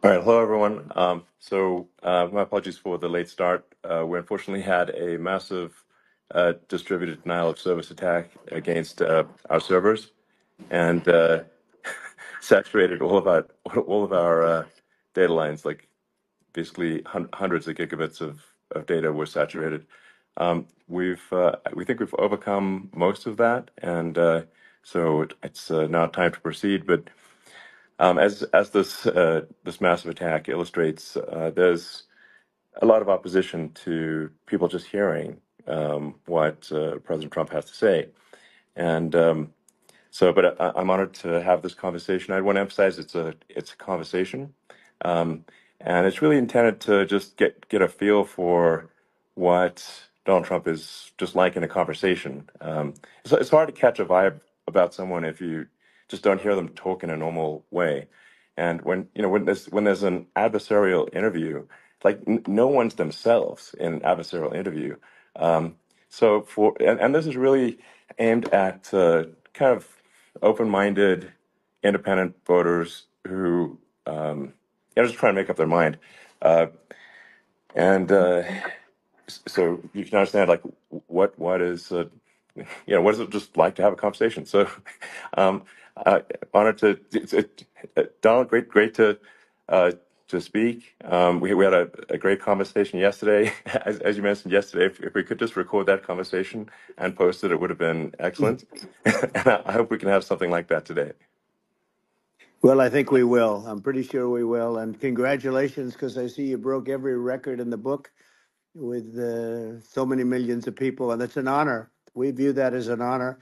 All right, hello everyone. My apologies for the late start. We unfortunately had a massive distributed denial of service attack against our servers, and saturated all of our data lines. Like basically hundreds of gigabits of data were saturated. We think we've overcome most of that, and so it's now time to proceed. But as this massive attack illustrates, there's a lot of opposition to people just hearing what President Trump has to say, and I'm honored to have this conversation. I want to emphasize it's a conversation, and it's really intended to just get a feel for what Donald Trump is just like in a conversation. It's hard to catch a vibe about someone if you just don't hear them talk in a normal way. And when there's an adversarial interview, like no one's themselves in an adversarial interview. And this is really aimed at kind of open-minded, independent voters who just trying to make up their mind. Uh, and so you can understand like what is what is it just like to have a conversation. So um, honored to Donald, great to speak. We had a great conversation yesterday. As you mentioned yesterday, if we could just record that conversation and post it, it would have been excellent. And I hope we can have something like that today. Well, I think we will. I'm pretty sure we will. And congratulations, because I see you broke every record in the book with so many millions of people, and it's an honor. We view that as an honor.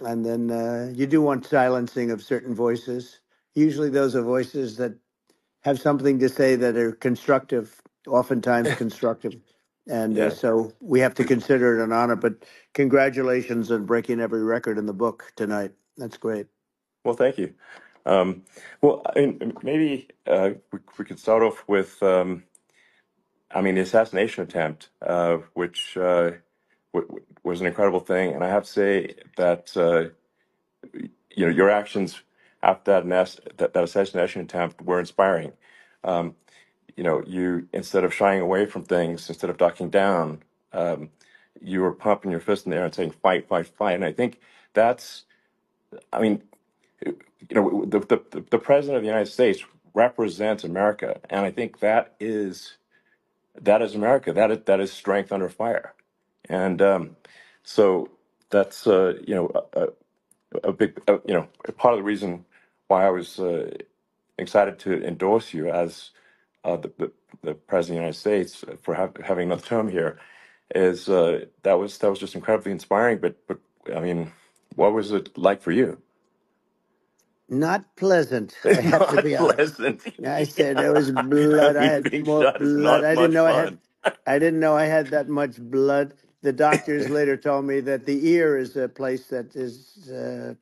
And then you do want silencing of certain voices. Usually those are voices that have something to say that are constructive, oftentimes constructive. And Yeah. so we have to consider it an honor. But congratulations on breaking every record in the book tonight. That's great. Well, thank you. Well, I mean, maybe we could start off with, the assassination attempt, which was an incredible thing. And I have to say that, your actions after that assassination attempt were inspiring. Um, you instead of shying away from things, instead of ducking down, you were pumping your fist in the air and saying, "Fight, fight, fight!" And I think that's, I mean, the president of the United States represents America, and I think that is America. That is strength under fire, and so that's a big part of the reason why I was excited to endorse you as the president of the United States for having another term here. Is that was just incredibly inspiring. But I mean, what was it like for you? Not pleasant, I have to Not be honest. pleasant. I said there Yeah. was blood. I had Being more shot is blood. not I didn't much know I had. fun. I didn't know I had that much blood. The doctors later told me that the ear is a place that is a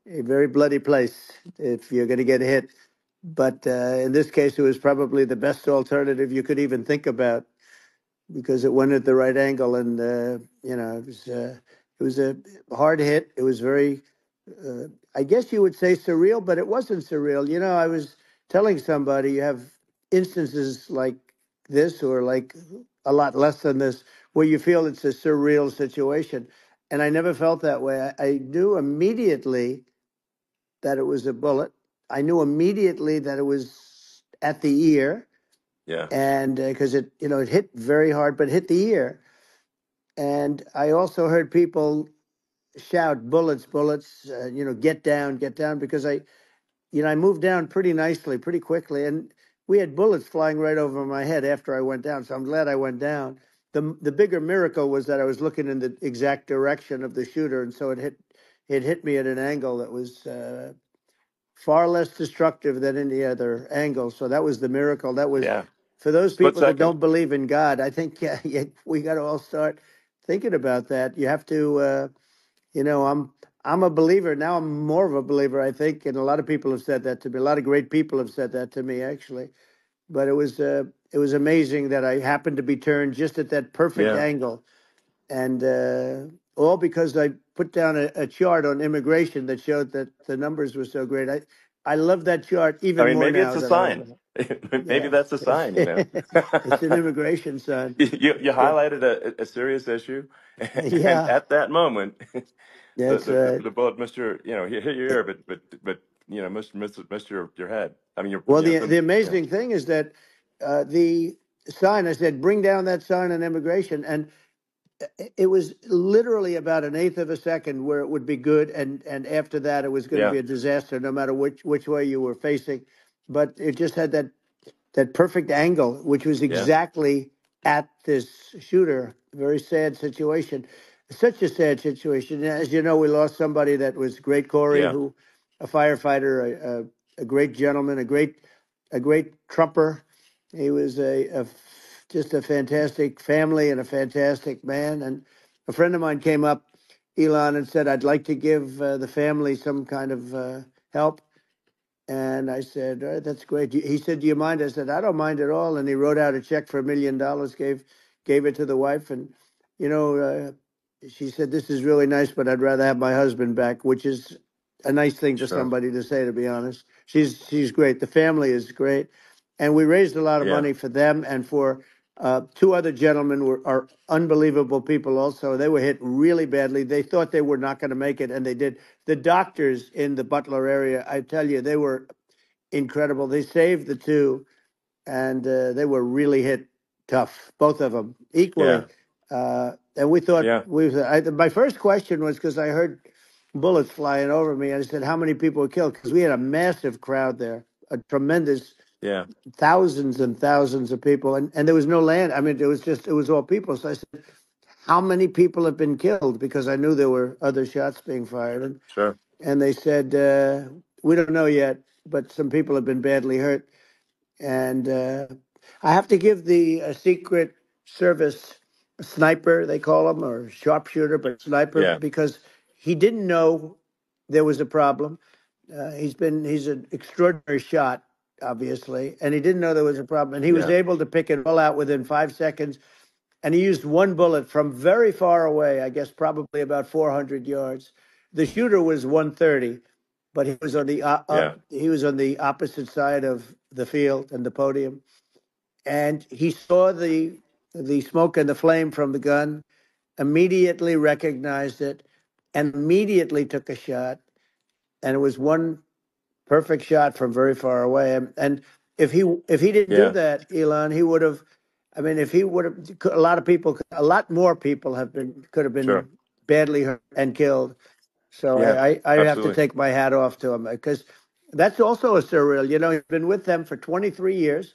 very bloody place if you're going to get hit. But in this case, it was probably the best alternative you could even think about because it went at the right angle, and it was a hard hit. It was very, I guess you would say surreal, but it wasn't surreal. I was telling somebody you have instances like this, or like a lot less than this, where you feel it's a surreal situation, and I never felt that way. I knew immediately that it was a bullet. I knew immediately that it was at the ear, Yeah. and because it hit very hard, but hit the ear. And I also heard people shout, "Bullets, bullets!" Get down, because I moved down pretty nicely, pretty quickly, and we had bullets flying right over my head after I went down. So I'm glad I went down. The bigger miracle was that I was looking in the exact direction of the shooter, and so it hit me at an angle that was far less destructive than any other angle. So that was the miracle. That was Yeah. for those Split people that second. don't believe in God. I think we got to all start thinking about that. You have to, I'm a believer now. I'm more of a believer, I think, and a lot of people have said that to me. A lot of great people have said that to me, actually. But it was amazing that I happened to be turned just at that perfect Yeah. angle, and all because I put down a chart on immigration that showed that the numbers were so great. I love that chart I even mean, more maybe it's now a than I sign. ever. Maybe Yeah, that's a sign, you know. it's an immigration sign. You Yeah, highlighted a serious issue, and yeah, at that moment, that's right. the bullet missed your, hit your ear, but missed your head. I mean, Well, your the yeah, amazing thing is that the sign, I said, bring down that sign on immigration. And it was literally about an eighth of a second where it would be good. And after that, it was going to yeah, be a disaster, no matter which way you were facing. But it just had that perfect angle, which was yeah, exactly at this shooter. Very sad situation. Such a sad situation. As you know, we lost somebody that was great, Corey, yeah, who, a firefighter, a great gentleman, a great trumper. He was just a fantastic family and a fantastic man. And a friend of mine came up, Elon, and said, "I'd like to give the family some kind of help." And I said, "That's great." He said, "Do you mind?" I said, "I don't mind at all." And he wrote out a check for $1 million, gave it to the wife. And, you know, she said, "This is really nice, but I'd rather have my husband back," which is a nice thing for sure, somebody to say, to be honest. She's great. The family is great. And we raised a lot of yeah, money for them and for two other gentlemen are unbelievable people also. They were hit really badly. They thought they were not going to make it, and they did. The doctors in the Butler area, I tell you, they were incredible. They saved the two, and they were really hit tough, both of them yeah, equally. And we thought yeah, my first question was because I heard bullets flying over me. I said, "How many people were killed?" Because we had a massive crowd there, a tremendous yeah, thousands and thousands of people, and there was no land. I mean, it was all people. So I said, "How many people have been killed?" Because I knew there were other shots being fired, sure, and they said, "We don't know yet, but some people have been badly hurt." And I have to give the Secret Service sniper, they call him, or sharpshooter, but sniper, yeah, because he didn't know there was a problem. He's an extraordinary shot, obviously, and he didn't know there was a problem. And he was yeah, able to pick it all out within 5 seconds. And he used one bullet from very far away, I guess probably about 400 yards. The shooter was 130, but he was on yeah, he was on the opposite side of the field and the podium, and he saw the smoke and the flame from the gun, immediately recognized it, and immediately took a shot. And it was one perfect shot from very far away. And if he didn't do yeah, that, Elon, he would have. I mean, if he would have, a lot of people, a lot more people could have been sure, badly hurt and killed. So yeah, I have to absolutely, take my hat off to him because that's also a surreal. You know, he's been with them for 23 years,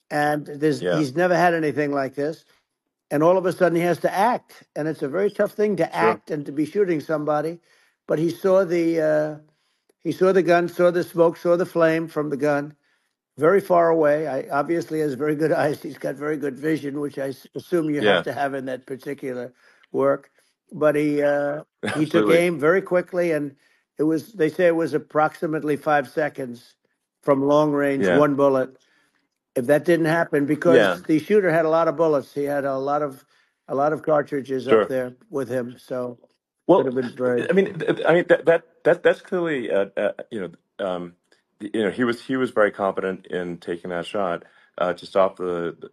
and yeah, he's never had anything like this. And all of a sudden, he has to act, and it's a very tough thing to sure, act and to be shooting somebody. But he saw the gun, saw the smoke, saw the flame from the gun very far away. I obviously has very good eyes. He's got very good vision, which assume you have yeah, to have in that particular work. But he took absolutely, aim very quickly, and they say it was approximately 5 seconds from long range, yeah, one bullet. If that didn't happen, yeah, because the shooter had a lot of bullets, he had a lot of cartridges up sure. there with him, so could Well, have been very. I mean that's clearly he was very confident in taking that shot to stop the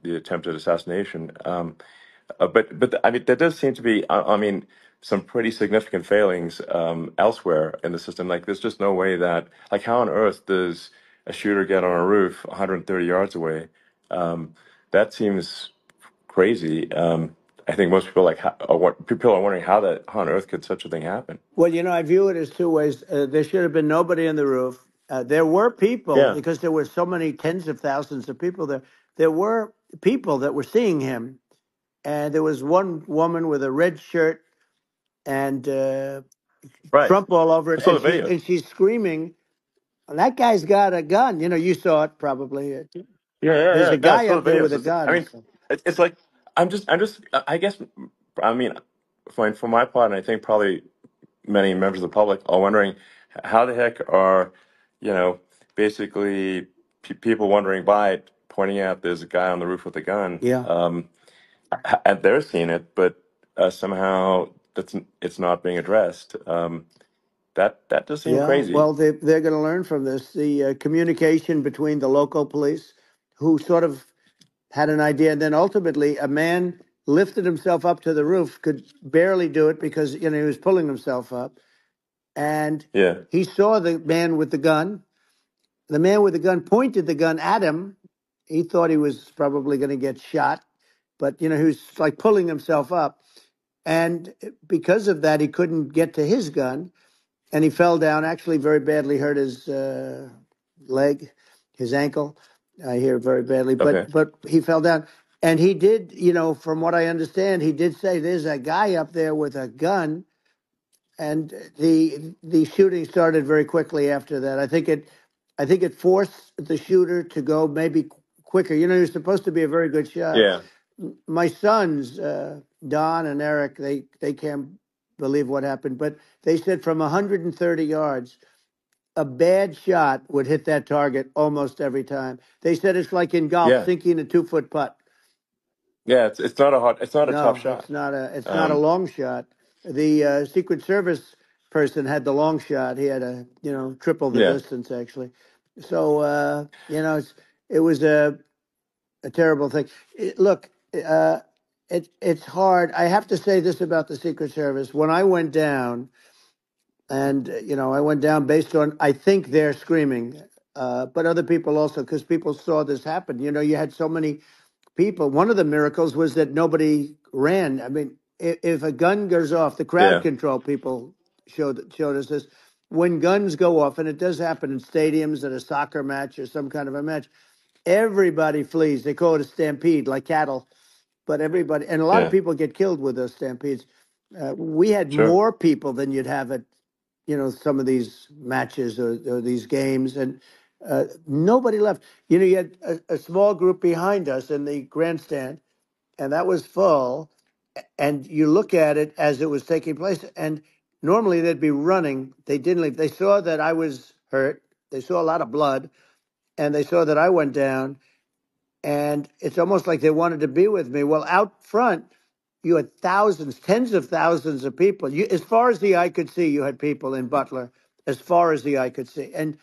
attempted assassination. But I mean, there does seem to be, I mean, some pretty significant failings elsewhere in the system. Like, there's just no way that, like, how on earth does a shooter get on a roof 130 yards away? That seems crazy. I think most people people are wondering how on earth could such a thing happen? Well, I view it as two ways. There should have been nobody on the roof. There were people Yeah, because there were so many tens of thousands of people there. There were people that were seeing him, and there was one woman with a red shirt and right. Trump all over I it, saw and the she's video. and she's screaming, "That guy's got a gun!" You saw it probably. Yeah, yeah, There's yeah. a No, I guy saw up the there with videos. a I gun. mean, So. it's like I guess, I mean, for my part, and I think probably many members of the public are wondering how the heck are, you know, basically people wondering by pointing out there's a guy on the roof with a gun, Yeah. and they're seeing it, but somehow it's not being addressed. That just seemed Yeah, crazy. well, they're going to learn from this. The communication between the local police, who sort of had an idea, and then ultimately a man lifted himself up to the roof, could barely do it because he was pulling himself up, and Yeah. he saw the man with the gun. The man with the gun pointed the gun at him. He thought he was probably going to get shot, but he was like pulling himself up, and because of that, he couldn't get to his gun, and he fell down. Actually, very badly hurt his leg, his ankle. I hear very badly, Okay. but he fell down, and he did. From what I understand, he did say, "There's a guy up there with a gun," and the shooting started very quickly after that. I think it forced the shooter to go maybe quicker. He was supposed to be a very good shot. Yeah. My sons, Don and Eric, they can't believe what happened, but they said from 130 yards, a bad shot would hit that target almost every time. They said it's like in golf, Yeah. sinking a 2-foot putt. Yeah. It's not a tough No, shot. it's not a Um. long shot. The Secret Service person had the long shot. He had a triple the Yeah. distance actually. So it was a terrible thing. Look, it's hard. I have to say this about the Secret Service. When I went down, and I went down based on I think they're screaming, but other people also, because people saw this happen. You had so many people. One of the miracles was that nobody ran. I mean, if a gun goes off, the crowd Yeah. control people showed us this. When guns go off, and it does happen in stadiums at a soccer match or some kind of a match, everybody flees. They call it a stampede, like cattle. But everybody, and a lot of Yeah. people get killed with those stampedes. We had Sure. more people than you'd have at some of these matches or these games, and nobody left. You had a small group behind us in the grandstand, and that was full. And you look at it as it was taking place, and normally they'd be running. They didn't leave. They saw that I was hurt. They saw a lot of blood, and they saw that I went down. And it's almost like they wanted to be with me. Well, out front, you had thousands, tens of thousands of people. As far as the eye could see, you had people in Butler, as far as the eye could see, and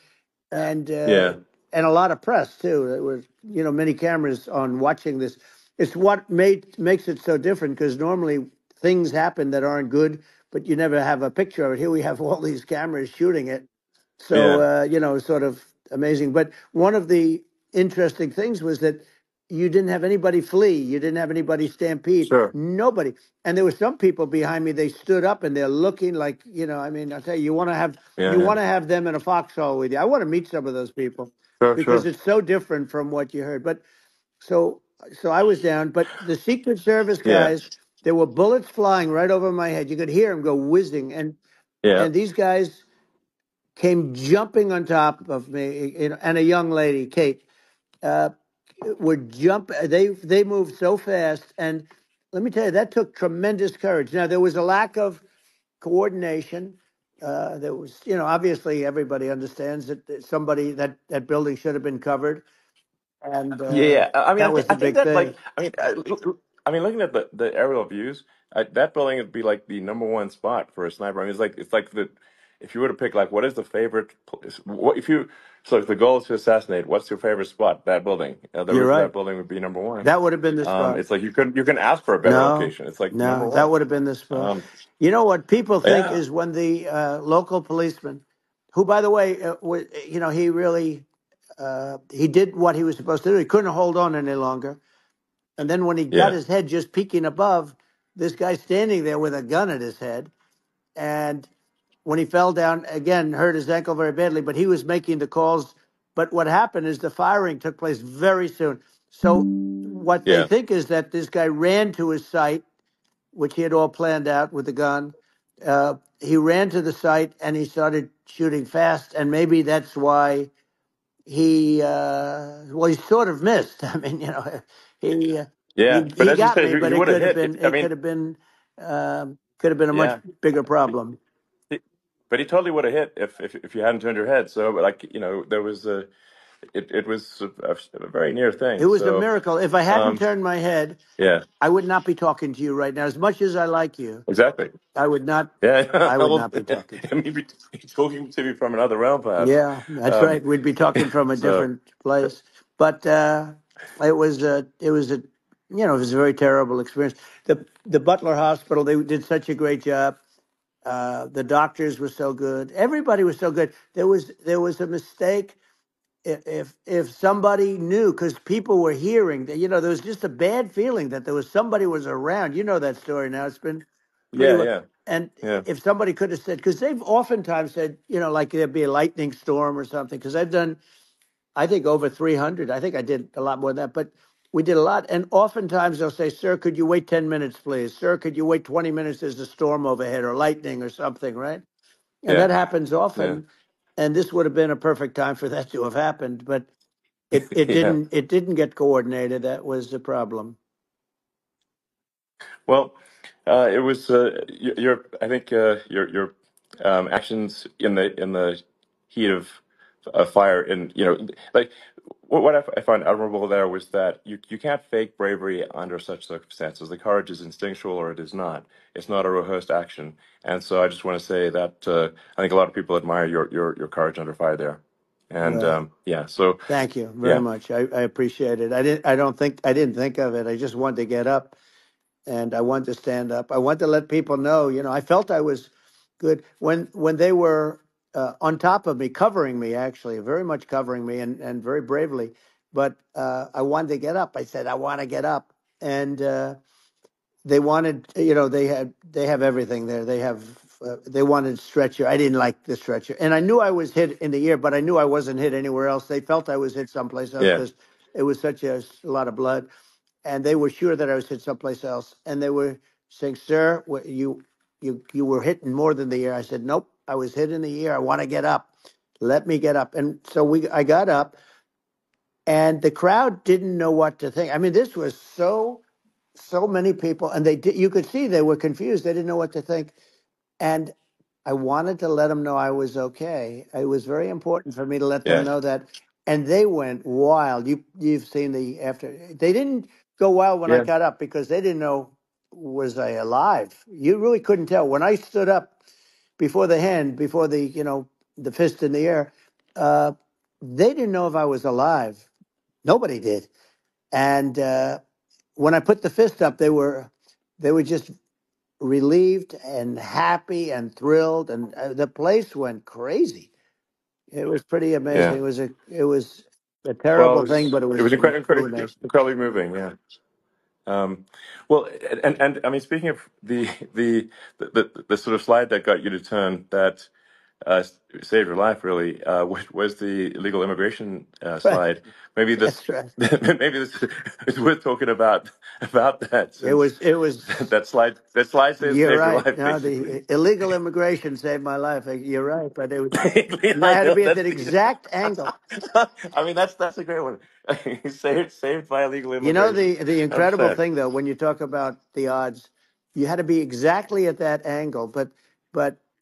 uh, Yeah. and a lot of press too. There was many cameras on watching this. It's what makes it so different, because normally things happen that aren't good, but you never have a picture of it. Here we have all these cameras shooting it, so Yeah. sort of amazing. But one of the interesting things was that you didn't have anybody flee, you didn't have anybody stampede, Sure. nobody. And there were some people behind me. They stood up and they're looking like, I mean, I'll tell you, Yeah. you Yeah. want to have them in a foxhole with you. I want to meet some of those people Sure. because Sure. it's so different from what you heard. But so I was down, but the Secret Service Yeah. guys, there were bullets flying right over my head. You could hear them go whizzing, Yeah. and these guys came jumping on top of me, and a young lady, Kate, uh, would jump. They moved so fast, and let me tell you, that took tremendous courage. Now there was a lack of coordination. There was, obviously everybody understands that somebody that building should have been covered, and Yeah, I mean, that was I the think big that thing. I mean, looking at the aerial views, that building would be like the number one spot for a sniper. I mean, it's like the if you were to pick like what is the favorite place, what if you so if the goal is to assassinate, what's your favorite spot? That building, the You're roof of right. that building would be number one. That would have been the spot. It's like you can ask for a better No, location. It's like number no, that one. would have been the spot. Um, You know what people think yeah, is when the local policeman, who, by the way, he really he did what he was supposed to do. He couldn't hold on any longer. And then when he got yeah, his head just peeking above, this guy standing there with a gun at his head. And when he fell down, again, hurt his ankle very badly, but he was making the calls. But what happened is the firing took place very soon. So what they yeah, think is that this guy ran to his site, which he had all planned out with the gun. He ran to the site and he started shooting fast. And maybe that's why he sort of missed. I mean, he uh, yeah. he But he as you got said, me, but he it would have could have hit. been I mean, could have been a much yeah. bigger problem. But he totally would have hit if you hadn't turned your head. So, like, there was a it was a very near It thing. was a So, miracle. If I hadn't um, turned my head, yeah, I would not be talking to you right now. As much as I like you, exactly. I would not. Yeah, I would well, not be talking to you. maybe talking to me from another realm, perhaps. Yeah, that's Um, right. We'd be talking from a so, different place. But it was a it was a very terrible experience. The Butler Hospital, they did such a great job. The doctors were so good. Everybody was so good. There was a mistake if somebody knew, because people were hearing that, there was just a bad feeling that there was somebody was around. You know that story now. It's been pretty yeah, well. yeah, And yeah, if somebody could have said, because they've oftentimes said, like there'd be a lightning storm or something, because I've done, I think, over 300. I think I did a lot more than that, but we did a lot. And oftentimes they'll say, sir, could you wait 10 minutes, please? Sir, could you wait 20 minutes? There's a storm overhead or lightning or something, right? And yeah, that happens yeah, often. And this would have been a perfect time for that to have happened, but it yeah. didn't get coordinated. That was the problem. Well, it was your. I think your actions in the heat of fire, and like what I find admirable there was that you can't fake bravery under such circumstances. The courage is instinctual or it is not. It's not a rehearsed action. And so I just want to say that I think a lot of people admire your courage under fire there. And Well, yeah, so thank you very yeah, much. I appreciate it. I didn't think of it. I just wanted to get up and I wanted to stand up. I wanted to let people know, I felt I was good when they were on top of me, covering me, actually, very much covering me and very bravely. But I wanted to get up. I said, I want to get up. And they wanted, they have everything there. They wanted stretcher. I didn't like the stretcher, and I knew I was hit in the ear, but I knew I wasn't hit anywhere else. They felt I was hit someplace else yeah, because it was such a lot of blood, and they were sure that I was hit someplace else. And they were saying, "Sir, you were hit in more than the ear." I said, "Nope, I was hit in the ear. I want to get up. Let me get up." And so I got up, and the crowd didn't know what to think. I mean, this was so many people, and you could see they were confused. They didn't know what to think. And I wanted to let them know I was okay. It was very important for me to let them yeah, know that. And they went wild. You've seen the after. They didn't go wild when I yeah, got up because they didn't know, was I alive. You really couldn't tell when I stood up before the hand, before the fist in the air. Uh, they didn't know if I was alive. Nobody did. And when I put the fist up, they were just relieved and happy and thrilled, and the place went crazy. It was pretty amazing. yeah. It was a Well, terrible thing, but it it was was really nice. incredibly moving. Yeah. Um, well, and I mean, speaking of the sort of slide that got you to turn that uh, saved your life, really, was the illegal immigration Right, slide. Maybe this, that's right. maybe this is worth talking about that, It since was. It was. that slide You're saved your right. life, No, basically. the illegal immigration saved my life. You're right, but and I I had to know be at that's that exact angle. I mean, that's a great one. Saved by illegal You know immigration. the incredible 100%. thing though, when you talk about the odds, you had to be exactly at that angle. But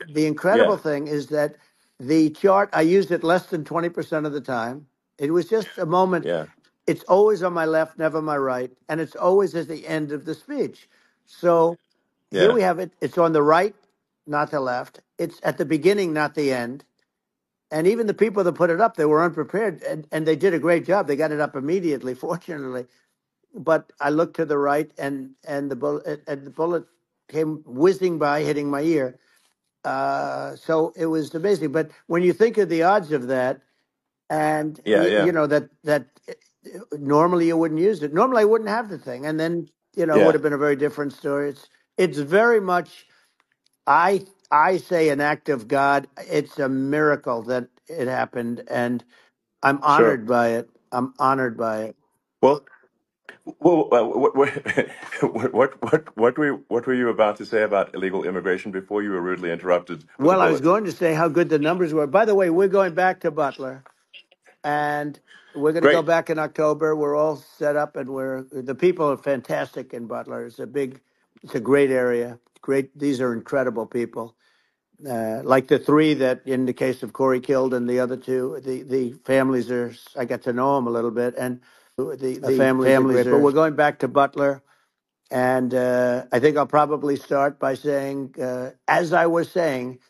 the incredible Yeah, thing is that the chart I used it less than 20% of the time. It was just a moment. yeah, It's always on my left, never my right, and it's always at the end of the speech. So here yeah, we have it. It's on the right, not the left. It's at the beginning, not the end. And even the people that put it up, they were unprepared, and they did a great job. They got it up immediately, fortunately. But I looked to the right, and the bullet came whizzing by, hitting my ear. So it was amazing. But when you think of the odds of that, and yeah, yeah, that normally you wouldn't use it. Normally I wouldn't have the thing, and then it would yeah. have been a very different story. It's very much, I say, an act of God. It's a miracle that it happened, and I'm Sure. honored by it. I'm honored by it. Well, what were you about to say about illegal immigration before you were rudely interrupted with a Well, I was bullet? going to say how good the numbers were. By the way, we're going back to Butler, and we're going to go Great. back in October. We're all set up, and the people are fantastic in Butler. It's a great area. Great, these are incredible people. like the three that, in the case of Corey killed, and the other two, the families are. I got to know them a little bit, and the families are great. But we're going back to Butler, and I think I'll probably start by saying, as I was saying,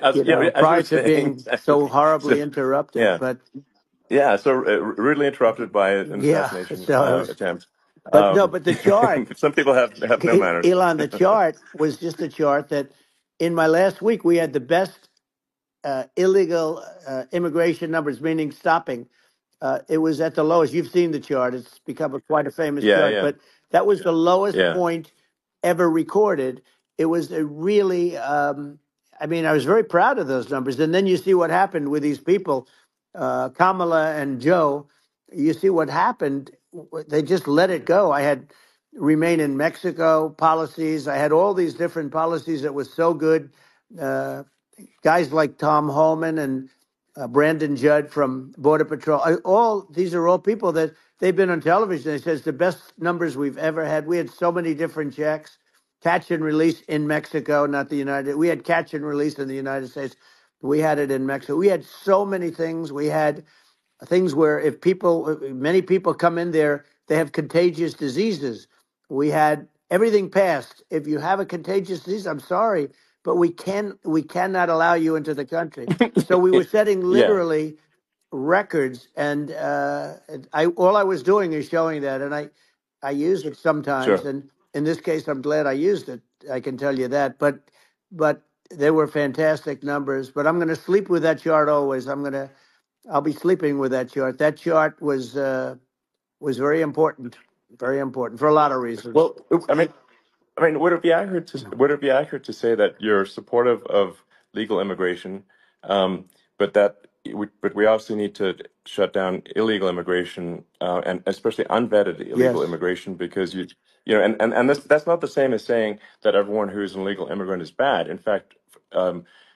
as, you yeah, know, as you were prior to saying, being exactly. so horribly So, interrupted, yeah, but yeah. So rudely interrupted by an yeah, assassination so it was. attempt. But no, but the chart, Some people have no manners. Elon, the chart was just a chart that in my last week we had the best illegal immigration numbers, meaning stopping. It was at the lowest. You've seen the chart. It's become quite a famous Yeah, chart, yeah, but that was the lowest yeah. point ever recorded. It was a really, I mean, I was very proud of those numbers. And then you see what happened with these people, Kamala and Joe. You see what happened. They just let it go. I had remain in Mexico policies. I had all these different policies that was so good. Uh, Guys like Tom Holman and Brandon Judd from Border Patrol. All these are all people that they've been on television. They said it's the best numbers we've ever had. We had so many different checks, catch and release in Mexico, not the United. We had catch and release in the United States. We had it in Mexico. We had so many things. We had things where if people, many people come in there, they have contagious diseases. We had everything passed. If you have a contagious disease, I'm sorry, but we cannot allow you into the country. So we were setting Yeah, literally records, and I all I was doing is showing that, and I use it sometimes, sure. and in this case, I'm glad I used it. I can tell you that, but they were fantastic numbers. But I'm going to sleep with that chart always. I'll be sleeping with that chart. That chart was very important for a lot of reasons. Well, I mean, would it be accurate to say that you're supportive of legal immigration, but but we also need to shut down illegal immigration, and especially unvetted illegal Yes, immigration, because and that's not the same as saying that everyone who's an illegal immigrant is bad. In fact,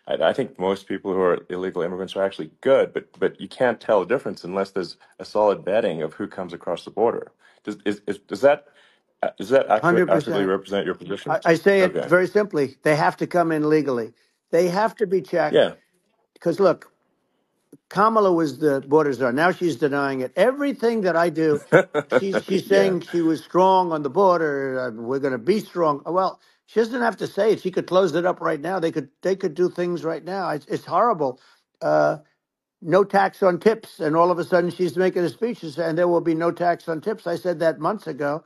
I think most people who are illegal immigrants are actually good, but you can't tell the difference unless there's a solid vetting of who comes across the border. Does that accurately 100%. represent your position? I say it Okay. very simply. They have to come in legally. They have to be checked Yeah. because look, Kamala was the border czar. Now she's denying it. Everything that I do, she's Yeah. saying she was strong on the border. We're going to be strong. Well, she doesn't have to say it. She could close it up right now. They could do things right now. It's horrible. Uh, no tax on tips, and all of a sudden she's making a speech and there will be no tax on tips. I said that months ago.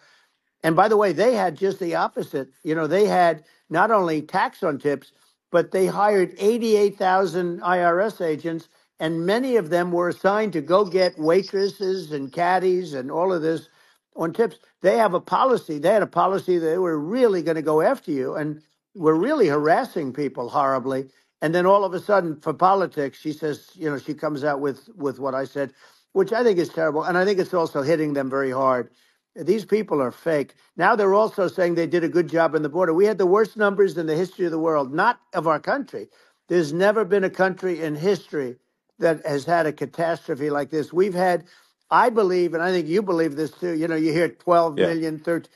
And by the way, they had just the opposite. You know, they had not only tax on tips, but they hired 88,000 IRS agents, and many of them were assigned to go get waitresses and caddies and all of this on tips. They have a policy. They had a policy that they were really going to go after you and were really harassing people horribly. And then all of a sudden, for politics, she says, you know, she comes out with what I said, which I think is terrible. And I think it's also hitting them very hard. These people are fake. Now they're also saying they did a good job on the border. We had the worst numbers in the history of the world, not of our country. There's never been a country in history that has had a catastrophe like this. We've had, I believe, and I think you believe this too. You know, you hear 12 Yeah. million, 13.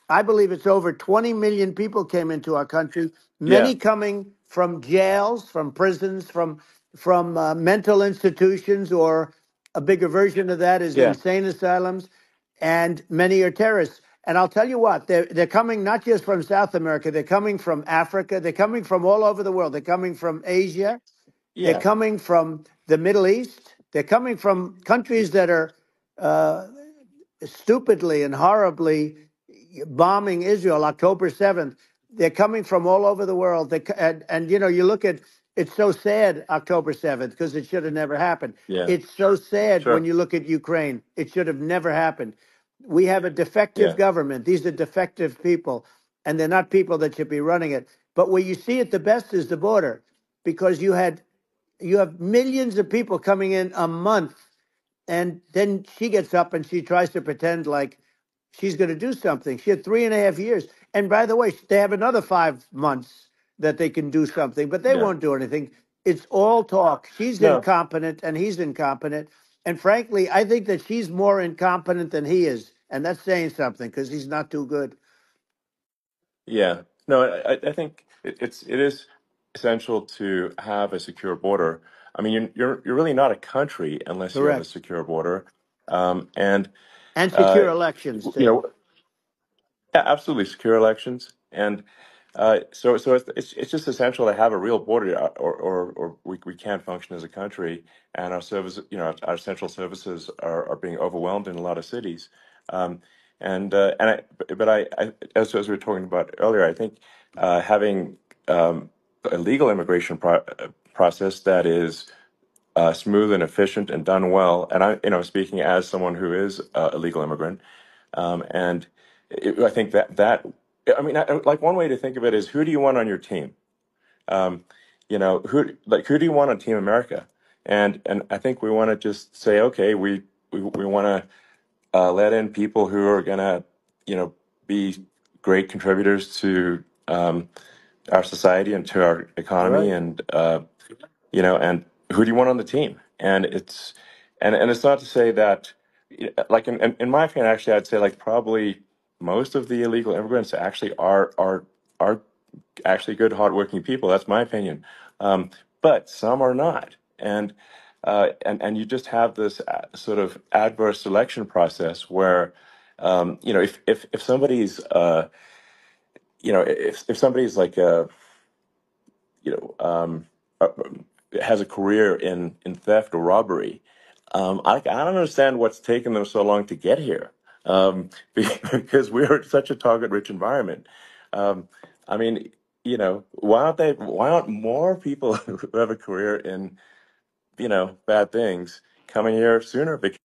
I believe it's over 20 million people came into our country, Yeah. many coming from jails, from prisons, from mental institutions, or a bigger version of that is Yeah. insane asylums, and many are terrorists. And I'll tell you what, they're coming not just from South America, they're coming from Africa, they're coming from all over the world. They're coming from Asia, they're Yeah. coming from the Middle East, they're coming from countries that are uh, stupidly and horribly bombing Israel October 7th. They're coming from all over the world. And you know, you look at it's so sad October 7th because it should have never happened. Yeah. It's so sad when Sure. you look at Ukraine. It should have never happened. We have a defective Yeah. government. These are defective people, and they're not people that should be running it. But where you see it the best is the border because you have millions of people coming in a month, and then she gets up and she tries to pretend like she's going to do something. She had 3.5 years. And by the way, they have another 5 months that they can do something, but they Yeah. won't do anything. It's all talk. She's No. incompetent and he's incompetent. And frankly, I think that she's more incompetent than he is. And that's saying something because he's not too good. Yeah. No. I think it is. essential to have a secure border. I mean, you're really not a country unless you have a Correct. secure border, and And uh, secure elections you too. know, yeah, absolutely secure elections, and so it's just essential to have a real border, or we can't function as a country, and our service, our essential services are being overwhelmed in a lot of cities, um, and as we were talking about earlier, I think having a legal immigration process that is smooth and efficient and done well, and speaking as someone who is a legal immigrant. And I think I mean, like one way to think of it is, who do you want on your team? Um, who do you want on Team America? And I think we want to just say, okay, we want to let in people who are gonna, be great contributors to our society and to our economy, Right. and who do you want on the team? And it's not to say that, like in my opinion, actually, I'd say like probably most of the illegal immigrants actually are actually good, hardworking people. That's my opinion. But some are not, and you just have this sort of adverse selection process where, if somebody's if somebody's like you know, uh, has a career in theft or robbery. I don't understand what's taken them so long to get here, because we're such a target-rich environment. Um, I mean, why aren't more people who have a career in, bad things coming here sooner? Because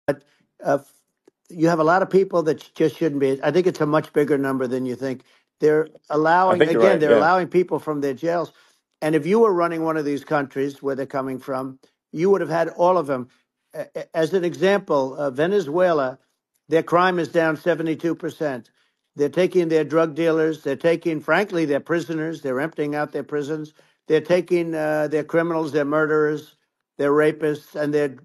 But uh, you have a lot of people that just shouldn't be. I think it's a much bigger number than you think. They're I allowing, think you're again, right. they're Yeah, allowing people from their jails. And if you were running one of these countries where they're coming from, you would have had all of them. As an example, Venezuela, their crime is down 72%. They're taking their drug dealers, they're taking, frankly, their prisoners, they're emptying out their prisons, they're taking their criminals, their murderers, their rapists, and they're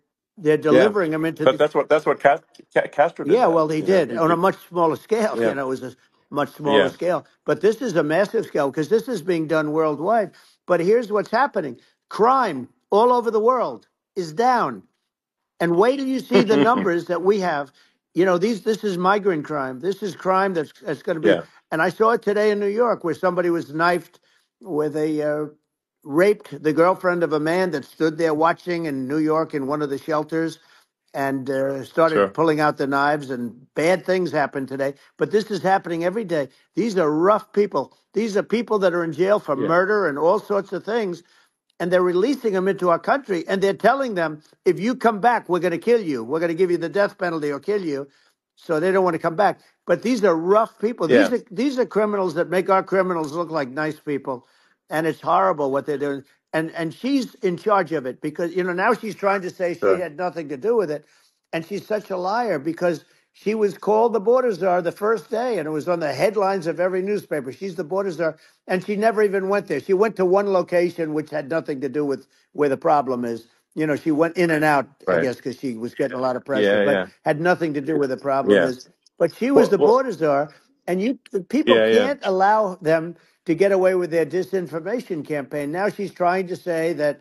yeah. delivering them into But the. that's what Castro did. Yeah, That well, he did on a much smaller scale. yeah, It was a much smaller yeah. scale. But this is a massive scale because this is being done worldwide. But here's what's happening: crime all over the world is down. And wait till you see the numbers that we have. This is migrant crime. This is crime that's going to be. Yeah, And I saw it today in New York where somebody was knifed with raped the girlfriend of a man that stood there watching in New York in one of the shelters and started sure. pulling out the knives, and bad things happen today. But this is happening every day. These are rough people. These are people that are in jail for Yeah, murder and all sorts of things, and they're releasing them into our country, and they're telling them, if you come back, we're going to kill you. We're going to give you the death penalty or kill you. So they don't want to come back. But these are rough people. yeah, These are criminals that make our criminals look like nice people, and it's horrible what they're doing. And she's in charge of it because now she's trying to say she sure. had nothing to do with it, and she's such a liar because she was called the border czar the first day, and it was on the headlines of every newspaper. She's the border czar, and she never even went there. She went to one location which had nothing to do with where the problem is. She went in and out, I Right. guess, because she was getting a lot of pressure, Yeah, but yeah, had nothing to do where the problem yeah. is. But she was the Well, border czar, and the people yeah, yeah, can't allow them to get away with their disinformation campaign. Now she's trying to say that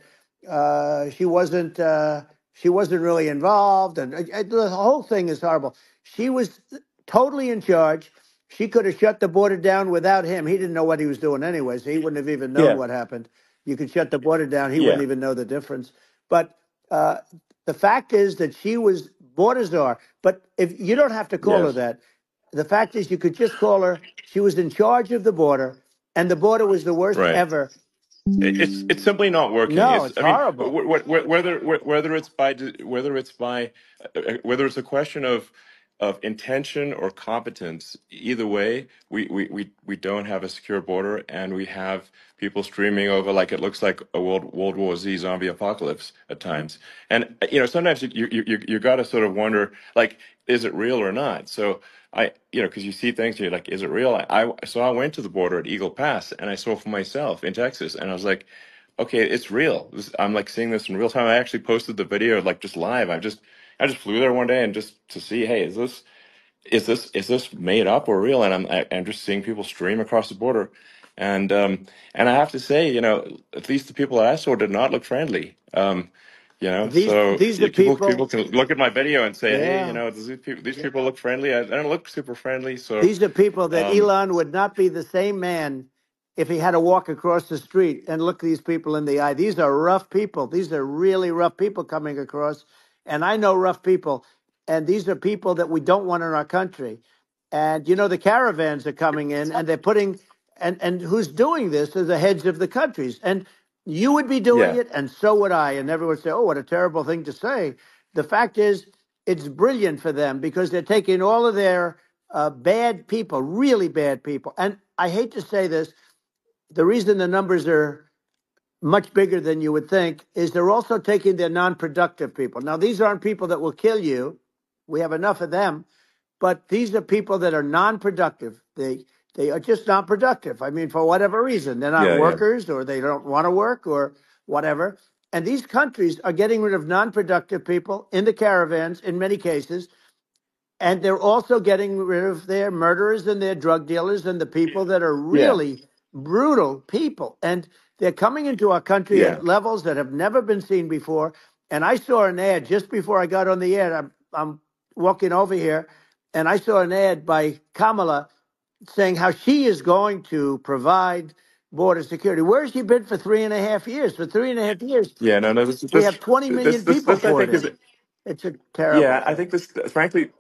she wasn't really involved, and the whole thing is horrible. She was totally in charge. She could have shut the border down without him. He didn't know what he was doing anyway, so he wouldn't have even known yeah, what happened. You could shut the border down; he wouldn't yeah. even know the difference. But uh, the fact is that she was border czar. But if you don't have to call her Yes. that, the fact is you could just call her. She was in charge of the border, and the border was the worst Right. ever. It's simply not working. No, It's it's I mean, horrible. whether it's by whether it's a question of, of intention or competence. Either way, we don't have a secure border, and we have people streaming over like it looks like a World War Z zombie apocalypse at times. And sometimes you got to sort of wonder, like, is it real or not? So because you see things, you're like, is it real? So I went to the border at Eagle Pass, and I saw for myself in Texas, and I was like, okay, it's real. I'm like seeing this in real time. I actually posted the video like just live. I just flew there one day and just to see, hey, is this made up or real? And I'm just seeing people stream across the border, and I have to say, at least the people that I saw did not look friendly. So These are people people. can look at my video and say, hey, Yeah. does these people look friendly? I don't look super friendly. So These are people that um, Elon would not be the same man if he had to walk across the street and look these people in the eye. These are rough people. These are really rough people coming across. And I know rough people. And these are people that we don't want in our country. And, the caravans are coming in and they're putting, and who's doing this are the heads of the countries. And you would be doing yeah, it, and so would I. And everyone would say, oh, what a terrible thing to say. The fact is, it's brilliant for them because they're taking all of their bad people, really bad people. And I hate to say this, the reason the numbers are much bigger than you would think is they're also taking their non-productive people. Now, these aren't people that will kill you. We have enough of them, but these are people that are non-productive. They are just not productive. I mean, for whatever reason, they're not yeah. workers or they don't want to work or whatever. And these countries are getting rid of non-productive people in the caravans in many cases, and they're also getting rid of their murderers and their drug dealers and the people that are Yeah, really brutal people. And they're coming into our country yeah, at levels that have never been seen before. And I saw an ad just before I got on the air. I'm walking over here, and I saw an ad by Kamala saying how she is going to provide border security. Where has she been for 3.5 years? For 3.5 years, yeah. No, no. we have 20 million people I poured think is in. It's a terrible Yeah, I thing. think this, frankly,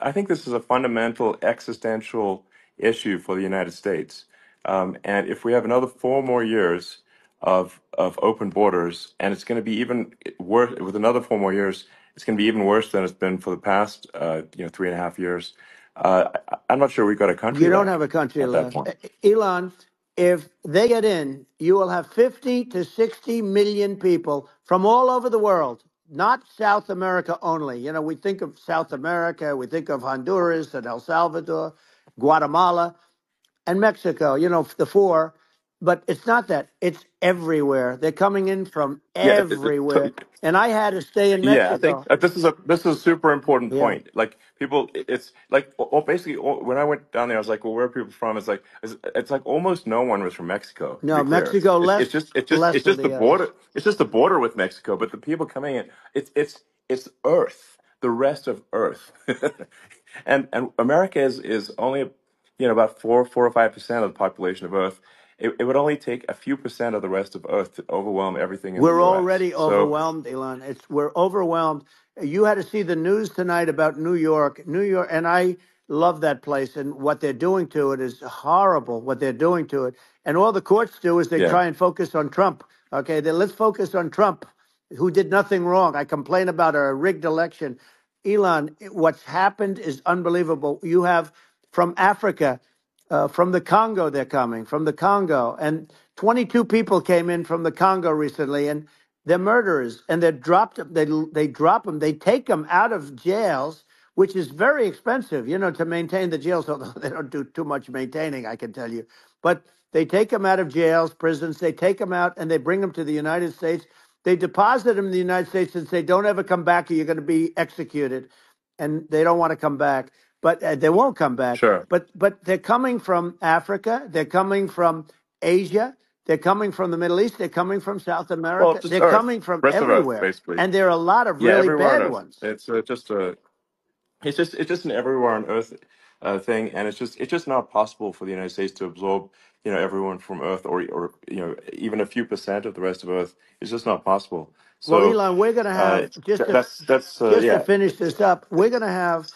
I think this is a fundamental existential issue for the United States. And if we have another 4 more years of open borders, and it's going to be even worse with another 4 more years, it's going to be even worse than it's been for the past, 3.5 years. I'm not sure we've got a country You don't have left a country at that left. point. Elon, if they get in, you will have 50 to 60 million people from all over the world, not South America only. We think of South America, we think of Honduras and El Salvador, Guatemala, and Mexico, the four. But it's not that. It's everywhere. They're coming in from Yeah, everywhere. And I had to stay in Yeah, I think Mexico. this is a super important Yeah. point. Like people, it's like basically when I went down there, I was like, well, where are people from? It's like almost no one was from Mexico. To be No, clear, Mexico it's less it's just it's just less it's than just the the others. border. It's just the border with Mexico. But the people coming in, it's Earth, the rest of Earth, and America is only about 4 or 5% of the population of Earth. It would only take a few percent of the rest of Earth to overwhelm everything in the We're U.S. already So overwhelmed, Elon. We're overwhelmed. You had to see the news tonight about New York. New York, and I love that place, and what they're doing to it is horrible, what they're doing to it. And all the courts do is they yeah, try and focus on Trump. Okay, then let's focus on Trump, who did nothing wrong. I complain about a rigged election. Elon, what's happened is unbelievable. You have from Africa, from the Congo, they're coming from the Congo, and 22 people came in from the Congo recently, and they're murderers, and they're dropped. They drop them. They take them out of jails, which is very expensive, to maintain the jails. Although they don't do too much maintaining, I can tell you. But they take them out of jails, prisons. They take them out, and they bring them to the United States. They deposit them in the United States and say, "Don't ever come back, or you're going to be executed." And they don't want to come back, but they won't come back. sure. But they're coming from Africa. They're coming from Asia. They're coming from the Middle East. They're coming from South Well, America. just They're Earth, coming from rest of Earth, everywhere. basically. And there are a lot of Yeah, really everywhere on bad Earth. ones. It's just an everywhere on Earth thing, and it's just not possible for the United States to absorb everyone from Earth, or even a few percent of the rest of Earth. It's just not possible. Well, So Elon, we're going to have that's just to yeah. finish this up. We're going to have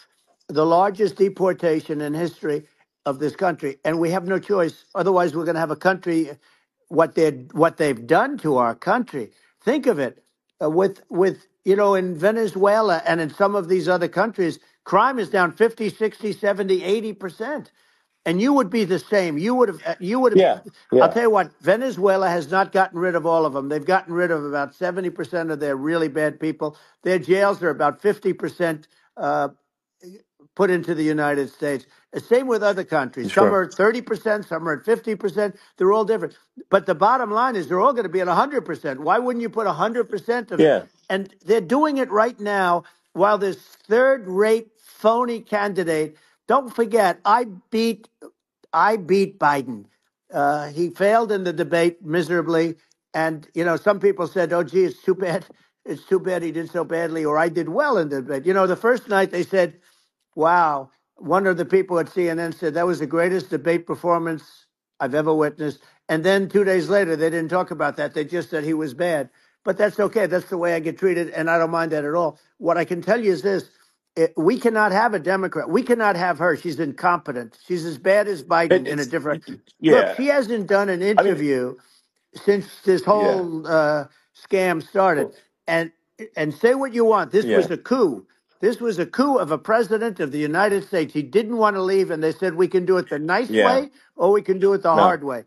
the largest deportation in history of this country, and we have no choice. Otherwise, we're going to have a country. What they've done to our country. Think of it, with in Venezuela and in some of these other countries. Crime is down 50, 60, 70, 80%. And you would be the same. You would have, Yeah, I'll yeah, tell you what, Venezuela has not gotten rid of all of them. They've gotten rid of about 70% of their really bad people. Their jails are about 50% uh, put into the United States. Same with other countries. Some sure. are at 30%, some are at 50%. They're all different. But the bottom line is they're all going to be at 100%. Why wouldn't you put 100% of it? Yeah, And they're doing it right now while this third rate phony candidate. Don't forget, I beat Biden. He failed in the debate miserably. And, some people said, oh, gee, it's too bad. It's too bad he did so badly, or I did well in the debate. The first night they said, wow. One of the people at CNN said that was the greatest debate performance I've ever witnessed. And then 2 days later, they didn't talk about that. They just said he was bad. But that's okay. That's the way I get treated. And I don't mind that at all. What I can tell you is this: we cannot have a Democrat. We cannot have her. She's incompetent. She's as bad as Biden in a it's different. Look, yeah. she hasn't done an I mean, interview since this yeah, whole scam started. And say what you want. This yeah, was a coup. This was a coup of a president of the United States. He didn't want to leave, and they said we can do it the nice yeah. way or we can do it the No, hard way.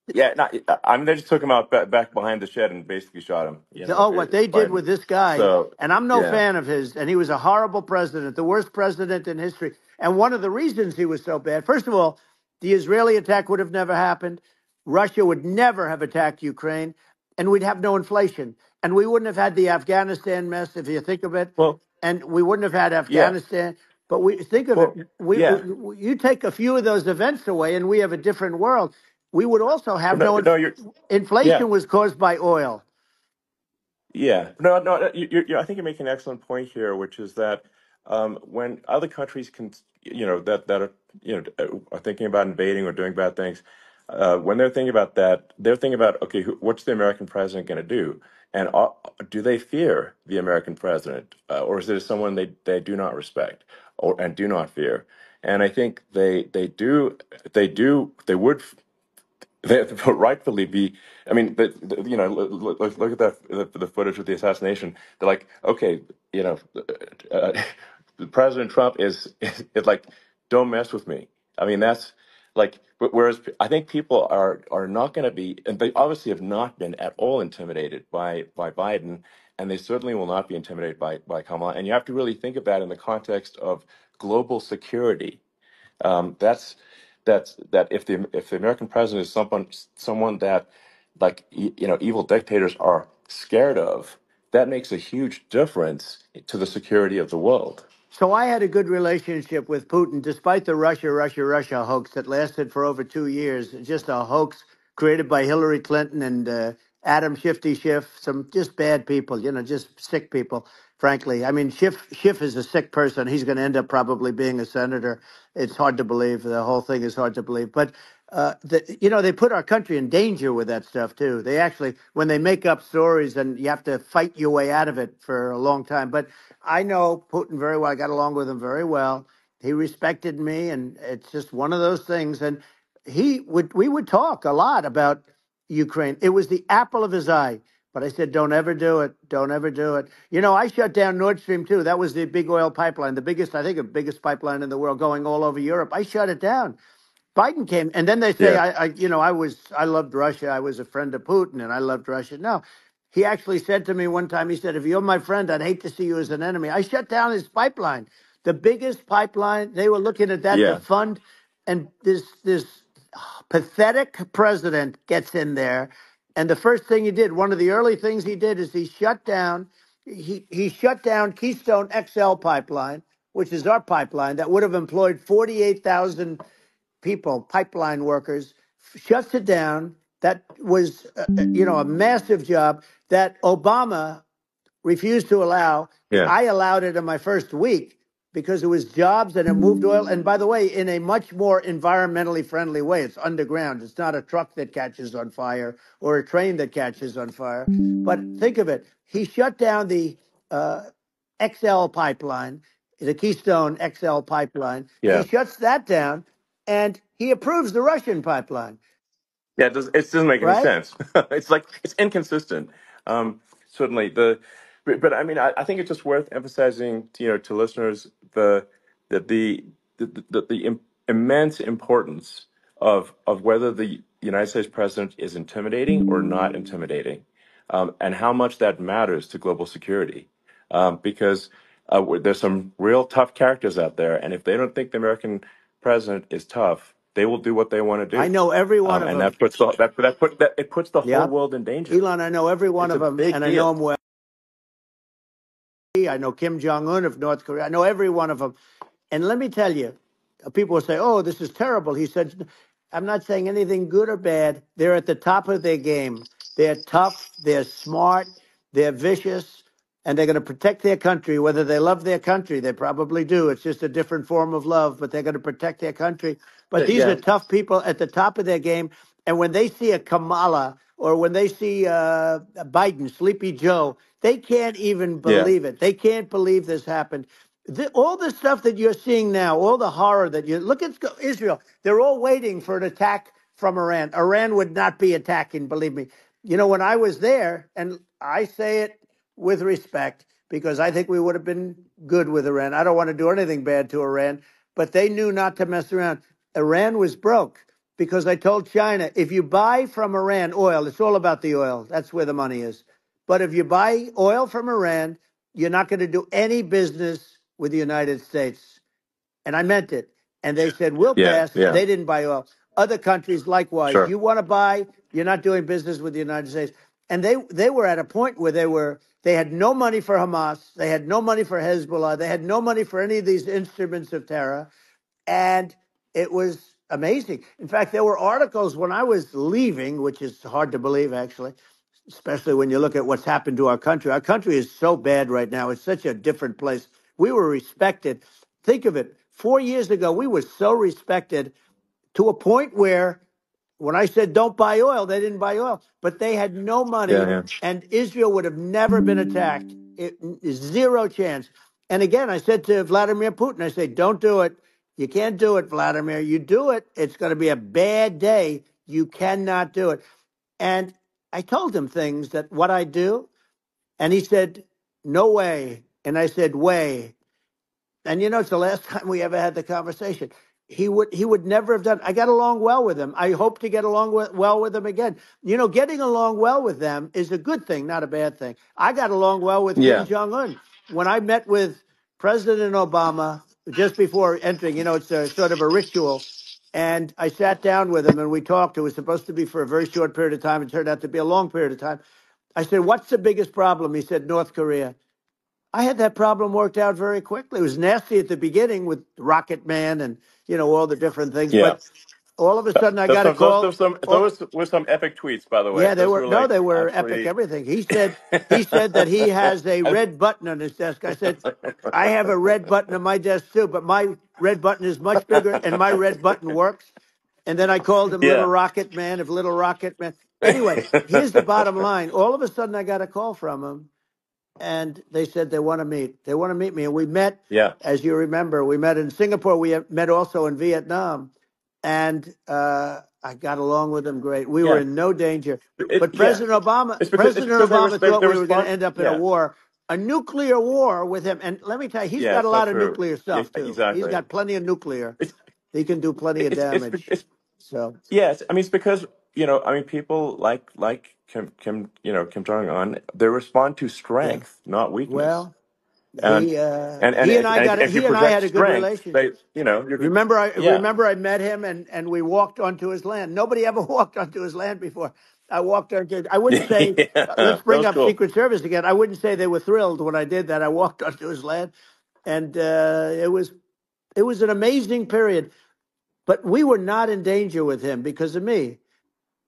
yeah. No, I mean, they just took him out back behind the shed and basically shot him. Oh, what they did Biden. with this guy, So and I'm no yeah, fan of his, and he was a horrible president, the worst president in history. And one of the reasons he was so bad, first of all, the Israeli attack would have never happened. Russia would never have attacked Ukraine, and we'd have no inflation. And we wouldn't have had the Afghanistan mess, if you think of it, well, and we wouldn't have had yeah, Afghanistan. But we think of it, well, yeah. you take a few of those events away, and we have a different world. We would also have No, no no, you're yeah. inflation was caused by oil. Yeah, no, no. I think you're making an excellent point here, which is that when other countries can, that are, are thinking about invading or doing bad things, when they're thinking about that, they're thinking about, okay, what's the American president going to do, and do they fear the American president, or is it someone they do not respect or and do not fear? And I think they would they rightfully be. I mean, look at that the footage of the assassination. They're like, okay, uh, President Trump is like, don't mess with me. I mean, that's like, whereas I think people are not going to be, and they obviously have not been at all intimidated by Biden, and they certainly will not be intimidated by Kamala. And you have to really think of that in the context of global security. That if the American president is someone that, like, evil dictators are scared of, that makes a huge difference to the security of the world. So I had a good relationship with Putin, despite the Russia hoax that lasted for over 2 years. Just a hoax created by Hillary Clinton and Adam Shifty Schiff, some just bad people, just sick people, frankly. I mean, Schiff is a sick person. He's going to end up probably being a senator. It's hard to believe. The whole thing is hard to believe. But, they put our country in danger with that stuff, too. They actually, when they make up stories, and you have to fight your way out of it for a long time. But I know Putin very well. I got along with him very well. He respected me, and it's just one of those things. And we would talk a lot about Ukraine. It was the apple of his eye. But I said, don't ever do it. Don't ever do it. I shut down Nord Stream 2. That was the big oil pipeline, the biggest, I think, the biggest pipeline in the world going all over Europe. I shut it down. Biden came, and then they say, Yeah, I loved Russia. I was a friend of Putin, and I loved Russia. No, he actually said to me one time, he said, if you're my friend, I'd hate to see you as an enemy. I shut down his pipeline, the biggest pipeline. They were looking at that to yeah, fund, and this pathetic president gets in there, and the first thing he did, one of the early things he did, is he shut down Keystone XL pipeline, which is our pipeline that would have employed 48,000 people, pipeline workers, shuts it down. That was, a massive job that Obama refused to allow. yeah, I allowed it in my first week because it was jobs and it moved oil. And by the way, in a much more environmentally friendly way. It's underground. It's not a truck that catches on fire or a train that catches on fire. But think of it. He shut down the XL pipeline, the Keystone XL pipeline. He yeah, shuts that down and he approves the Russian pipeline, yeah. It doesn't make any right? sense. It's like it's inconsistent. Certainly but I mean, I think it's just worth emphasizing, to listeners, that the immense importance of whether the United States president is intimidating or not intimidating, and how much that matters to global security, because there's some real tough characters out there, and if they don't think the American president is tough, they will do what they want to I do, know every one of and them. it puts the whole Yeah. world in danger. Elon, I know every one It's of a them, big and I know deal. them well. I know Kim Jong-un of North Korea. I know every one of them. And let me tell you, people will say, oh, this is terrible. He said, I'm not saying anything good or bad. They're at the top of their game. They're tough, they're smart, they're vicious, and they're going to protect their country, whether they love their country. They probably do. It's just a different form of love, but they're going to protect their country. But these are Yeah, tough people at the top of their game. And when they see a Kamala or when they see Biden, Sleepy Joe, they can't even yeah, believe it. They can't believe this happened. All the stuff that you're seeing now, all the horror that you look at Israel, they're all waiting for an attack from Iran. Iran would not be attacking, believe me. You know, when I was there, and I say it with respect because I think we would have been good with Iran. I don't want to do anything bad to Iran, but they knew not to mess around. Iran was broke because I told China, if you buy from Iran oil, it's all about the oil. That's where the money is. But if you buy oil from Iran, you're not going to do any business with the United States. And I meant it. And they said, we'll yeah, pass. yeah. They didn't buy oil. Other countries, likewise. Sure. You want to buy, you're not doing business with the United States. And they were at a point where they had no money for Hamas. They had no money for Hezbollah. They had no money for any of these instruments of terror. And it was amazing. In fact, there were articles when I was leaving, which is hard to believe, actually, especially when you look at what's happened to our country. Our country is so bad right now. It's such a different place. We were respected. Think of it. 4 years ago, we were so respected to a point where when I said don't buy oil, they didn't buy oil, but they had no Yeah, money, yeah, and Israel would have never been attacked. Zero chance. And again, I said to Vladimir Putin, I said, don't do it. You can't do it, Vladimir. You do it, it's going to be a bad day. You cannot do it. And I told him things that what I do, and he said, no way. And I said, way. And you know, it's the last time we ever had the conversation. He would never have done. I got along well with him. I hope to get along well with him again. You know, getting along well with them is a good thing, not a bad thing. I got along well with Kim yeah, Jong Un when I met with President Obama just before entering. You know, it's a sort of a ritual. And I sat down with him and we talked. It was supposed to be for a very short period of time. It turned out to be a long period of time. I said, "What's the biggest problem?" He said, "North Korea." I had that problem worked out very quickly. It was nasty at the beginning with Rocket Man and all the different things, yeah. but all of a sudden I Those got a some those call. those some Oh, those were some epic tweets, by the way. yeah, they Those were were no, like they were epic. absolutely. Everything he said that he has a I- red button on his desk. I said I have a red button on my desk too, but my red button is much bigger, and my red button works. And then I called him Little yeah. Rocket Man of Little Rocket Man. Anyway, here's the bottom line. All of a sudden I got a call from him and they said they want to meet. They want to meet me. And we met, Yeah, as you remember, we met in Singapore. We met also in Vietnam. And I got along with them great. We were yeah. in no danger. It, But yeah. President Obama, It's President because Obama thought they we were going to respond. end up in Yeah, a nuclear war with him. And let me tell you, he's yeah. got a It's not lot of true. nuclear Yeah, stuff too. He's exactly. got plenty of nuclear. It's He can do plenty of damage. it's So, yes. I mean, it's because I mean, people like Kim Jong Un. They respond to yeah. strength, not weakness. Well, And he and and he and if, I and got if, it. if you He and I project had a good strength, they relationship. you're good. Remember, I Yeah. remember I met him and we walked onto his land. Nobody ever walked onto his land before. I walked onto. I wouldn't say. Yeah, Let's that bring was up cool. Secret Service again. I wouldn't say they were thrilled when I did that. I walked onto his land, and it was an amazing period. But we were not in danger with him because of me.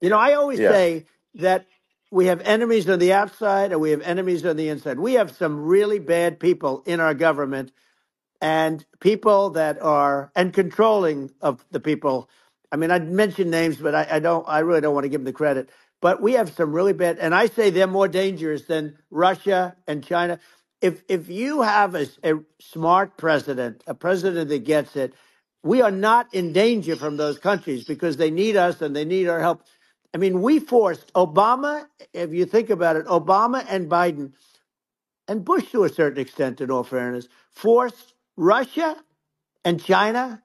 You know, I always Yeah, say that we have enemies on the outside and we have enemies on the inside. We have some really bad people in our government and people that are and controlling of the people. I mean, I'd mention names, but I really don't want to give them the credit. But we have some really bad, and I say they're more dangerous than Russia and China. If you have a smart president, a president that gets it, we are not in danger from those countries because they need us and they need our help. I mean, we forced Obama, if you think about it, Obama and Biden and Bush to a certain extent, in all fairness, forced Russia and China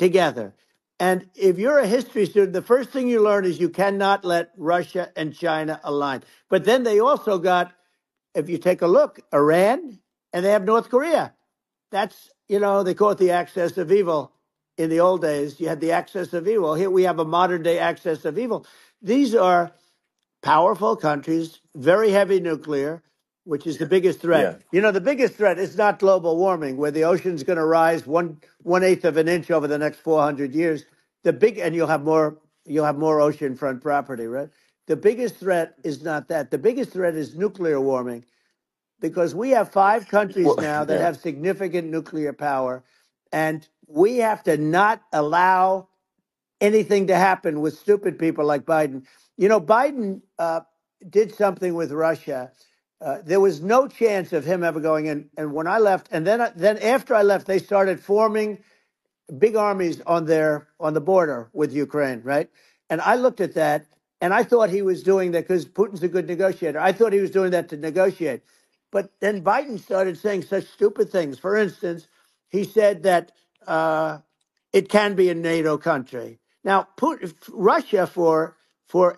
together. And if you're a history student, the first thing you learn is you cannot let Russia and China align. But then they also got, if you take a look, Iran, and they have North Korea. That's, they call it the axis of evil. In the old days, you had the axis of evil. Here we have a modern day axis of evil. These are powerful countries, very heavy nuclear, which is the biggest threat. Yeah. The biggest threat is not global warming, where the ocean's going to rise one eighth of an inch over the next 400 years. And you'll have more oceanfront property, right? The biggest threat is not that. The biggest threat is nuclear warming, because we have 5 countries Well, now that yeah. have significant nuclear power, and we have to not allow anything to happen with stupid people like Biden. Biden did something with Russia. There was no chance of him ever going in. And when I left, and then after I left, they started forming big armies on the border with Ukraine, right? And I looked at that, and I thought he was doing that because Putin's a good negotiator. I thought he was doing that to negotiate. But then Biden started saying such stupid things. For instance, he said that it can be a NATO country. Now, Russia, for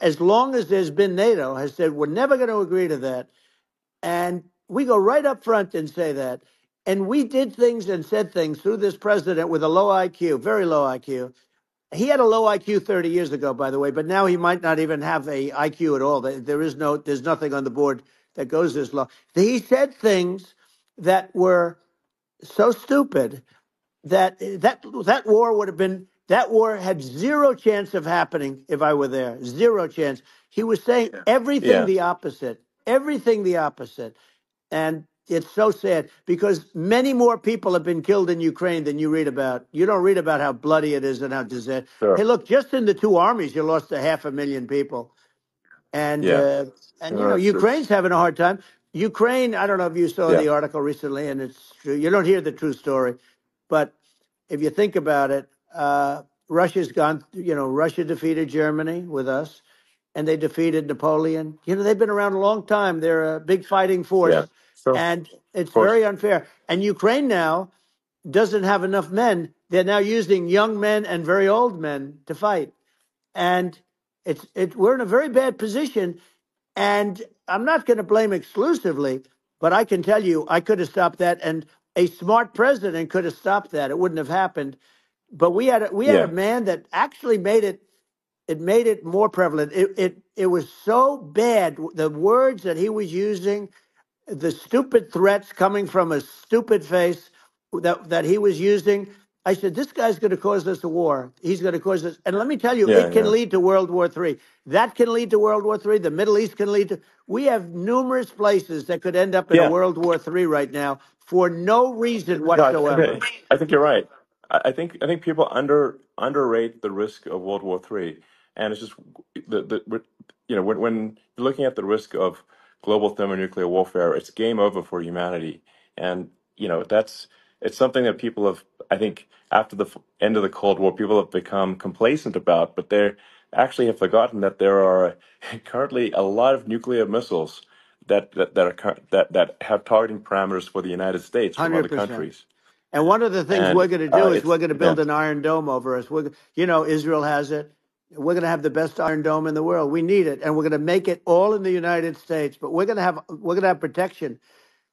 as long as there's been NATO, has said we're never going to agree to that. And we go right up front and say that. And we did things and said things through this president with a low IQ, very low IQ. He had a low IQ 30 years ago, by the way, but now he might not even have a IQ at all. There's nothing on the board that goes this low. He said things that were so stupid that war had zero chance of happening if I were there. Zero chance. He was saying everything the opposite. Everything the opposite. And it's so sad because many more people have been killed in Ukraine than you read about. You don't read about how bloody it is and how disastrous. Sure. Hey, look, just in the 2 armies, you lost 500,000 people. And Ukraine's having a hard time. Ukraine, I don't know if you saw the article recently, and it's true. You don't hear the true story. But if you think about it, Russia's gone, Russia defeated Germany with us, and they defeated Napoleon. They've been around a long time. They're a big fighting force. Yeah. Sure. And it's very unfair. And Ukraine now doesn't have enough men. They're now using young men and very old men to fight. And we're in a very bad position. And I'm not going to blame exclusively, but I can tell you I could have stopped that. And a smart president could have stopped that. It wouldn't have happened. But we had a man that actually made it more prevalent. It was so bad. The words that he was using, the stupid threats coming from a stupid face that he was using. I said, this guy's going to cause us a war. He's going to cause us. And let me tell you, it can lead to World War III. That can lead to World War III. The Middle East can lead to. We have numerous places that could end up in a World War III right now for no reason whatsoever. No, I think you're right. I think people underrate the risk of World War III, and it's just when you're looking at the risk of global thermonuclear warfare, it's game over for humanity, and it's something that people have, I think, after the end of the Cold War, people have become complacent about, but they actually have forgotten that there are currently a lot of nuclear missiles that have targeting parameters for the United States from other 100%. countries. And one of the things And we're going to do is we're going to build an Iron Dome over us. Israel has it. We're going to have the best Iron Dome in the world. We need it, and we're going to make it all in the United States. But we're going to have protection,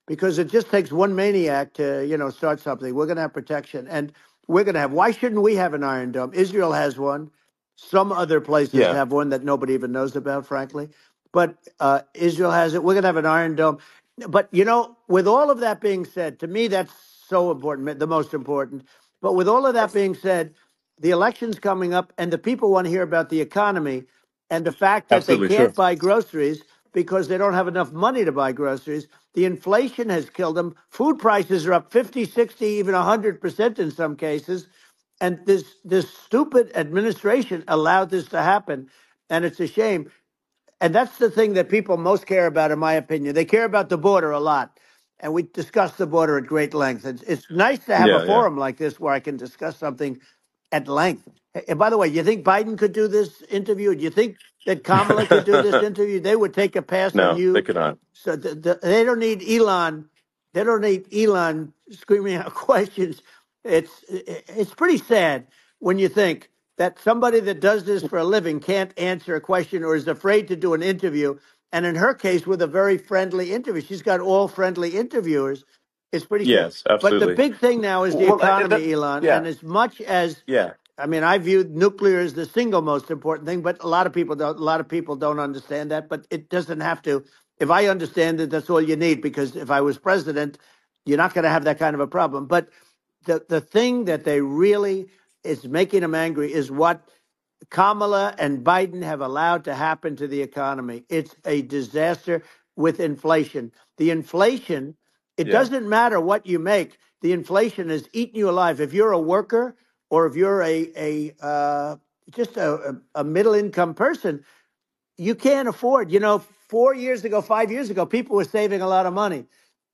because it just takes one maniac to start something. We're going to have protection, and we're going to have. Why shouldn't we have an Iron Dome? Israel has one. Some other places have one that nobody even knows about, frankly. But Israel has it. We're going to have an Iron Dome. But with all of that being said, to me that's so important, the most important. But with all of that being said, the election's coming up, and the people want to hear about the economy and the fact that they can't buy groceries because they don't have enough money to buy groceries. The inflation has killed them. Food prices are up 50, 60, even 100% in some cases. And this stupid administration allowed this to happen, and it's a shame. And that's the thing that people most care about, in my opinion. They care about the border a lot. And we discuss the border at great length. It's nice to have a forum like this where I can discuss something at length. And by the way, you think Biden could do this interview? Do you think that Kamala could do this interview? They would take a pass on you. No, they could not. So they don't need Elon. They don't need Elon screaming out questions. It's pretty sad when you think that somebody that does this for a living can't answer a question or is afraid to do an interview. And in her case, with a very friendly interview, she's got all friendly interviewers. It's pretty sad. Yes, But the absolutely. big thing now is the Well, economy, Elon. yeah, And as much as yeah, I mean, I view nuclear as the single most important thing, but a lot of people don't. A lot of people don't understand that. But it doesn't have to. If I understand it, that's all you need. Because if I was president, you're not going to have that kind of a problem. But the thing that they really is making them angry is what Kamala and Biden have allowed to happen to the economy. It's a disaster with inflation. The inflation, it yeah, doesn't matter what you make. The inflation has eaten you alive. If you're a worker or if you're a middle income person, you can't afford. 4 years ago, 5 years ago, people were saving a lot of money.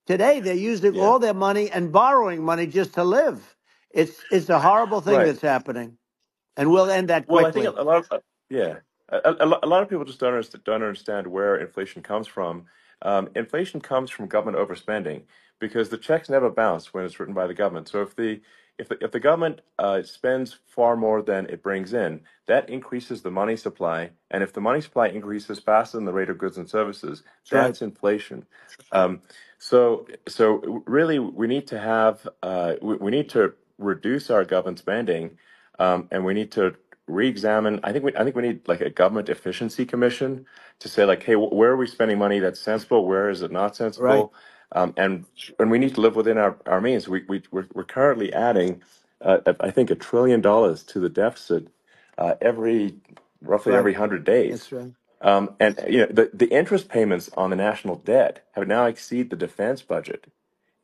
Today, they're using yeah. all their money and borrowing money just to live. It's a horrible thing Right. that's happening, and we'll end that Well, I think quickly. a lot of yeah, a lot of people just don't understand where inflation comes from. Inflation comes from government overspending because the checks never bounce when it's written by the government. So if the government spends far more than it brings in, that increases the money supply, and if the money supply increases faster than the rate of goods and services, That's right. that's inflation. Um, so really, we need to have we need to reduce our government spending, and we need to re-examine. I think we need like a government efficiency commission to say like, hey, where are we spending money that's sensible? Where is it not Right. sensible? And we need to live within our means. We're currently adding, I think, $1 trillion to the deficit roughly Right. every 100 days. That's right. And the interest payments on the national debt have now exceed the defense budget.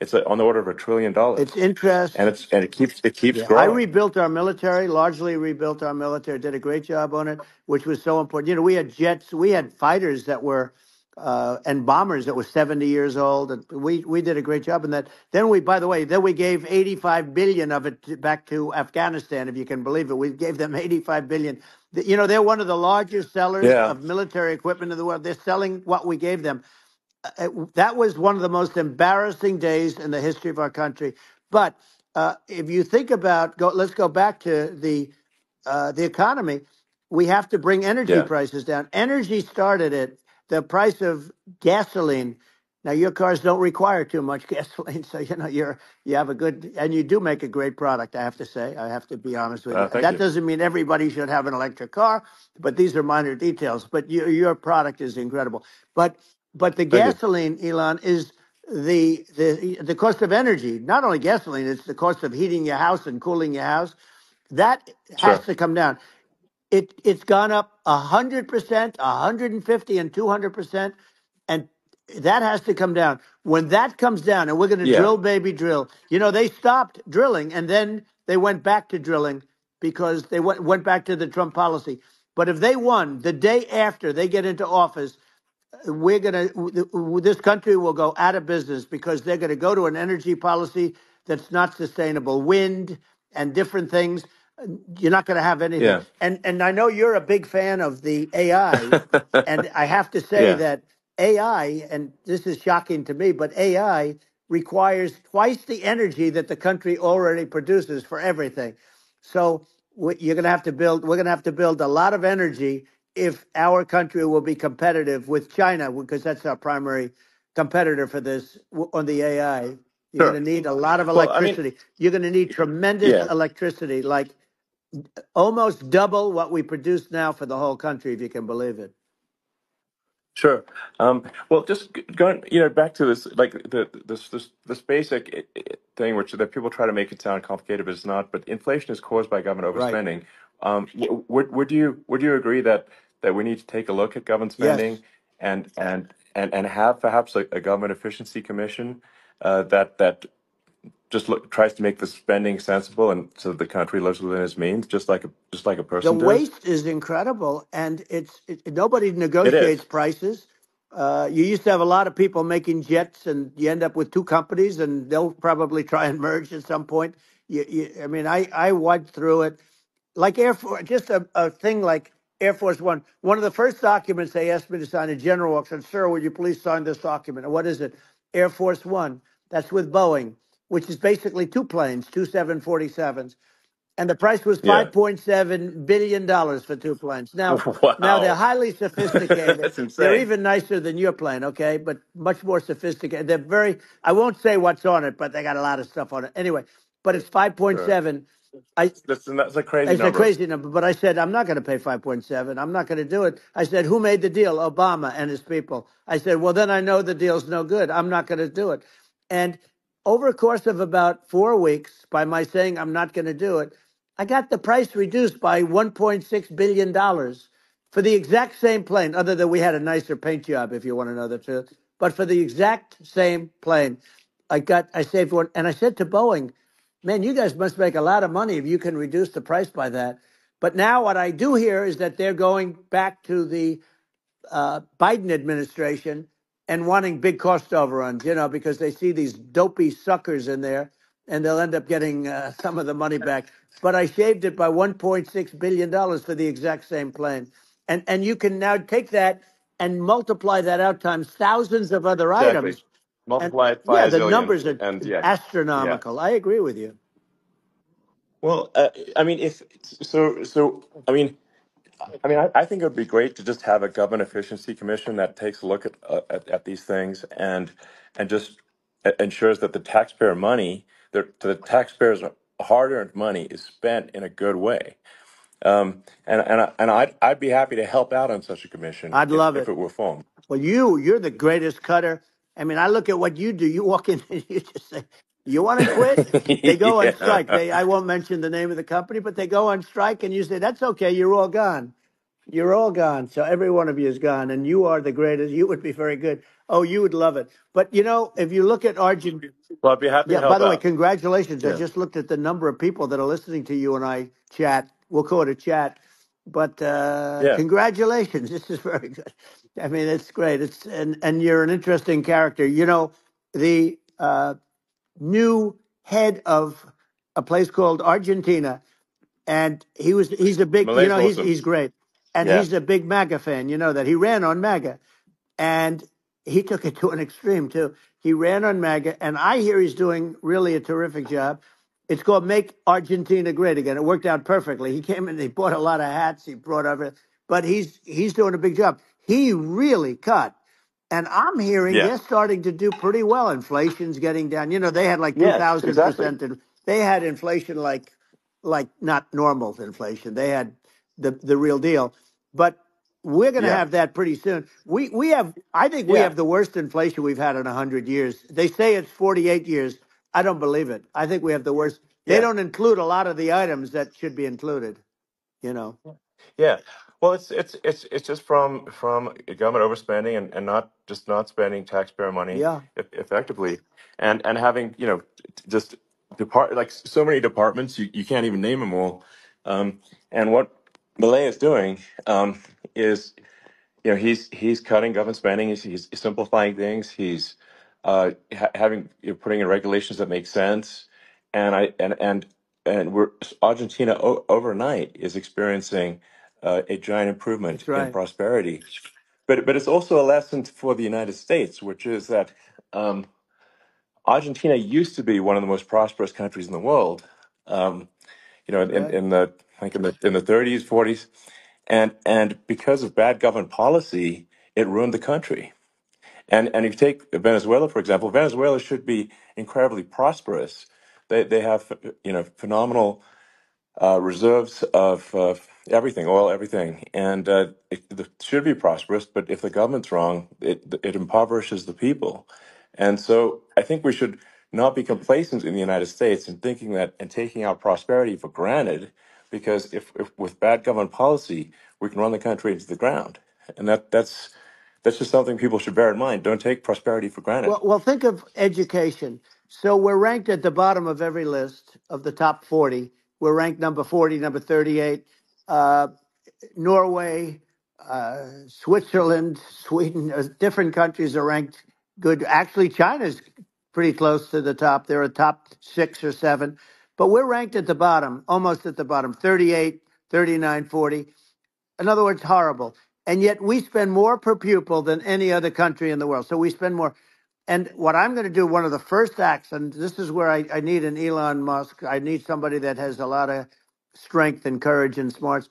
It's on the order of $1 trillion, It's interest. and it keeps Yeah, I growing. rebuilt our military, largely rebuilt our military, did a great job on it, which was so important. We had jets, we had fighters that were, and bombers that were 70 years old. And we did a great job in that. Then by the way, then we gave 85 billion of it back to Afghanistan, if you can believe it. We gave them 85 billion. They're one of the largest sellers Yeah, of military equipment in the world. They're selling what we gave them. That was one of the most embarrassing days in the history of our country. But if you think about, let's go back to the economy. We have to bring energy yeah, prices down. Energy started at the price of gasoline. Now your cars don't require too much gasoline, so you have a good, and you do make a great product. I have to say, I have to be honest with you. thank That you. doesn't mean everybody should have an electric car, but these are minor details. But your product is incredible. But the Thank you. gasoline, Elon, is the cost of energy. Not only gasoline, it's the cost of heating your house and cooling your house. That has Sure. to come down. It's gone up 100%, 150, and 200%, and that has to come down. When that comes down, and we're going to Yeah, drill, baby, drill. They stopped drilling, and then they went back to drilling because they went back to the Trump policy. But if they won the day after they get into office, this country will go out of business because they're going to go to an energy policy that's not sustainable. Wind and different things. You're not going to have anything. yeah, And I know you're a big fan of the AI, and I have to say yeah, that AI, and this is shocking to me, but AI requires twice the energy that the country already produces for everything. So you're going to have to build. We're going to have to build a lot of energy if our country will be competitive with China, because that's our primary competitor for this on the AI. You're going sure. to need a lot of Well, I mean, electricity. You're going to need tremendous yeah, electricity, like almost double what we produce now for the whole country, if you can believe it. sure. Well, just going, back to this, like this basic thing, which that people try to make it sound complicated, but it's not. But inflation is caused by government Right. overspending. Would you agree that we need to take a look at government Yes. spending and have perhaps a government efficiency commission that just tries to make the spending sensible and so the country lives within its means, just like a The person does. waste is incredible, and nobody It negotiates is. prices. You used to have a lot of people making jets, and you end up with two companies, and they'll probably try and merge at some point. I mean, I went through it like Air Force, just a thing like Air Force One. One of the first documents they asked me to sign, a general said, "Sir, would you please sign this document?" And what is it? Air Force One. That's with Boeing. which is basically two planes, two 747s. And the price was Yeah. $5.7 billion for two planes. Now they're Wow. highly sophisticated. That's They're insane. even nicer than your plane, okay? But much more sophisticated. They're very, I won't say what's on it, but they got a lot of stuff on it. Anyway, but it's Sure. 5.7. I That's a crazy It's a number. crazy number, but I said, I'm not going to pay 5.7. I'm not going to do it. I said, who made the deal? Obama and his people. I said, well, then I know the deal's no good. I'm not going to do it. And over a course of about 4 weeks, by my saying I'm not going to do it, I got the price reduced by $1.6 billion for the exact same plane, other than we had a nicer paint job, if you want to know the truth. But for the exact same plane, I saved one. And I said to Boeing, man, you guys must make a lot of money if you can reduce the price by that. But now what I do hear is that they're going back to the Biden administration and wanting big cost overruns, because they see these dopey suckers in there and they'll end up getting some of the money back. But I shaved it by $1.6 billion for the exact same plane. And you can now take that and multiply that out times thousands of other Exactly. items. And Multiply it by yeah, a the zillion, numbers are and yeah. astronomical. I agree with you. Well, I mean, if so, I think it would be great to just have a government efficiency commission that takes a look at these things and just ensures that the taxpayer money, the taxpayers' hard-earned money, is spent in a good way. I'd be happy to help out on such a commission I'd love if it. it were formed. Well, you're the greatest cutter. I mean, I look at what you do. You walk in and you just say, "You want to quit?" They go on strike. Yeah. I won't mention the name of the company, but they go on strike, and you say, "That's okay. You're all gone. You're all gone." So every one of you is gone, and you are the greatest. You would be very good. Oh, you would love it. But if you look at Argentina. Well, I'd be happy to Yeah, by help the way, out. congratulations. I Yeah. just looked at the number of people that are listening to you and I chat. We'll call it a chat. But Yeah. congratulations. This is very good. I mean, it's great. And you're an interesting character. The new head of a place called Argentina, and he's a big, Malay's awesome. he's great. And Yeah. he's a big MAGA fan, that he ran on MAGA. And he took it to an extreme too. He ran on MAGA, and I hear he's doing really a terrific job. It's called Make Argentina Great Again. It worked out perfectly. He came in, he bought a lot of hats, he brought everything, but he's doing a big job. He really cut. And I'm hearing Yeah. they're starting to do pretty well. Inflation's getting down. They had like Yes, exactly. 2,000%. They had inflation like not normal inflation. They had the real deal. But we're going to Yeah. have that pretty soon. We have, I think we Yeah. have the worst inflation we've had in 100 years. They say it's 48 years. I don't believe it. I think we have the worst. They Yeah. don't include a lot of the items that should be included. You know. Yeah. Well, it's just from government overspending and not spending taxpayer money Yeah, effectively, and having just like so many departments you can't even name them all. And what Malay is doing is he's cutting government spending. He's simplifying things. He's having putting in regulations that make sense. And I and we're Argentina overnight is experiencing a giant improvement that's in right. prosperity. But it's also a lesson for the United States, which is that um, Argentina used to be one of the most prosperous countries in the world. Um, That's right. in the like in the 30s, 40s, and because of bad government policy, it ruined the country. And if you take Venezuela, for example, Venezuela should be incredibly prosperous. They have phenomenal reserves of everything, oil, everything, and it should be prosperous. But if the government's wrong, it impoverishes the people. And so I think we should not be complacent in the United States and thinking that and taking our prosperity for granted, because if with bad government policy, we can run the country into the ground, and that's just something people should bear in mind. Don't take prosperity for granted. Well, think of education. So we're ranked at the bottom of every list of the top 40. We're ranked number 40, number 38. Uh, Norway, Switzerland, Sweden, different countries are ranked good. Actually, China's pretty close to the top. They're a top 6 or 7, but we're ranked at the bottom, almost at the bottom, 38, 39, 40. In other words, horrible. And yet we spend more per pupil than any other country in the world. So we spend more. And what I'm going to do, one of the first acts, and this is where I need an Elon Musk. I need somebody that has a lot of strength and courage and smarts.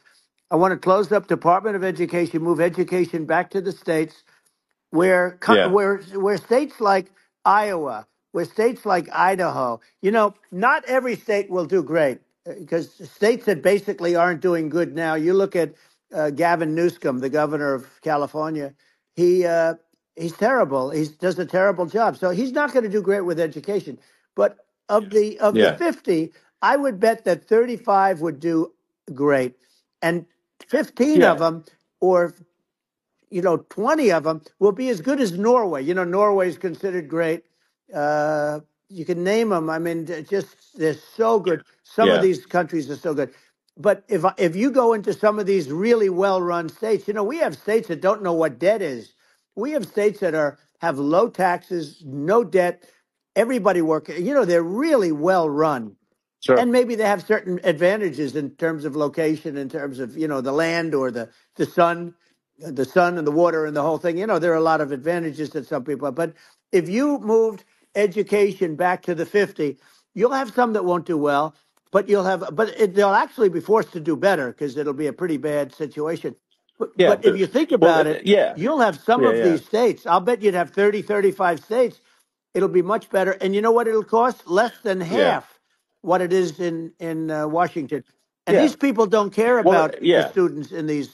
I want to close up Department of Education, move education back to the states, where Yeah. where states like Iowa, where states like Idaho, not every state will do great because states that basically aren't doing good now. You look at Gavin Newsom, the governor of California. He he's terrible. He does a terrible job. So he's not going to do great with education. But of the Yeah. 50, I would bet that 35 would do great, and 15 of Yeah. them, or 20 of them will be as good as Norway. Norway is considered great. You can name them. I mean, they're so good. Some of Yeah. these countries are so good. But if you go into some of these really well-run states, we have states that don't know what debt is. We have states that have low taxes, no debt, everybody working. They're really well run, Sure. and maybe they have certain advantages in terms of location, in terms of the land or the sun, and the water and the whole thing. There are a lot of advantages that some people have. But if you moved education back to the 50, you'll have some that won't do well, but they'll actually be forced to do better because it'll be a pretty bad situation. Yeah. But if you think Well, about it, yeah. you'll have some Yeah. of Yeah. these states. I'll bet you'd have 30, 35 states. It'll be much better. And you know what it'll cost? Less than Yeah. half what it is in Washington. And Yeah. these people don't care Well, about the yeah. students in these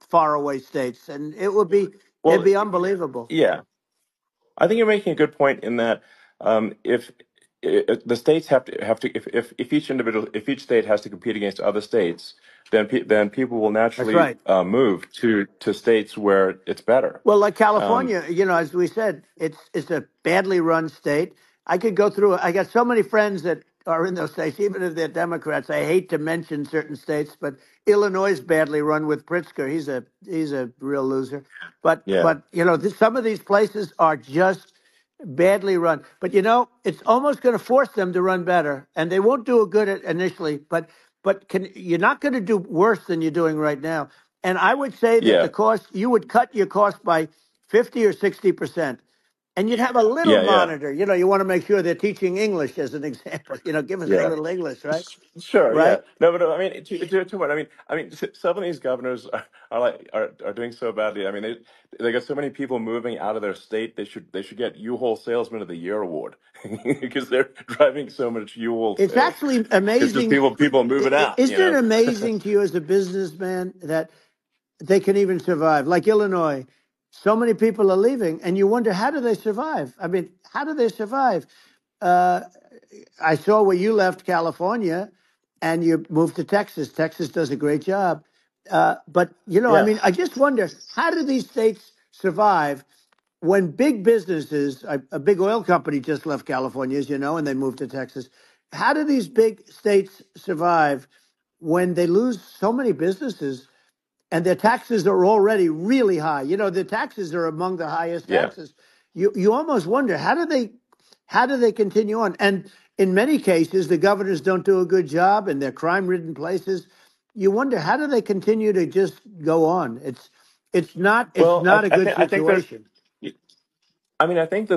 faraway states, and it'd Well, be unbelievable. yeah. I think you're making a good point in that if the states have to if each state has to compete against other states, then people will That's naturally right. move to states where it's better. Well, like Um, California, as we said, it's a badly run state. I could go through. I got so many friends that are in those states, even if they're Democrats. I hate to mention certain states, but Illinois is badly run with Pritzker. He's a real loser. But yeah. but some of these places are just badly run. But it's almost going to force them to run better, and they won't do it good initially. But you're not going to do worse than you're doing right now. And I would say that Yeah. the cost, you would cut your cost by 50 or 60%. And you'd have a little Yeah. Yeah. monitor. You want to make sure they're teaching English as an example. Give us a Yeah. little English, right? Sure, yeah. Right? No, but I mean, to what? Some of these governors are doing so badly. I mean, they got so many people moving out of their state. They should get U-Haul Salesman of the Year award because they're driving so much U-Haul It's sales. actually It's just amazing. people moving out. Isn't it amazing to you as a businessman that they can even survive? Like Illinois, so many people are leaving, and you wonder, how do they survive? I mean, how do they survive? Uh, I saw where you left California and you moved to Texas. Texas does a great job. But, I Yeah, mean, I just wonder, how do these states survive when big businesses, a big oil company just left California, as you know, and they moved to Texas. How do these big states survive when they lose so many businesses and their taxes are already really high? The taxes are among the highest yeah, taxes. You almost wonder, how do they continue on? And in many cases, the governors don't do a good job in their crime-ridden places. You wonder, how do they continue to just go on? It's well, not a good I think there's. situation. I think the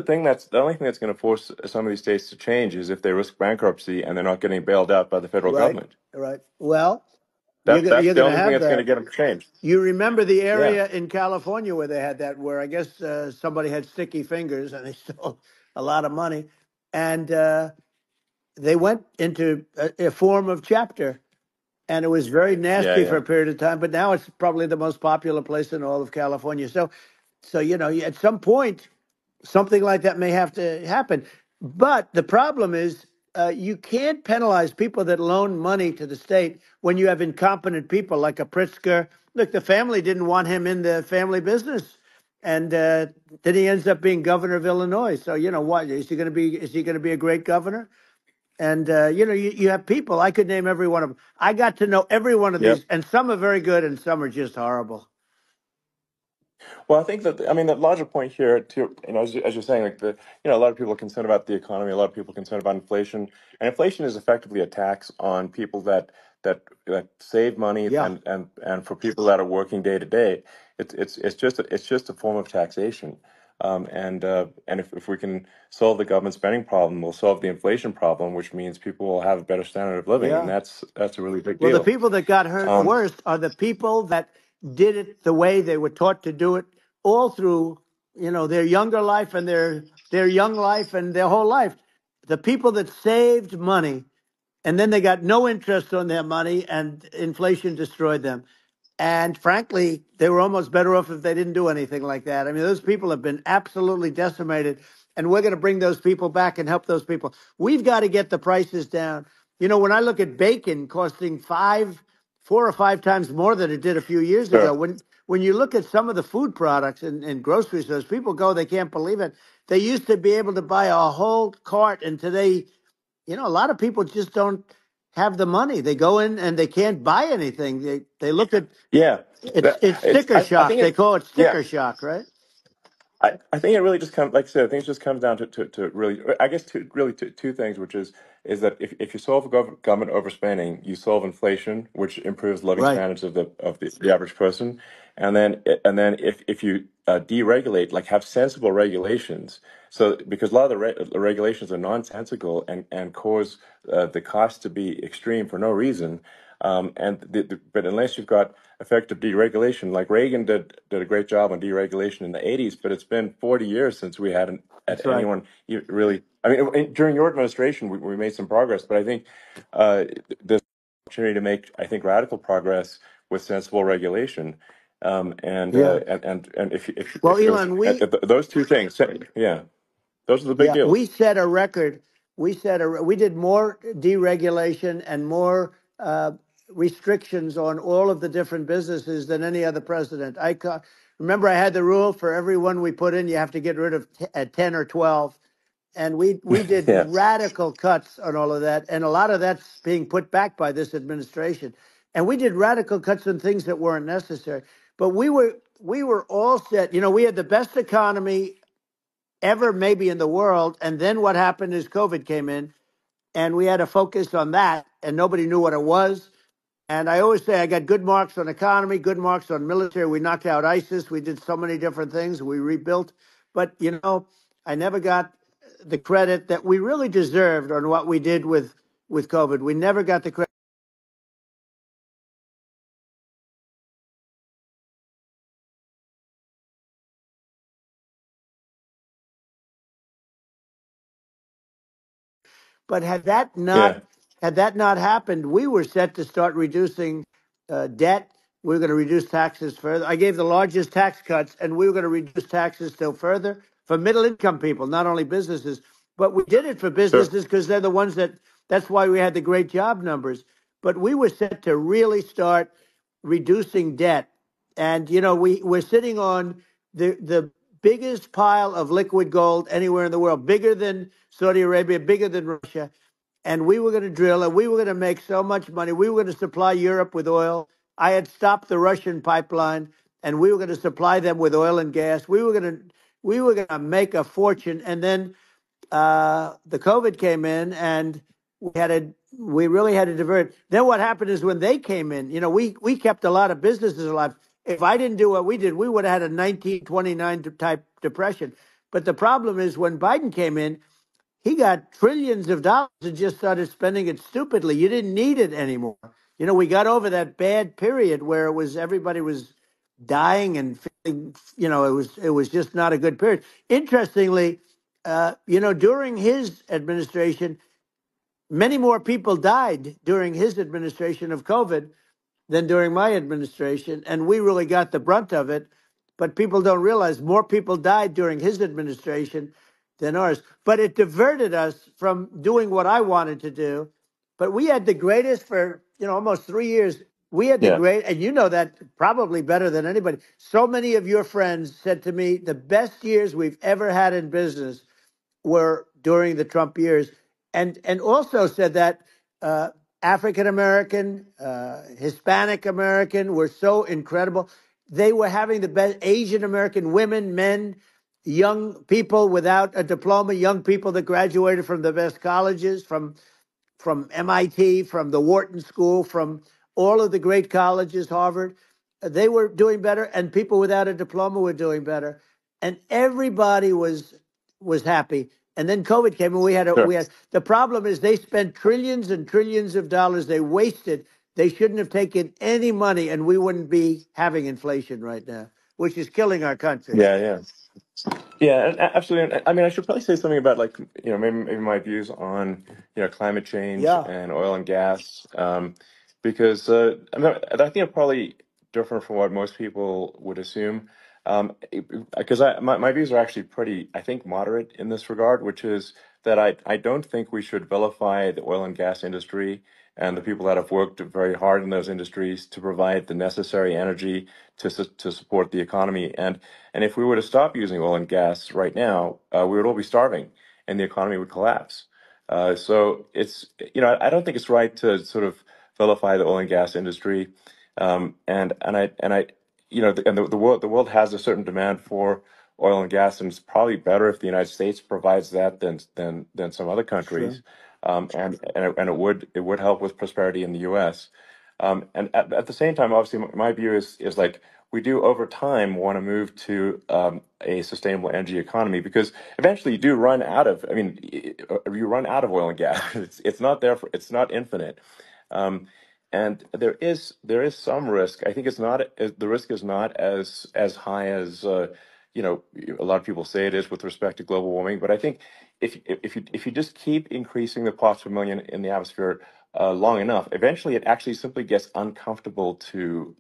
only thing that's going to force some of these states to change is if they risk bankruptcy and they're not getting bailed out by the federal Right, government. right. Well, That's you're the gonna only thing have that's going to that. get them to change. You remember the Yeah, area in California where they had that, where I guess somebody had sticky fingers and they stole a lot of money, and they went into a form of chapter, and it was very yeah, nasty for yeah, a period of time. But now it's probably the most popular place in all of California. So at some point, something like that may have to happen. But the problem is, you can't penalize people that loan money to the state when you have incompetent people like a Pritzker. Look, the family didn't want him in the family business, and then he ends up being governor of Illinois. So what is he going to be? Is he going to be a great governor? And you have people. I could name every one of them. I got to know every one of yep. these, and some are very good, and some are just horrible. Well, I think the larger point here, too, as you're saying, like a lot of people are concerned about the economy, a lot of people are concerned about inflation, and inflation is effectively a tax on people that save money, Yeah. and for people that are working day to day, it's just a form of taxation. And if we can solve the government spending problem, we'll solve the inflation problem, which means people will have a better standard of living, and Yeah. that's a really big Well, the deal. people that got hurt Um, worst are the people that did it the way they were taught to do it all through, their younger life and their young life and their whole life. The people that saved money and then they got no interest on their money and inflation destroyed them. And frankly, they were almost better off if they didn't do anything like that. I mean, those people have been absolutely decimated, and we're going to bring those people back and help those people. We've got to get the prices down. When I look at bacon costing 4 or 5 times more than it did a few years ago, sure. when you look at some of the food products in grocery stores, people go, they can't believe it. They used to be able to buy a whole cart, and today, a lot of people just don't have the money. They go in and they can't buy anything. They look at Yeah, it's sticker I shock. think They it. call it Yeah, sticker shock, right? I think it really just comes, like I said, I think it just comes down to really, I guess, two things, which is that if you solve government overspending, you solve inflation, which improves living Right. standards of the average person, and then if you deregulate, like have sensible regulations, so because a lot of the regulations are nonsensical and cause the cost to be extreme for no reason. But unless you've got effective deregulation, like Reagan did a great job on deregulation in the 80s, but it's been 40 years since we had That's right. anyone really. I mean, during your administration, we made some progress, but I think there's an opportunity to make, I think, radical progress with sensible regulation. Yeah. And Well, if Elon, we those two things, yeah, those are the big yeah, deals. we set a record. We did more deregulation and more restrictions on all of the different businesses than any other president. Remember, I had the rule for every one we put in, you have to get rid of 10 or 12. And we did Yeah, radical cuts on all of that, and a lot of that's being put back by this administration. And we did radical cuts on things that weren't necessary. But we were all set. We had the best economy ever, maybe in the world. And then what happened is COVID came in, and we had to focus on that, and nobody knew what it was. And I always say I got good marks on economy, good marks on military. We knocked out ISIS. We did so many different things. We rebuilt. But, I never got the credit that we really deserved on what we did with COVID. We never got the credit. But yeah, had that not happened, we were set to start reducing debt. We were going to reduce taxes further. I gave the largest tax cuts, and we were going to reduce taxes still further for middle income people, not only businesses. But we did it for sure, businesses because they're the ones that's why we had the great job numbers. But we were set to really start reducing debt. And, we're sitting on the biggest pile of liquid gold anywhere in the world, bigger than Saudi Arabia, bigger than Russia. And we were going to drill, and we were going to make so much money. We were going to supply Europe with oil. I had stopped the Russian pipeline, and we were going to supply them with oil and gas. We were going to make a fortune. And then the COVID came in, and we really had to divert. Then what happened is when they came in, we kept a lot of businesses alive. If I didn't do what we did, we would have had a 1929 type depression. But the problem is when Biden came in, he got trillions of dollars and just started spending it stupidly. You didn't need it anymore. We got over that bad period where everybody was dying and feeling, it was just not a good period. Interestingly, during his administration, many more people died during his administration of COVID than during my administration, and we really got the brunt of it. But people don't realize more people died during his administration than ours. But it diverted us from doing what I wanted to do. But we had the greatest for almost 3 years. We had the yeah, great, and you know that probably better than anybody. So many of your friends said to me, the best years we've ever had in business were during the Trump years, and also said that African American, Hispanic American were so incredible. They were having the best Asian American women, men, young people without a diploma, young people that graduated from the best colleges, from MIT, from the Wharton School, from all of the great colleges, Harvard. They were doing better, and people without a diploma were doing better. and everybody was happy. And then COVID came, and we Sure. had the problem is they spent trillions and trillions of dollars. They wasted. They shouldn't have taken any money, and we wouldn't be having inflation right now, which is killing our country. Yeah, yeah. Yeah, absolutely. I mean, I should probably say something about like, maybe my views on, climate change Yeah, and oil and gas, because I mean, I think I'm probably different from what most people would assume. Because my views are actually pretty, I think, moderate in this regard, which is that I don't think we should vilify the oil and gas industry and the people that have worked very hard in those industries to provide the necessary energy to support the economy. And if we were to stop using oil and gas right now, we would all be starving, and the economy would collapse. So it's, I don't think it's right to sort of vilify the oil and gas industry. And I, the world has a certain demand for oil and gas, and it's probably better if the United States provides that than some other sure. countries. And it would help with prosperity in the U.S. And at the same time, obviously, my view is like we do over time want to move to a sustainable energy economy, because eventually you do run out of. I mean, you run out of oil and gas. It's not there for. It's not infinite. Um, and there is some risk. I think the risk is not as high as a lot of people say it is with respect to global warming. But I think if you just keep increasing the parts per million in the atmosphere long enough, eventually it actually simply gets uncomfortable to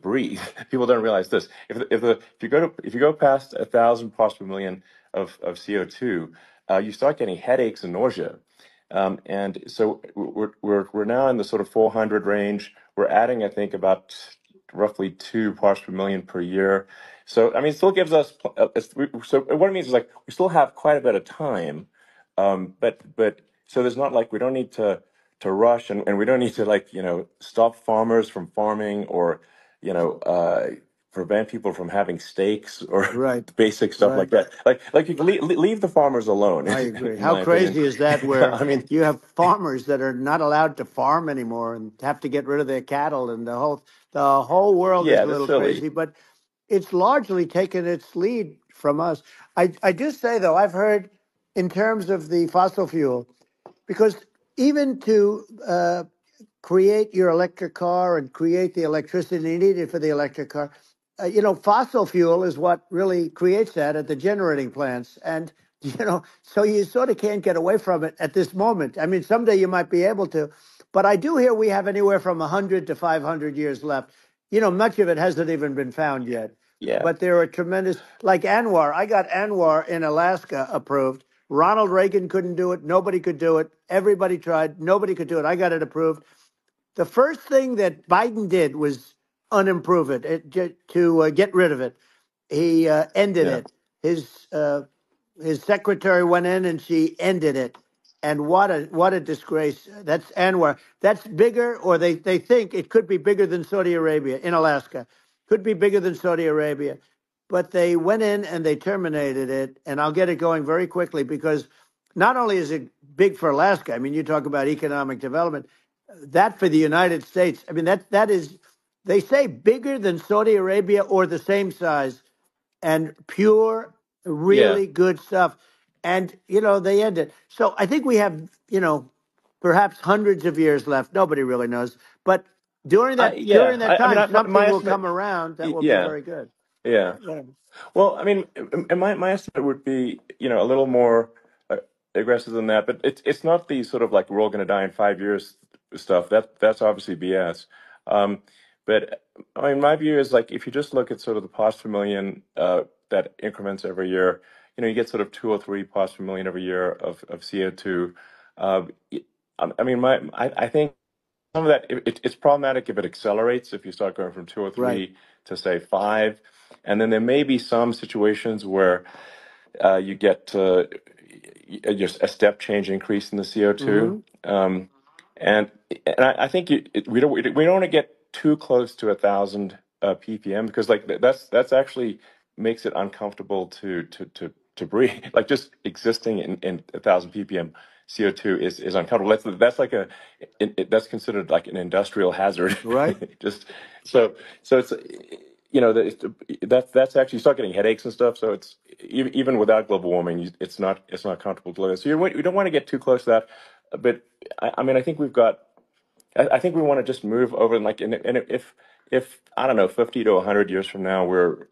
breathe. People don't realize this. If you go past 1,000 parts per million of CO2, you start getting headaches and nausea. And so we're now in the sort of 400 range. We're adding, I think, about roughly 2 parts per million per year. So I mean, it still gives us. So what it means is like we still have quite a bit of time, but so there's not like we don't need to rush, and we don't need to like stop farmers from farming, or you know uh, prevent people from having steaks or Right, basic stuff like right. that. Like you can leave the farmers alone, I agree. in How my opinion. crazy is that? Where I mean, you have farmers that are not allowed to farm anymore and have to get rid of their cattle, and the whole world is yeah, a that's little silly. crazy. But it's largely taken its lead from us. I do say though, I've heard in terms of the fossil fuel, because even to create your electric car and create the electricity needed for the electric car. Fossil fuel is what really creates that at the generating plants. And, so you sort of can't get away from it at this moment. I mean, someday you might be able to. But I do hear we have anywhere from 100 to 500 years left. Much of it hasn't even been found yet. Yeah, But there are tremendous, like Anwar. I got Anwar in Alaska approved. Ronald Reagan couldn't do it. Nobody could do it. Everybody tried. Nobody could do it. I got it approved. The first thing that Biden did was unimprove to get rid of it. He ended yeah, it. His secretary went in and she ended it. And what a disgrace! That's Anwar. That's bigger, or they think it could be bigger than Saudi Arabia in Alaska. Could be bigger than Saudi Arabia, but they went in and they terminated it. And I'll get it going very quickly, because not only is it big for Alaska. I mean, you talk about economic development, that for the United States, I mean, that is, they say bigger than Saudi Arabia or the same size, and pure, yeah. really good stuff. And, they end it. So I think we have, perhaps hundreds of years left. Nobody really knows. But during I that yeah. during that I mean, time, my something will estimate. come around that will be Yeah, very good. yeah. Yeah. Well, I mean, and my estimate would be, a little more aggressive than that, but it's not the sort of like we're all going to die in 5 years stuff. That's obviously BS. Um, but I mean, my view is like if you just look at sort of the parts per million that increments every year, you get sort of 2 or 3 parts per million every year of CO2. Uh, I mean, I think some of that it's problematic if it accelerates, if you start going from two or Right. three to say five, and then there may be some situations where you get just a step change increase in the CO2, Hmm. and I think we don't want to get too close to 1,000 ppm, because like that's actually makes it uncomfortable to breathe. Like just existing in 1,000 ppm CO2 is uncomfortable. That's like that's considered like an industrial hazard. Right. Just so it's. that's actually, you start getting headaches and stuff. So it's even without global warming, it's not comfortable to look at. So you don't want to get too close to that. But I mean, I think I think we want to just move over, and if I don't know, 50 to 100 years from now, we're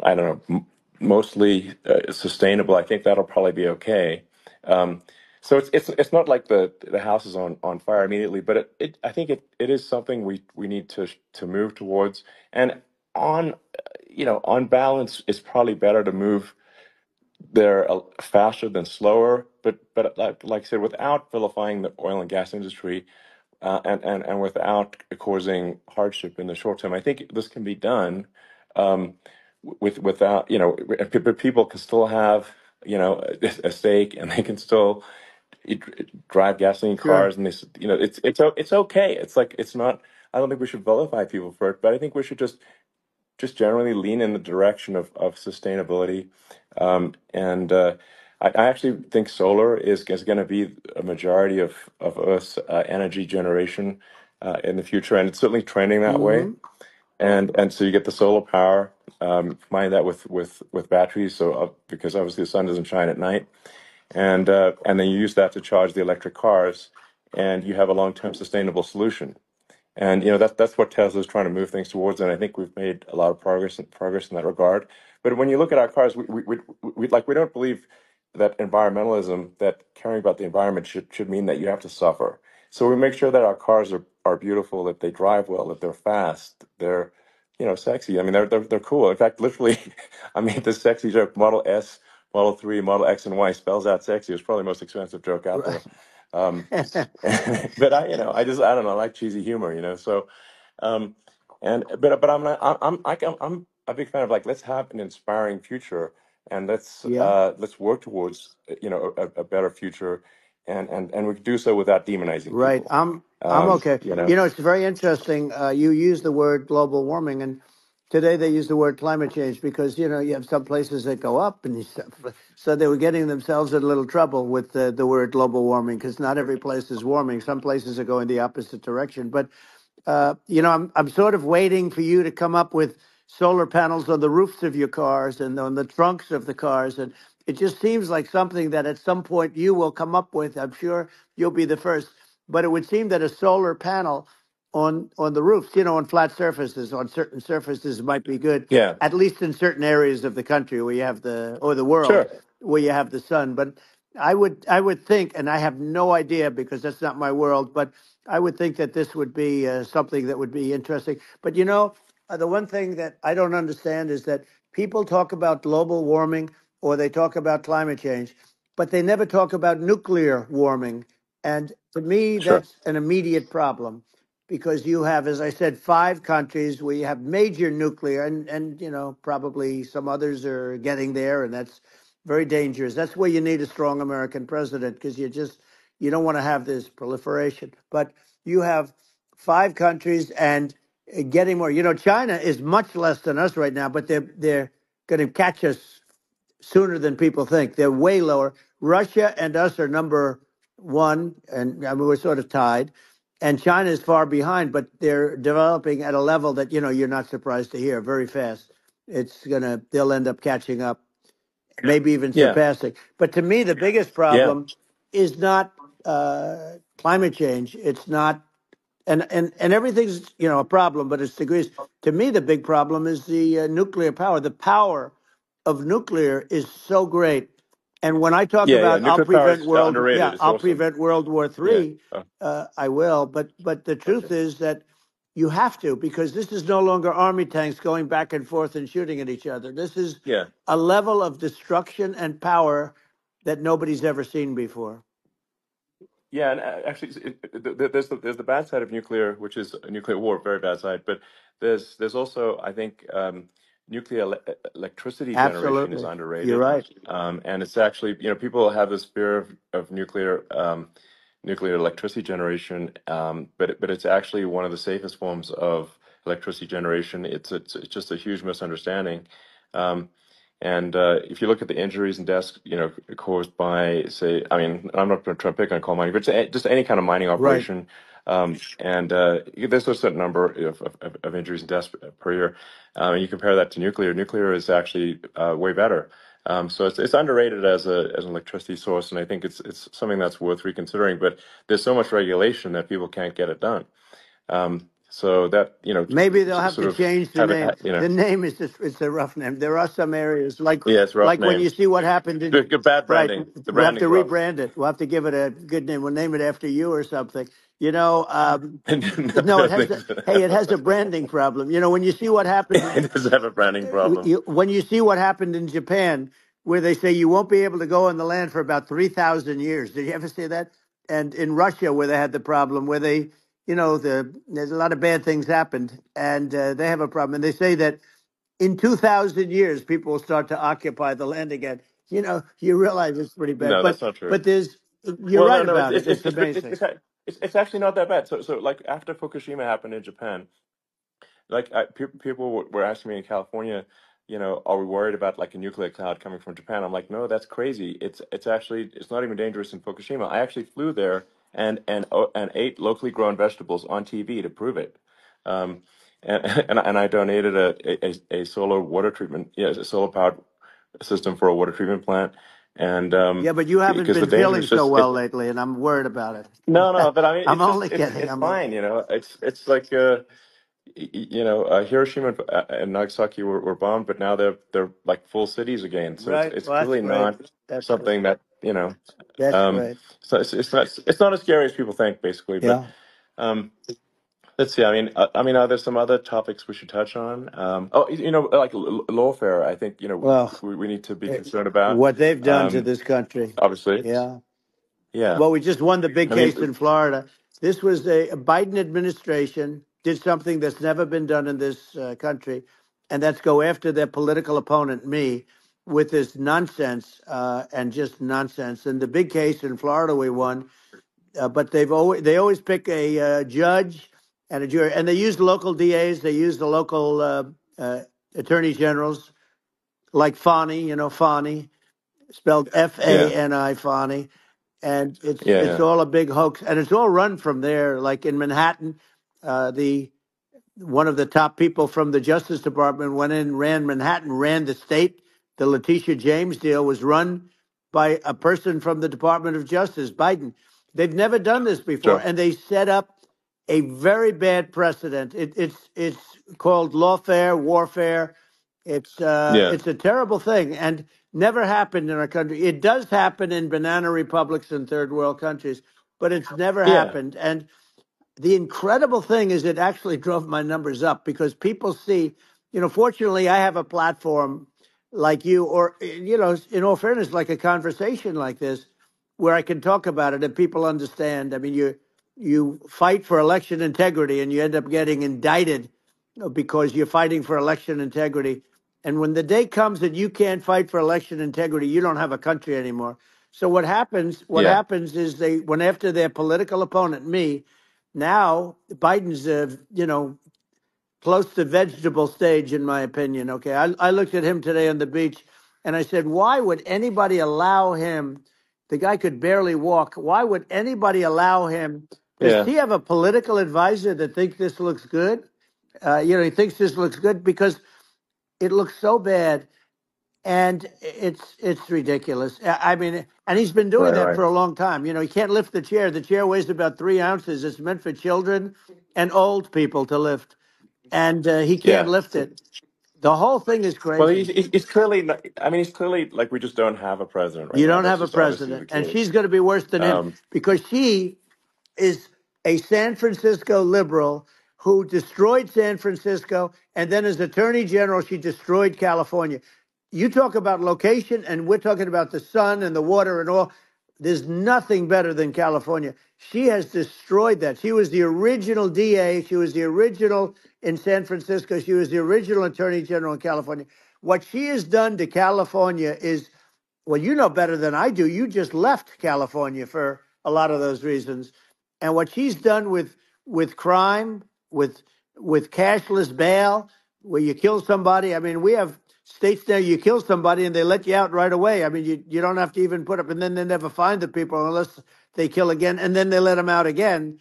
I don't know, mostly sustainable. I think that'll probably be okay. Um, so it's not like the house is on fire immediately, but I think it is something we need to move towards. And on on balance, it's probably better to move there faster than slower. But like I said, without vilifying the oil and gas industry, and without causing hardship in the short term. I think this can be done without, but people can still have, a stake, and they can still drive gasoline Sure. cars, and it's okay. It's like it's not. I don't think we should vilify people for it, but I think we should just generally lean in the direction of sustainability. And I actually think solar is going to be a majority of Earth's energy generation in the future, and it's certainly trending that way. Mm-hmm. And so you get the solar power, combine that with batteries, so because obviously the sun doesn't shine at night, and then you use that to charge the electric cars, and you have a long-term sustainable solution. And that's what Tesla's trying to move things towards, and I think we've made a lot of progress in that regard. But when you look at our cars, we don't believe that environmentalism, that caring about the environment should mean that you have to suffer. So we make sure that our cars are beautiful, that they drive well, that they're fast, they're sexy. I mean, they're cool. In fact, literally, I mean, this sexy joke, Model S, Model 3, Model X, and Y spells out sexy. It's probably the most expensive joke out there. Um, but I don't know, I like cheesy humor, So, um, but I'm a big fan of, like, let's have an inspiring future, and Yeah. let's work towards a better future, and we can do so without demonizing Right. people. I'm okay. You know, It's very interesting. You use the word global warming, and today they use the word climate change because you have some places that go up, and so they were getting themselves in a little trouble with the word global warming because not every place is warming. Some places are going the opposite direction. But I'm sort of waiting for you to come up with solar panels on the roofs of your cars and on the trunks of the cars, and it just seems like something that at some point you will come up with. I'm sure you'll be the first, but it would seem that a solar panel on the roofs, on flat surfaces, on certain surfaces might be good, yeah, at least in certain areas of the country where you have the world sure, where you have the sun. But I would think, and I have no idea because that's not my world, but I would think that this would be something that would be interesting. But the one thing that I don't understand is that people talk about global warming or they talk about climate change, but they never talk about nuclear warming. And to me, sure, that's an immediate problem because you have, as I said, 5 countries where you have major nuclear, and probably some others are getting there, and that's very dangerous. That's where you need a strong American president because you don't want to have this proliferation. But you have 5 countries and getting more. China is much less than us right now, but they're going to catch us sooner than people think. They're way lower. Russia and us are number one, and I mean, we're sort of tied. And China is far behind, but they're developing at a level that you're not surprised to hear very fast. They'll end up catching up, maybe even yeah, surpassing. But to me, the biggest yeah, problem is not climate change. It's not, and everything's a problem, but it's degrees. To me, the big problem is the nuclear power. The power of nuclear is so great. And when I talk yeah. about Nuclear power is Yeah, underrated. It's I'll awesome. prevent World War Yeah. III, Oh, I will. But the okay. truth is that you have to because this is no longer army tanks going back and forth and shooting at each other. This is Yeah. a level of destruction and power that nobody's ever seen before. Yeah, and actually, there's the bad side of nuclear, which is a nuclear war, very bad side. But there's also, I think, nuclear electricity generation is Absolutely, you're underrated, right. and it's actually, people have this fear of nuclear electricity generation, but it's actually one of the safest forms of electricity generation. It's just a huge misunderstanding. Um, and if you look at the injuries and deaths, caused by, say, I mean, I'm not going to try to pick on coal mining, but just any kind of mining Right. operation, And there's a certain number of injuries and deaths per year. And you compare that to nuclear. Nuclear is actually way better. So it's underrated as an electricity source, and I think it's something that's worth reconsidering. But there's so much regulation that people can't get it done. So that Maybe they'll have sort to of change the have it. name. The name is just, it's a rough name. There are some areas Yeah, it's a rough like when name. you see what happened in, Good bad right, branding. The we'll have to branding's rough. rebrand it. We'll have to give it a good name. We'll name it after you or something. You know, no, it has it has a branding problem. You know, when you see what happened, It does have a branding problem. when you see what happened in Japan, where they say you won't be able to go on the land for about 3,000 years. Did you ever see that? And in Russia, where they had the problem, where they, there's a lot of bad things happened, and they have a problem. And they say that in 2,000 years, people will start to occupy the land again. You know, you realize it's pretty bad. No, that's not true. But you're Well, no, right no, about it. It's amazing. it's actually not that bad. So like after Fukushima happened in Japan, like people were asking me in California, are we worried about like a nuclear cloud coming from Japan? I'm like, no, that's crazy. It's actually it's not even dangerous in Fukushima. I actually flew there and ate locally grown vegetables on TV to prove it. Um, and I donated a solar water treatment, a solar powered system for a water treatment plant. And Yeah, but you haven't because the been danger feeling is so just well lately, and I'm worried about it. no, but I mean I'm it's just only kidding. it's I'm only fine, kidding. it's like Hiroshima and Nagasaki were bombed, but now they're like full cities again. So Right. it's Well, that's clearly great. not That's great. something that That's um, great. so it's not as scary as people think, basically. But Yeah. um, let's see. I mean, are there some other topics we should touch on? Oh, like lawfare. I think Well, we need to be concerned about. what they've done to Um, this country. obviously, Yeah. yeah. Well, we just won the big I mean, case in Florida. This was a Biden administration did something that's never been done in this country, and that's go after their political opponent, me, with this nonsense and just nonsense. And the big case in Florida we won, but they always pick a judge and a jury, and they use local DAs, they use the local attorney generals, like Fani, Fani, spelled yeah, Fani, Fani, and yeah, it's yeah, all a big hoax, and it's all run from there. Like in Manhattan, the one of the top people from the Justice Department went in, ran Manhattan, ran the state. The Letitia James deal was run by a person from the Department of Justice, Biden. They've never done this before, sure, and they set up a very bad precedent. It's called lawfare, warfare. yeah, It's a terrible thing, and never happened in our country. It does happen in banana republics and third world countries, but it's never yeah, happened. And the incredible thing is it actually drove my numbers up because people see, fortunately I have a platform like you, or, in all fairness, like a conversation like this where I can talk about it and people understand. I mean, you fight for election integrity and you end up getting indicted because you're fighting for election integrity. And when the day comes that you can't fight for election integrity, you don't have a country anymore. So what happens? What yeah, happens is they went after their political opponent, me. Now Biden's, close to vegetable stage, in my opinion. Okay, I looked at him today on the beach, and I said, why would anybody allow him? The guy could barely walk. Why would anybody allow him? Does yeah, he have a political advisor that thinks this looks good? He thinks this looks good because it looks so bad, and it's ridiculous. I mean, and he's been doing right, that right, for a long time. He can't lift the chair. The chair weighs about 3 ounces. It's meant for children and old people to lift, and he can't yeah. lift it. The whole thing is Well, crazy. he's clearly not, I mean, he's clearly like we just don't have a president right You now. don't That's have a just obviously the president, and she's case. going to be worse than him Um, because she is a San Francisco liberal who destroyed San Francisco, and then as Attorney General, she destroyed California. You talk about location, and we're talking about the sun and the water and all. There's nothing better than California. She has destroyed that. She was the original DA. She was the original in San Francisco. She was the original Attorney General in California. What she has done to California is, well, you know better than I do. You just left California for a lot of those reasons. And what she's done with crime, with cashless bail, where you kill somebody. I mean, we have states there you kill somebody and they let you out right away. I mean, you don't have to even put up, and then they never find the people unless they kill again, and then they let them out again.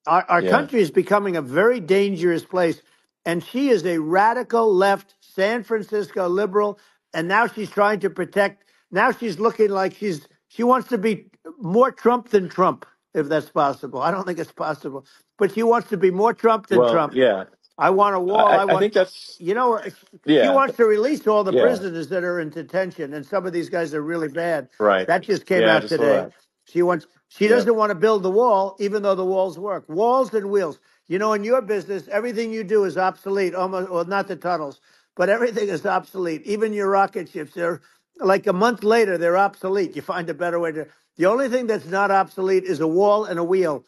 our Yeah. country is becoming a very dangerous place. And she is a radical left San Francisco liberal. And now she's trying to protect. Now she's looking like she wants to be more Trump than Trump, if that's possible. I don't think it's possible, but she wants to be more Trump than Well, Trump. yeah. I want a wall. I I want, think that's you know, she yeah. wants to release all the Yeah. prisoners that are in detention, and some of these guys are really bad. Right. That just came Yeah, I out just saw today. that. She Yeah. doesn't want to build the wall, even though the walls work. Walls and wheels. You know, in your business, everything you do is obsolete. Almost, well, not the tunnels, but everything is obsolete. Even your rocket ships, they're like a month later, they're obsolete. You find a better way to. The only thing that's not obsolete is a wall and a wheel.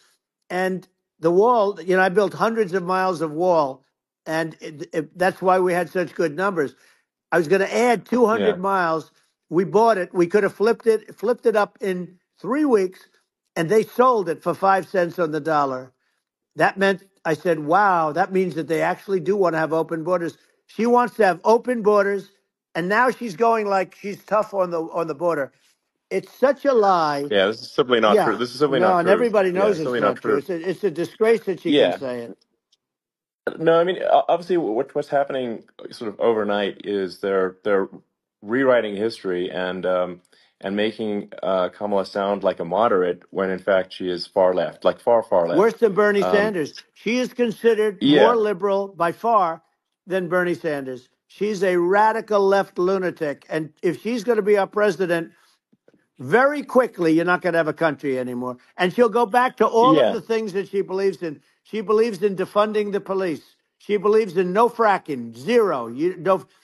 And the wall, you know, I built hundreds of miles of wall, and that's why we had such good numbers. I was going to add Yeah. 200 miles. We bought it. We could have flipped it up in 3 weeks, and they sold it for 5 cents on the dollar. That meant I said, "Wow, that means that they actually do want to have open borders." She wants to have open borders, and now she's going like she's tough on the border. It's such a lie. Yeah, this is simply not true. Yeah, This is simply no, not and true. everybody Yeah, knows it's it's simply not not true. true. It's a disgrace that she can Yeah. say it. No, I mean, obviously, what's happening sort of overnight is they're rewriting history and making Kamala sound like a moderate when in fact she is far left, like far Worse left. than Bernie Um, Sanders. She is considered more yeah, liberal by far than Bernie Sanders. She's a radical left lunatic. And if she's going to be our president, very quickly, you're not going to have a country anymore. And she'll go back to all of yeah, the things that she believes in. She believes in defunding the police. She believes in no fracking, zero.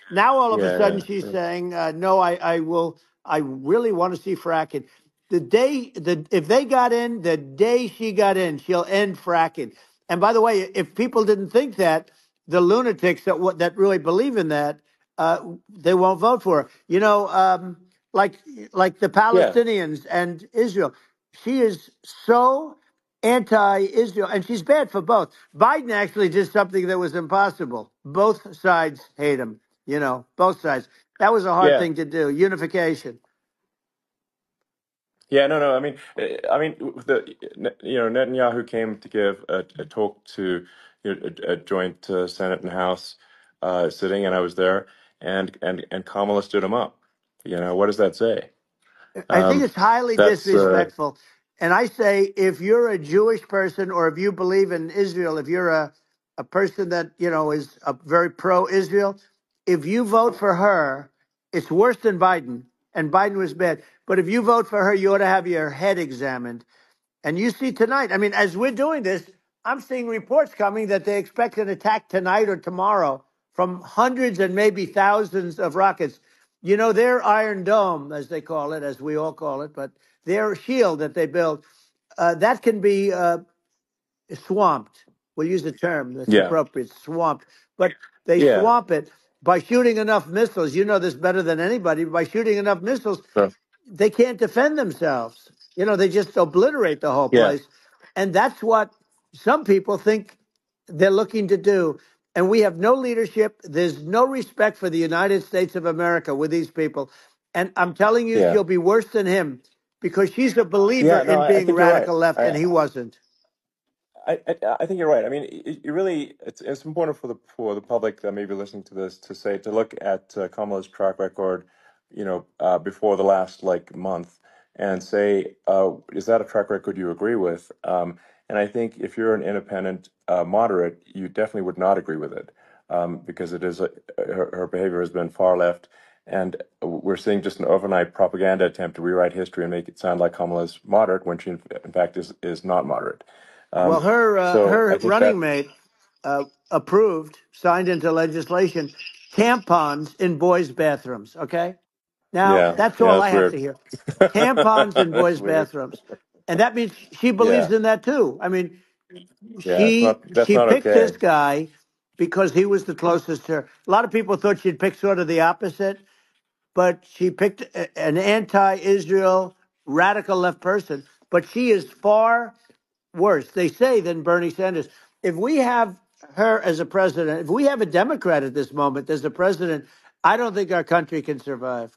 Now all of a sudden she's yeah. saying, no, I will. I really want to see fracking. If they got in, the day she got in, she'll end fracking. And by the way, if people didn't think that, the lunatics that really believe in that, they won't vote for her. Like like the Yeah. Palestinians and Israel. She is so anti-Israel, and she's bad for both. Biden actually did something that was impossible. Both sides hate him. Both sides. That was a hard Yeah. thing to do. Unification. Yeah, no. Netanyahu came to give a talk to a joint Senate and House sitting, and I was there, and Kamala stood him up. What does that say? I think it's highly That's disrespectful. And I say, if you're a Jewish person or if you believe in Israel, if you're a person that, is very pro-Israel, if you vote for her, it's worse than Biden. And Biden was bad. But if you vote for her, you ought to have your head examined. And you see tonight, I mean, as we're doing this, I'm seeing reports coming that they expect an attack tonight or tomorrow from hundreds and maybe thousands of rockets. Their Iron Dome, as they call it, as we all call it, but their shield that they build, that can be swamped. We'll use the term that's yeah, appropriate, swamped. But they yeah. swamp it by shooting enough missiles. You know this better than anybody. By shooting enough missiles, So, they can't defend themselves. They just obliterate the whole yeah, place. And that's what some people think they're looking to do. And we have no leadership. There's no respect for the United States of America with these people. And I'm telling you, yeah, she'll be worse than him because she's a believer yeah. No, in I being think you're right. radical left, and he wasn't. I think you're right. I mean, you really, it's important for the public that may be listening to this to look at Kamala's track record, before the last like month, and say, is that a track record you agree with? And I think if you're an independent moderate, you definitely would not agree with it, because it is her behavior has been far left, and we're seeing just an overnight propaganda attempt to rewrite history and make it sound like Kamala's moderate when she in fact is not moderate. Well, So I her think running that, mate approved, signed into legislation, tampons in boys' bathrooms. Okay, now that's yeah, all I that's have weird. to hear. Tampons in That's boys' weird. bathrooms, and that means she Yeah, believes in that too. I mean, yeah, that's she not picked this okay. guy because he was the closest to her. A lot of people thought she'd pick sort of the opposite, but she picked an anti-Israel radical left person. But she is far worse, they say, than Bernie Sanders. If we have her as a president, if we have a Democrat at this moment as a president, I don't think our country can survive.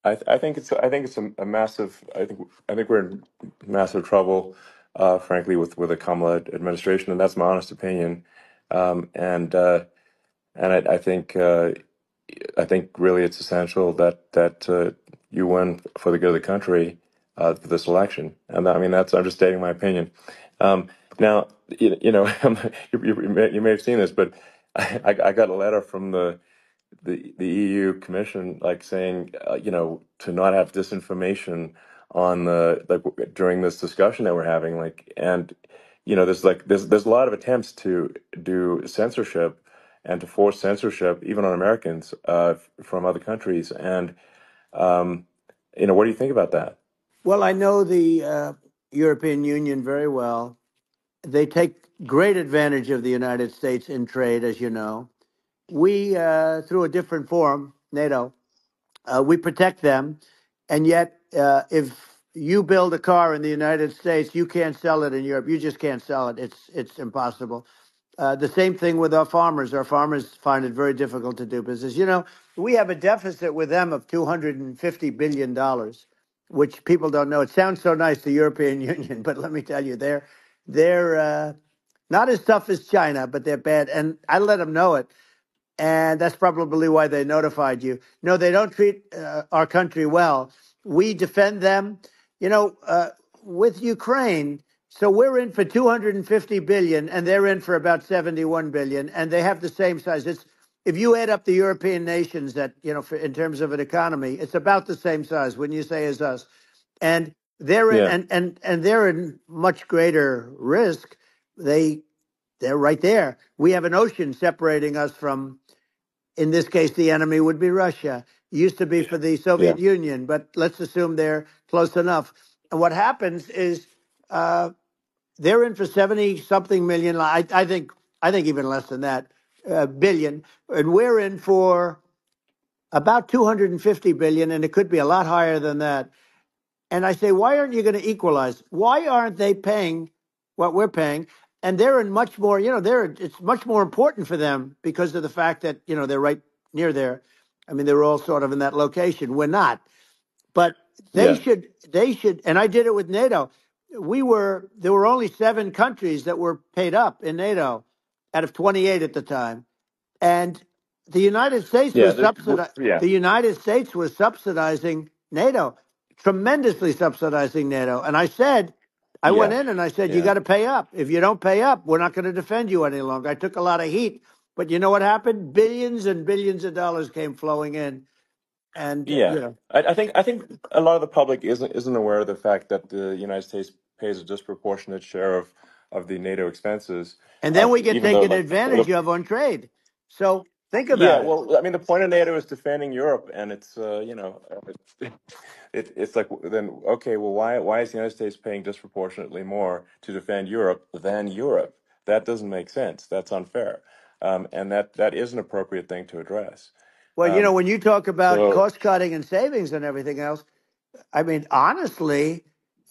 I think it's a massive. I think we're in massive trouble. frankly, with the Kamala administration, and that's my honest opinion. Um, and uh, and I think really it's essential that you win for the good of the country for this election. And I mean, that's I'm just stating my opinion. Now, you may have seen this, but I got a letter from the EU Commission, like saying, to not have disinformation on the like during this discussion that we're having, like, and there's a lot of attempts to do censorship and to force censorship even on Americans from other countries, and what do you think about that? Well, I know the European Union very well. They take great advantage of the United States in trade, as you know. We, through a different forum, NATO, we protect them, and yet, if you build a car in the United States, you can't sell it in Europe. You just can't sell it. It's impossible. The same thing with our farmers. Our farmers find it very difficult to do business. We have a deficit with them of $250 billion, which people don't know. It sounds so nice, the European Union, but let me tell you, they're not as tough as China, but they're bad. And I let them know it. And that's probably why they notified you. No, they don't treat our country well. We defend them, with Ukraine. So we're in for 250 billion, and they're in for about 71 billion, and they have the same size. If you add up the European nations that in terms of an economy, it's about the same size. Wouldn't you say as us? And they're in, Yeah, and they're in much greater risk. They're right there. We have an ocean separating us from, in this case, the enemy would be Russia. It used to be for the yeah, Soviet Union, but let's assume they're close enough. And what happens is uh, they're in for 70 something million. I think even less than that, billion, and we're in for about 250 billion, and it could be a lot higher than that. And I say, why aren't you going to equalize? Why aren't they paying what we're paying? And they're in much more, it's much more important for them because of the fact that, they're right near there. I mean, they're all sort of in that location. We're not. But yeah, they should, and I did it with NATO. There were only 7 countries that were paid up in NATO out of 28 at the time. And the United States yeah. was the United States was subsidizing NATO, tremendously subsidizing NATO. And I went Yeah, in and I said, you yeah, got to pay up. If you don't pay up, we're not going to defend you any longer. I took a lot of heat, but you know what happened? Billions and billions of dollars came flowing in, and yeah. I think a lot of the public isn't aware of the fact that the United States pays a disproportionate share of the NATO expenses, and then we get even though taken like advantage of on trade. So think yeah, about it. well, I mean, the point of NATO is defending Europe, and it's it's like then okay, well, why is the United States paying disproportionately more to defend Europe than Europe? That doesn't make sense. That's unfair, and that is an appropriate thing to address. Well, Um, when you talk about so cost cutting and savings and everything else, I mean, honestly,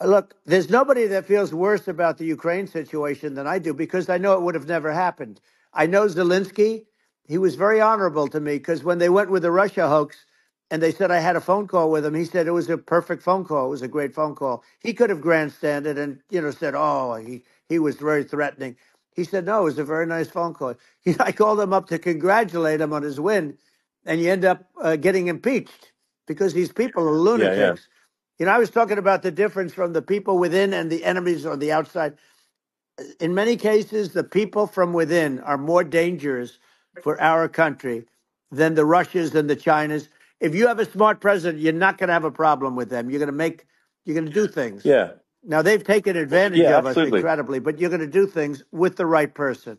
look, there's nobody that feels worse about the Ukraine situation than I do because I know it would have never happened. I know Zelensky. He was very honorable to me because when they went with the Russia hoax and they said I had a phone call with him, he said it was a perfect phone call. It was a great phone call. He could have grandstanded and, said, oh, he was very threatening. He said, no, it was a very nice phone call. I called him up to congratulate him on his win, and you end up getting impeached because these people are yeah, yeah, lunatics. I was talking about the difference from the people within and the enemies on the outside. In many cases, the people from within are more dangerous for our country than the Russias and the Chinas. If you have a smart president, you're not going to have a problem with them. You're going to do things. yeah, Now, they've taken advantage yeah, of us absolutely. incredibly, but you're going to do things with the right person.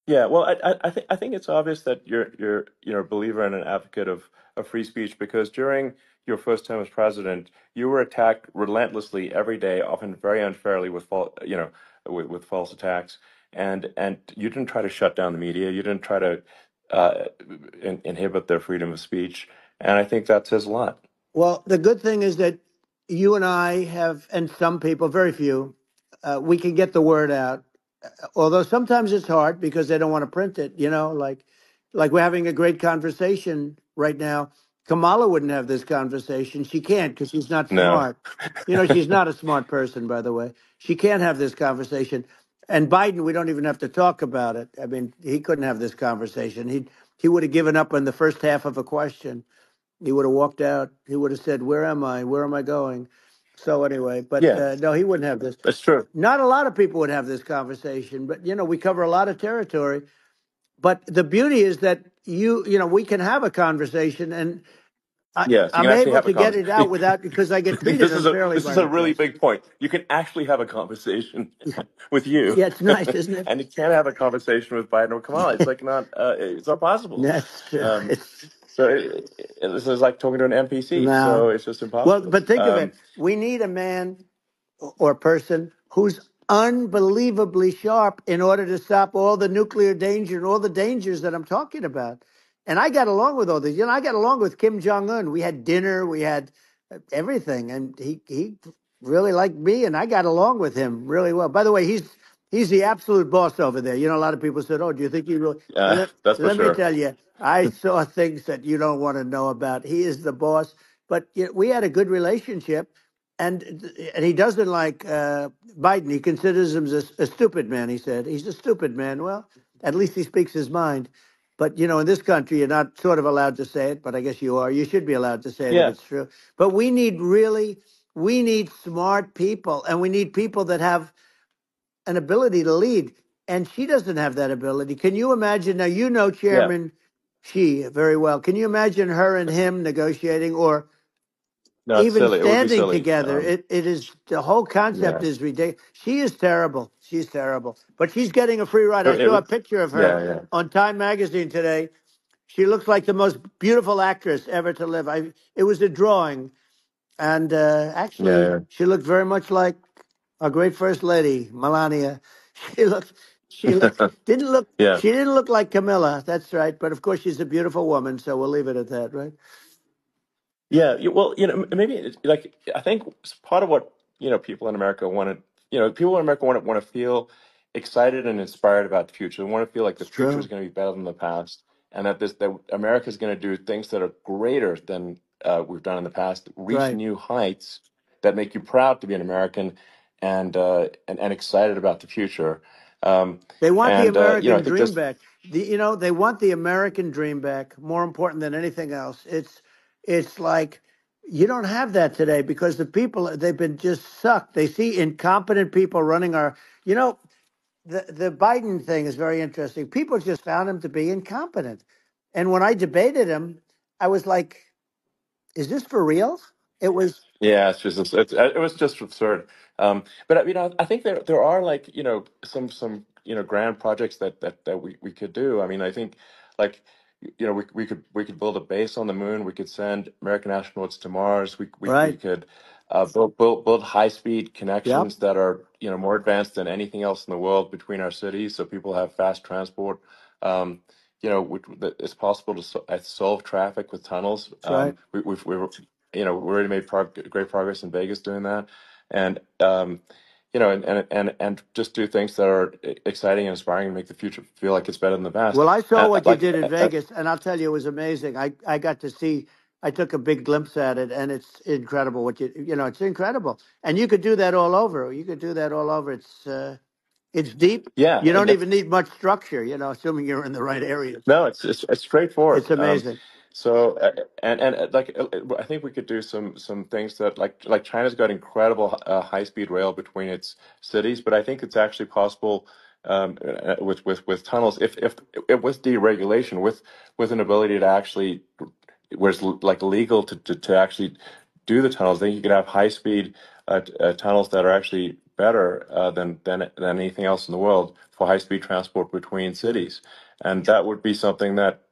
Yeah, well, I think it's obvious that you're a believer and an advocate of free speech because during your first term as president, you were attacked relentlessly every day, often very unfairly with false attacks, and you didn't try to shut down the media, you didn't try to inhibit their freedom of speech, and I think that says a lot. Well, the good thing is that you and I have, and some people, very few, we can get the word out. Although sometimes it's hard because they don't want to print it. Like we're having a great conversation right now. Kamala wouldn't have this conversation. She can't because she's not No. smart. She's not a smart person, by the way. She can't have this conversation. And Biden, we don't even have to talk about it. I mean, he couldn't have this conversation. He would have given up on the first half of a question. He would have walked out. He would have said, "Where am I? Where am I going?" So anyway, but Yeah, no, he wouldn't have this. that's true. Not a lot of people would have this conversation, but we cover a lot of territory. But the beauty is that we can have a conversation, and Yes, you I'm can actually able have a to get it out conversation. without because I get treated unfairly This is by a the really press. big point. You can actually have a conversation with you, Yeah, it's nice, isn't it? and you can't have a conversation with Biden or Kamala. It's like it's not possible. That's true. Um, so this is like talking to an NPC. No. So it's just Well, impossible. but think of it. We need a man or person who's unbelievably sharp in order to stop all the nuclear danger and all the dangers that I'm talking about. And I got along with all these. I got along with Kim Jong Un. We had dinner. We had everything, and he really liked me, and I got along with him really well. By the way, he's the absolute boss over there. A lot of people said, "Oh, do you think he really?" That's for Let me sure. tell you, I saw things that you don't want to know about. He is the boss. But we had a good relationship, and he doesn't like Biden. He considers him a stupid man. He said he's a stupid man. Well, at least he speaks his mind. But in this country, you're not sort of allowed to say it. But I guess you are. You should be allowed to say it if Yeah, it's true. But we need smart people, and we need people that have an ability to lead. And she doesn't have that ability. Can you imagine? Now, yeah. Chairman Xi very well. Can you imagine her and him negotiating or No, it's even silly. It would be standing silly. together? It is the whole concept Yeah. is ridiculous. She is terrible. She's terrible. But she's getting a free ride. I It saw a would. picture of her Yeah, yeah, on Time Magazine today. She looks like the most beautiful actress ever to live. It was a drawing, and yeah, actually, yeah. she looked very much like our great first lady, Melania. She looked, she looked, didn't look, Yeah. she didn't look like Camilla. That's right. But of course, she's a beautiful woman, so we'll leave it at that, right? Yeah, well, maybe like I think part of what people in America want to, people in America want to feel excited and inspired about the future. They want to feel like the It's future is true. going to be better than the past, and that America is going to do things that are greater than we've done in the past, reach Right. new heights that make you proud to be an American, and excited about the future. Um, They want the and I American think dream just back. They want the American dream back. More important than anything else. It's like you don't have that today because the people they've been just sucked. They see incompetent people running our. You know, the Biden thing is very interesting. People just found him to be incompetent, and when I debated him, I was like, "Is this for real?" It was Yeah, it was just absurd. But I think there are like some grand projects that we could do. I mean, I think like we could build a base on the moon. We could send American astronauts to Mars. We right. could build high speed Yep. connections that are more advanced than anything else in the world between our cities, so people have fast transport. Um, that it's possible to solve traffic with tunnels. That's right. We already made great progress in Vegas doing that, and and just do things that are exciting and inspiring and make the future feel like it's better than the past. Well, I saw And what you like, did in Vegas, and I'll tell you, it was amazing. I got to see. I took a big glimpse at it, and it's incredible. It's incredible, and you could do that all over. You could do that all over. It's deep. yeah, You and don't even need much structure. Assuming you're in the right areas. no, it's It's straightforward. amazing. So and like I think we could do some things that like China's got incredible high speed rail between its cities, but I think it's actually possible with tunnels if with deregulation with an ability to actually where it's like legal to actually do the tunnels. I think you could have high speed tunnels that are actually better than anything else in the world for high speed transport between cities, and that would be something that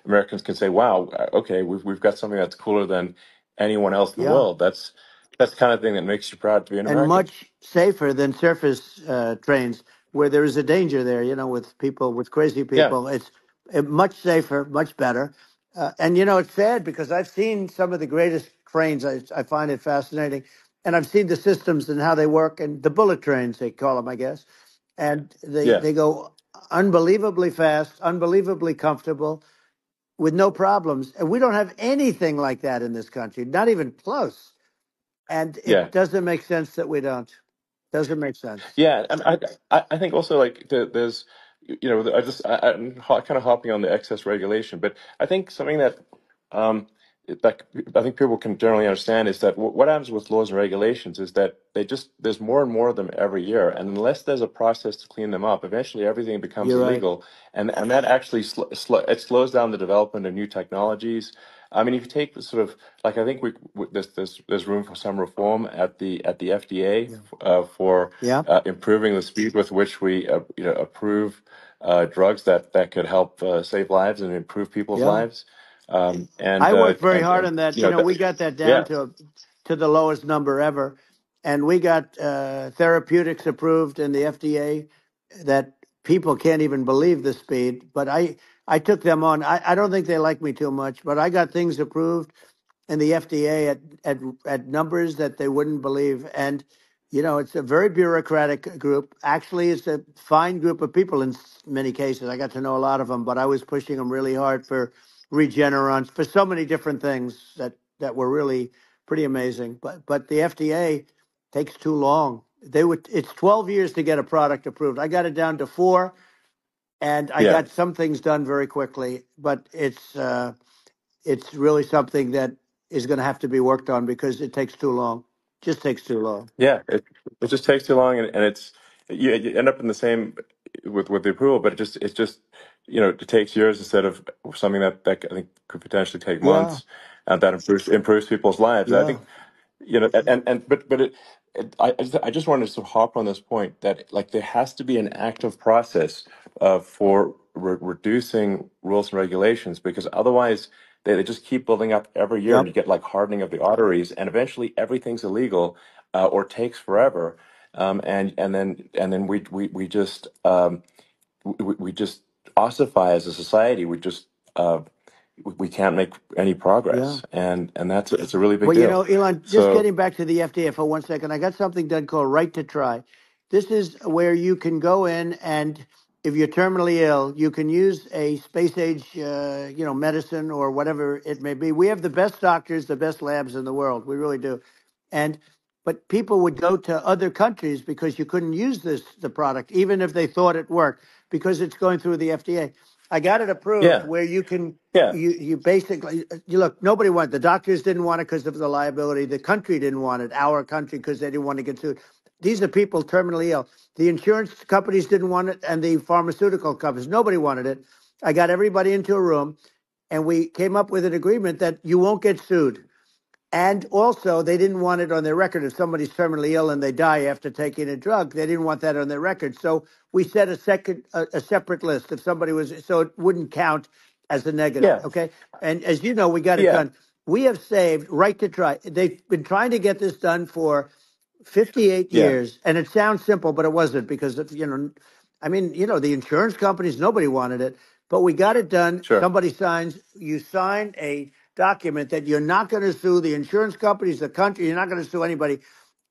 Americans can say, "Wow, okay, we've got something that's cooler than anyone else in the Yeah, world." That's the kind of thing that makes you proud to be an and American. much safer than surface trains, where there is a danger there. With people, with crazy Yeah, people, it's much safer, much better. And it's sad because I've seen some of the greatest trains. I find it fascinating, and I've seen the systems and how they work, and the bullet trains they call them, I guess. And they yeah, they go unbelievably fast, unbelievably comfortable, with no problems. And we don't have anything like that in this country, not even close. And Yeah. it doesn't make sense that we don't. Doesn't make sense. Yeah, and I think also like there's I'm kind of hopping on the excess regulation, but I think something that that I think people can generally understand is that what happens with laws and regulations is that there's more and more of them every year, and unless there's a process to clean them up, eventually everything becomes You're right. illegal, and that actually it slows down the development of new technologies. I mean, if you take the sort of like I think there's room for some reform at the FDA Yeah. for Yeah. improving the speed with which we approve drugs that could help save lives and improve people's Yeah. lives. Um, and I uh, worked very and hard and on that. you know We got that down yeah, to the lowest number ever, and we got therapeutics approved in the FDA that people can't even believe the speed. But I took them on. I don't think they like me too much, but I got things approved in the FDA at numbers that they wouldn't believe. And it's a very bureaucratic group. Actually, it's a fine group of people in many cases. I got to know a lot of them, but I was pushing them really hard for Regeneron, for so many different things that were really pretty amazing. But the FDA takes too long. It's 12 years to get a product approved. I got it down to 4, and I yeah. got some things done very quickly. But it's really something that is going to have to be worked on because it takes too long. Just takes too long. Yeah, it just takes too long, and it's you end up in the same with the approval, but it's just it takes years instead of something that I think could potentially take Yeah, months, and that improves people's lives. And I yeah, think and but I just wanted to sort of hop on this point that like there has to be an active process for reducing rules and regulations because otherwise they just keep building up every year and yep, you get like hardening of the arteries and eventually everything's illegal or takes forever and then we just ossify as a society. We can't make any yeah. progress, and that's it's a really big Well, deal. Elon, just So getting back to the FDA for 1 second, I got something done called Right to Try. This is where you can go in and if you're terminally ill, you can use a space age, medicine or whatever it may be. We have the best doctors, the best labs in the world. We really do. And but people would go to other countries because you couldn't use the product, even if they thought it worked, because it's going through the FDA. I got it approved yeah, where you can yeah, you basically you look, nobody wanted, the doctors didn't want it because of the liability, the country didn't want it, our country, because they didn't want to get sued. These are people terminally ill. The insurance companies didn't want it, and the pharmaceutical companies, nobody wanted it. I got everybody into a room, and we came up with an agreement that you won't get sued. And also, they didn't want it on their record. If somebody's terminally ill and they die after taking a drug, they didn't want that on their record. So we set a separate list. If somebody was, so it wouldn't count as a negative. yeah, Okay. And as you know, we got it yeah, done. We have saved Right to Try. They've been trying to get this done for 58 yeah, years. And it sounds simple, but it wasn't because, the insurance companies, nobody wanted it, but we got it done. sure, Somebody signs, you sign a document that you're not going to sue the insurance companies, the country, you're not going to sue anybody.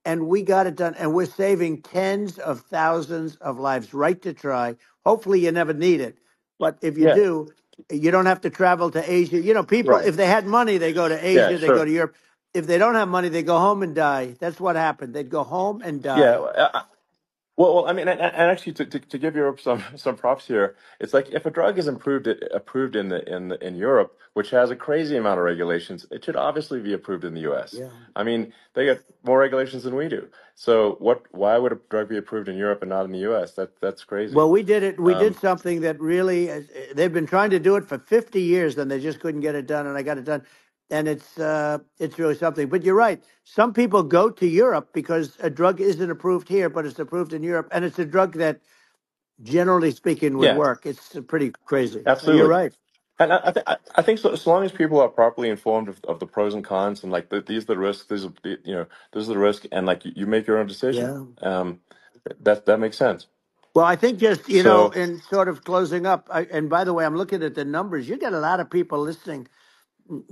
And we got it done. And we're saving tens of thousands of lives. Right to Try. Hopefully you never need it. But if you yeah, do, you don't have to travel to Asia. People, right, if they had money, they go to yeah, Asia, they go sure, to Europe. If they don't have money, they go home and die. That's what happened. They'd go home and yeah. die. Well, I mean, and actually, to give Europe some props here, it's like if a drug is approved in Europe, which has a crazy amount of regulations, it should obviously be approved in the U.S. Yeah. I mean, they get more regulations than we do. So why would a drug be approved in Europe and not in the U.S.? That's crazy. Well, we did it. We did Um, something that really, they've been trying to do it for 50 years and they just couldn't get it done. And I got it done. And it's really something. But you're right. Some people go to Europe because a drug isn't approved here, but it's approved in Europe. And it's a drug that, generally speaking, would yeah, work. It's pretty crazy. You're absolutely. right. And I think so, as long as people are properly informed of the pros and cons and like these are the risks, this is the risk, and like you make your own decision. Yeah. That makes sense. Well, I think just, So in sort of closing up, and by the way, I'm looking at the numbers. You got a lot of people listening.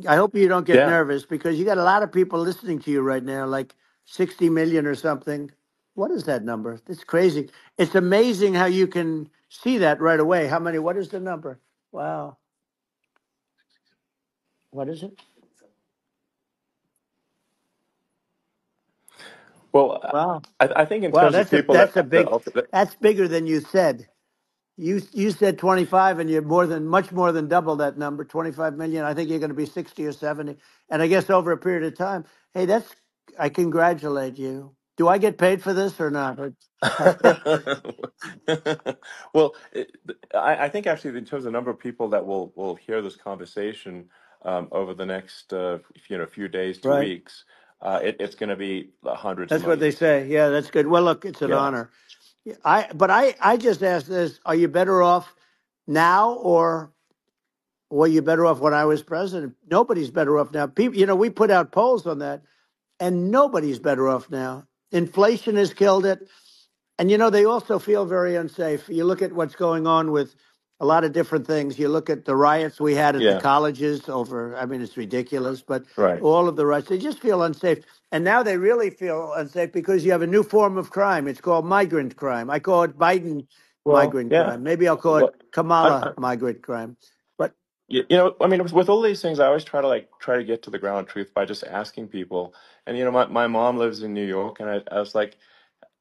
I hope you don't get yeah, nervous because you got a lot of people listening to you right now, like 60 million or something. What is that number? It's crazy. It's amazing how you can see that right away. How many? What is the number? Wow. What is it? Well, Wow. I think in Wow, terms of that's a people that, that's a big that's bigger than you said. You said 25 and you're much more than double that number, 25 million. I think you're going to be 60 or 70. And I guess over a period of time. Hey, I congratulate you. Do I get paid for this or not? well, I think actually in terms of the number of people that will hear this conversation over the next few days to Right. weeks, it's going to be hundreds of That's what they millions. say. Yeah, that's good. Well, look, it's an Yeah. honor. I just asked this, are you better off now or were you better off when I was president? Nobody's better off now. People, we put out polls on that and nobody's better off now. Inflation has killed it. And they also feel very unsafe. You look at what's going on with a lot of different things. You look at the riots we had at the Yeah. colleges over, I mean, it's ridiculous, but Right. all of the riots, they just feel unsafe. And now they really feel unsafe because you have a new form of crime. It's called migrant crime. I call it Biden Well, migrant yeah. crime. Maybe I'll call it Well, Kamala migrant crime. But I mean, with all these things, I always try to get to the ground truth by just asking people. And my mom lives in New York, and I was like,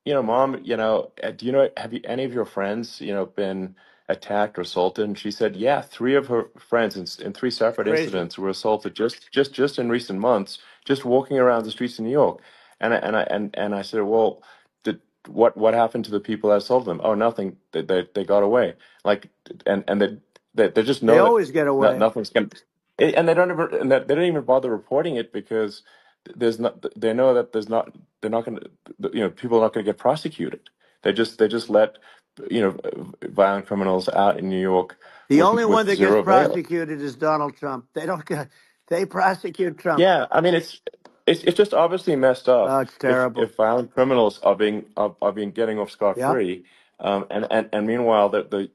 Mom, do have any of your friends, been attacked or assaulted? And she said, yeah, three of her friends in three it's separate crazy. incidents were assaulted just in recent months, just walking around the streets of New York. And I said, well, what happened to the people that assaulted them? Oh, nothing. They got away. Like, and they just They know that always get away. nothing's going. And they don't ever, and they don't even bother reporting it because there's not. They know that there's not. They're not going to. People are not going to get prosecuted. They just let violent criminals out in New York The only one with that gets zero bail. prosecuted is Donald Trump. They don't get, they prosecute Trump. Yeah, I mean it's just obviously messed up Oh, it's if terrible. violent criminals are being getting off scot Yep. free, and meanwhile the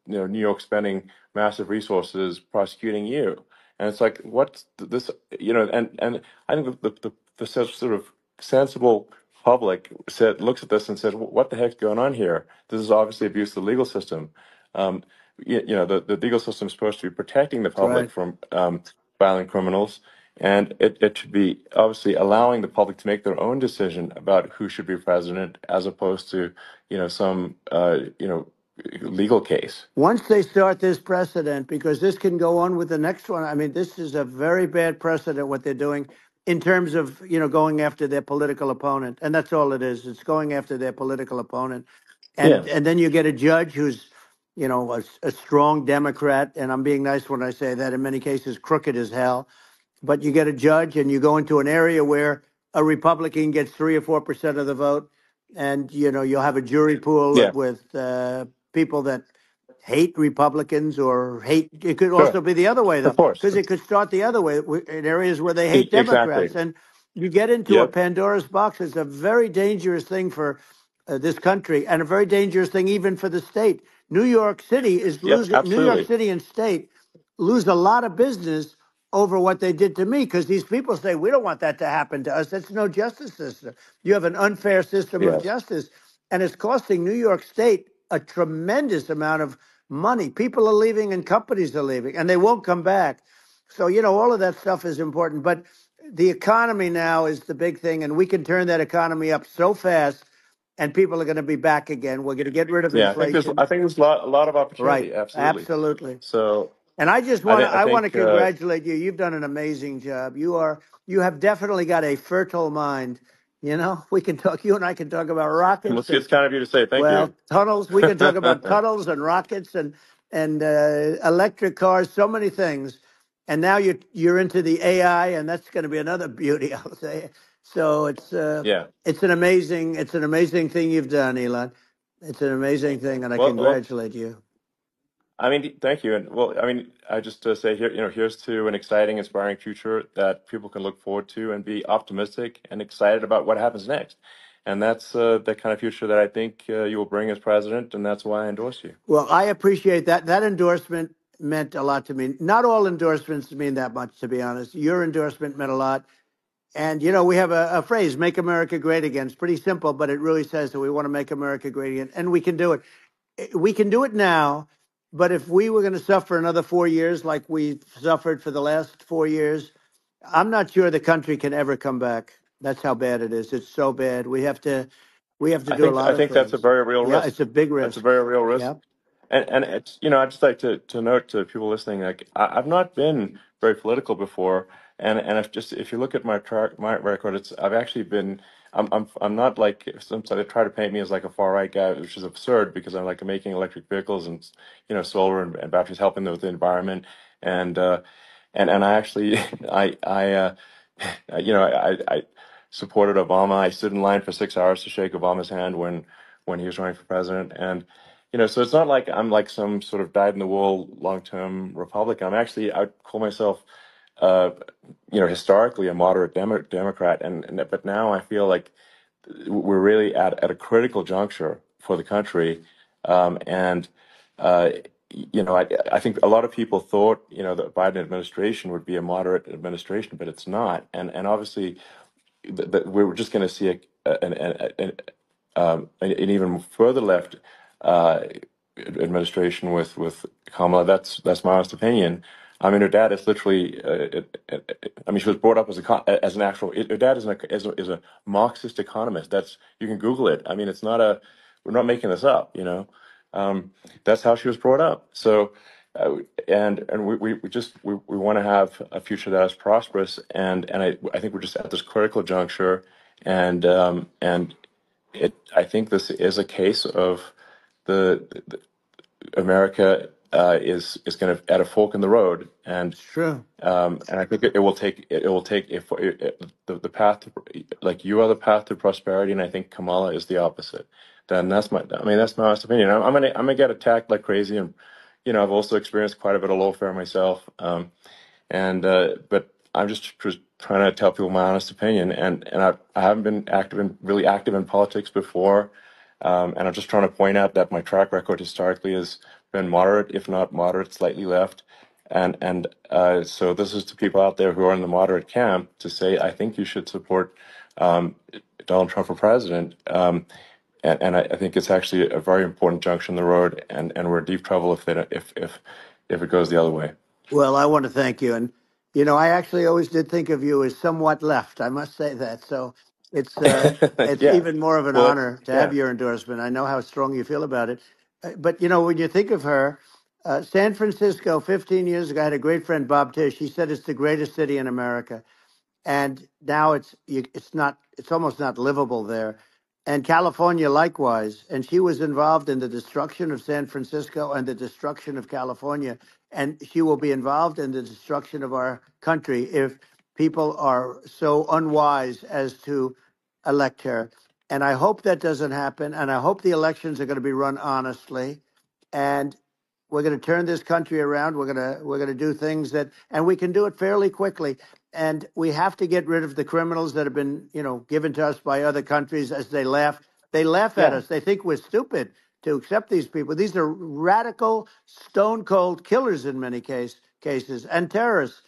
New York spending massive resources prosecuting you, and it's like what's this and I think the sort of sensible public looks at this and says what the heck's going on here? This is obviously abuse of the legal system. Um, the legal system is supposed to be protecting the That's right. public from violent criminals, and it should be obviously allowing the public to make their own decision about who should be president, as opposed to some legal case. Once they start this precedent, because this can go on with the next one. I mean, this is a very bad precedent what they're doing in terms of going after their political opponent, and that's all it is. It's going after their political opponent, Yeah, and then you get a judge who's a strong Democrat, and I'm being nice when I say that. In many cases, crooked as hell. But you get a judge and you go into an area where a Republican gets 3 or 4% of the vote, and you'll have a jury pool yeah, with people that hate Republicans or hate. It could sure, also be the other way of though, course, because it could start the other way in areas where they hate exactly. Democrats, and you get into a Yep, Pandora's box. It's a very dangerous thing for this country, and a very dangerous thing even for the state. New York City is yep, losing. New York absolutely. City and state lose a lot of business over what they did to me, because these people say we don't want that to happen to us. That's no justice system. You have an unfair system of Yes. justice, and it's costing New York State a tremendous amount of money. People are leaving and companies are leaving, and they won't come back. So all of that stuff is important, but the economy now is the big thing, and we can turn that economy up so fast, and people are going to be back again. We're going to get rid of Yeah, I think there's inflation. I think there's a lot of Right. opportunity. Absolutely. Absolutely. So And I just I want think to I I want to think congratulate you. You've done an amazing job. You have definitely got a fertile mind. We can talk. You and I can talk about rockets and it's kind of you to say thank you. tunnels. We can talk about tunnels and rockets and electric cars. So many things. And now you're into the AI, and that's going to be another beauty, I'll say. So Yeah. it's an amazing thing you've done, Elon. It's an amazing thing, and I Well, congratulate you. I mean, thank you. And well, I mean, I just say here, here's to an exciting, inspiring future that people can look forward to and be optimistic and excited about what happens next. And that's the kind of future that I think you will bring as president, and that's why I endorse you. Well, I appreciate that. That endorsement meant a lot to me. Not all endorsements mean that much, to be honest. Your endorsement meant a lot. And, we have a phrase, make America great again. It's pretty simple, but it really says that we want to make America great again. And we can do it. We can do it now. But if we were going to suffer another 4 years like we suffered for the last 4 years, I'm not sure the country can ever come back. That's how bad it is. It's so bad. We have to do a lot I of think that's a things. very real Yeah, risk. it's a big That's a risk. very real risk. Yeah. And it's, I'd just like to note to people listening, like I've not been very political before, and if you look at my record, I've actually been I'm not like some they try to paint me as like a far right guy, which is absurd because I'm like making electric vehicles and solar and batteries helping with the environment, and and I actually I supported Obama. I stood in line for 6 hours to shake Obama's hand when he was running for president, and so it's not like I'm like some sort of dyed in the wool long-term Republican. I'd call myself, uh, historically a moderate Democrat, but now I feel like we're really at a critical juncture for the country, and uh, I think a lot of people thought the Biden administration would be a moderate administration, but it's not, and obviously we're just going to see an even further left uh, administration with Kamala. That's my honest opinion. I mean, her dad is literally. I mean, she was brought up as an actual. Her dad is a Marxist economist. You can Google it. I mean, it's not a. We're not making this up. That's how she was brought up. So, and we want to have a future that is prosperous, and I think we're just at this critical juncture, and I think this is a case of the America is going to at a fork in the road, It's true. and I think it will take if the path to, like you are the path to prosperity, and I think Kamala is the opposite. Then that's my honest opinion. I'm gonna get attacked like crazy, and I've also experienced quite a bit of lawfare myself, and but I'm just trying to tell people my honest opinion, and I haven't been really active in politics before, and I'm just trying to point out that my track record historically has been moderate, if not moderate, slightly left. So this is to people out there who are in the moderate camp to say, I think you should support um, Donald Trump for president. I think it's actually a very important junction in the road, and we're in deep trouble if it goes the other way. Well, I want to thank you. And, I actually always did think of you as somewhat left. I must say that. So it's Yeah. even more of an Well, honor to have yeah. your endorsement. I know how strong you feel about it. But, when you think of her, San Francisco 15 years ago, I had a great friend, Bob Tish. He said it's the greatest city in America, and now it's almost not livable there. And California likewise. And she was involved in the destruction of San Francisco and the destruction of California, and she will be involved in the destruction of our country if people are so unwise as to elect her. And I hope that doesn't happen, and I hope the elections are going to be run honestly, and we're going to turn this country around. We're going to do things and we can do it fairly quickly. And we have to get rid of the criminals that have been, given to us by other countries as they laugh. They laugh at Yeah. us. They think we're stupid to accept these people. These are radical, stone cold killers in many cases and terrorists.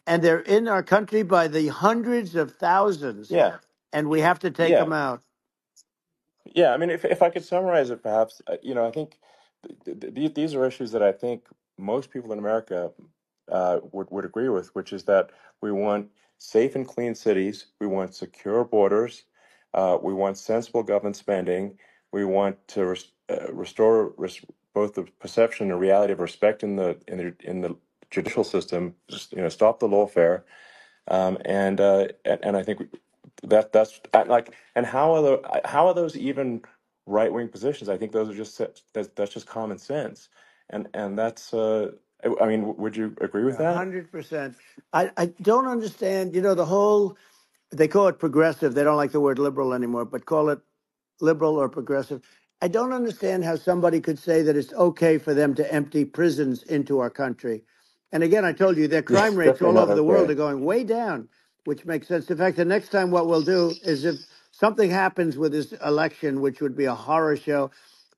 And they're in our country by the hundreds of thousands. Yeah. And we have to take Yeah. them out. Yeah, I mean, if I could summarize it, perhaps, I think these are issues that I think most people in America would agree with, which is that we want safe and clean cities, we want secure borders, we want sensible government spending, we want to restore both the perception and reality of respect in the judicial system, just stop the lawfare, and I think that's like, and how are those even right wing positions? I think those are that's just common sense, and that's I mean, would you agree with that? 100%. I don't understand, the whole, they call it progressive. They don't like the word liberal anymore, but call it liberal or progressive. I don't understand how somebody could say that it's okay for them to empty prisons into our country. And again, I told you their Yeah, crime it's rates definitely all not over the world okay. are going way down, which makes sense. In fact, the next time what we'll do is if something happens with this election, which would be a horror show,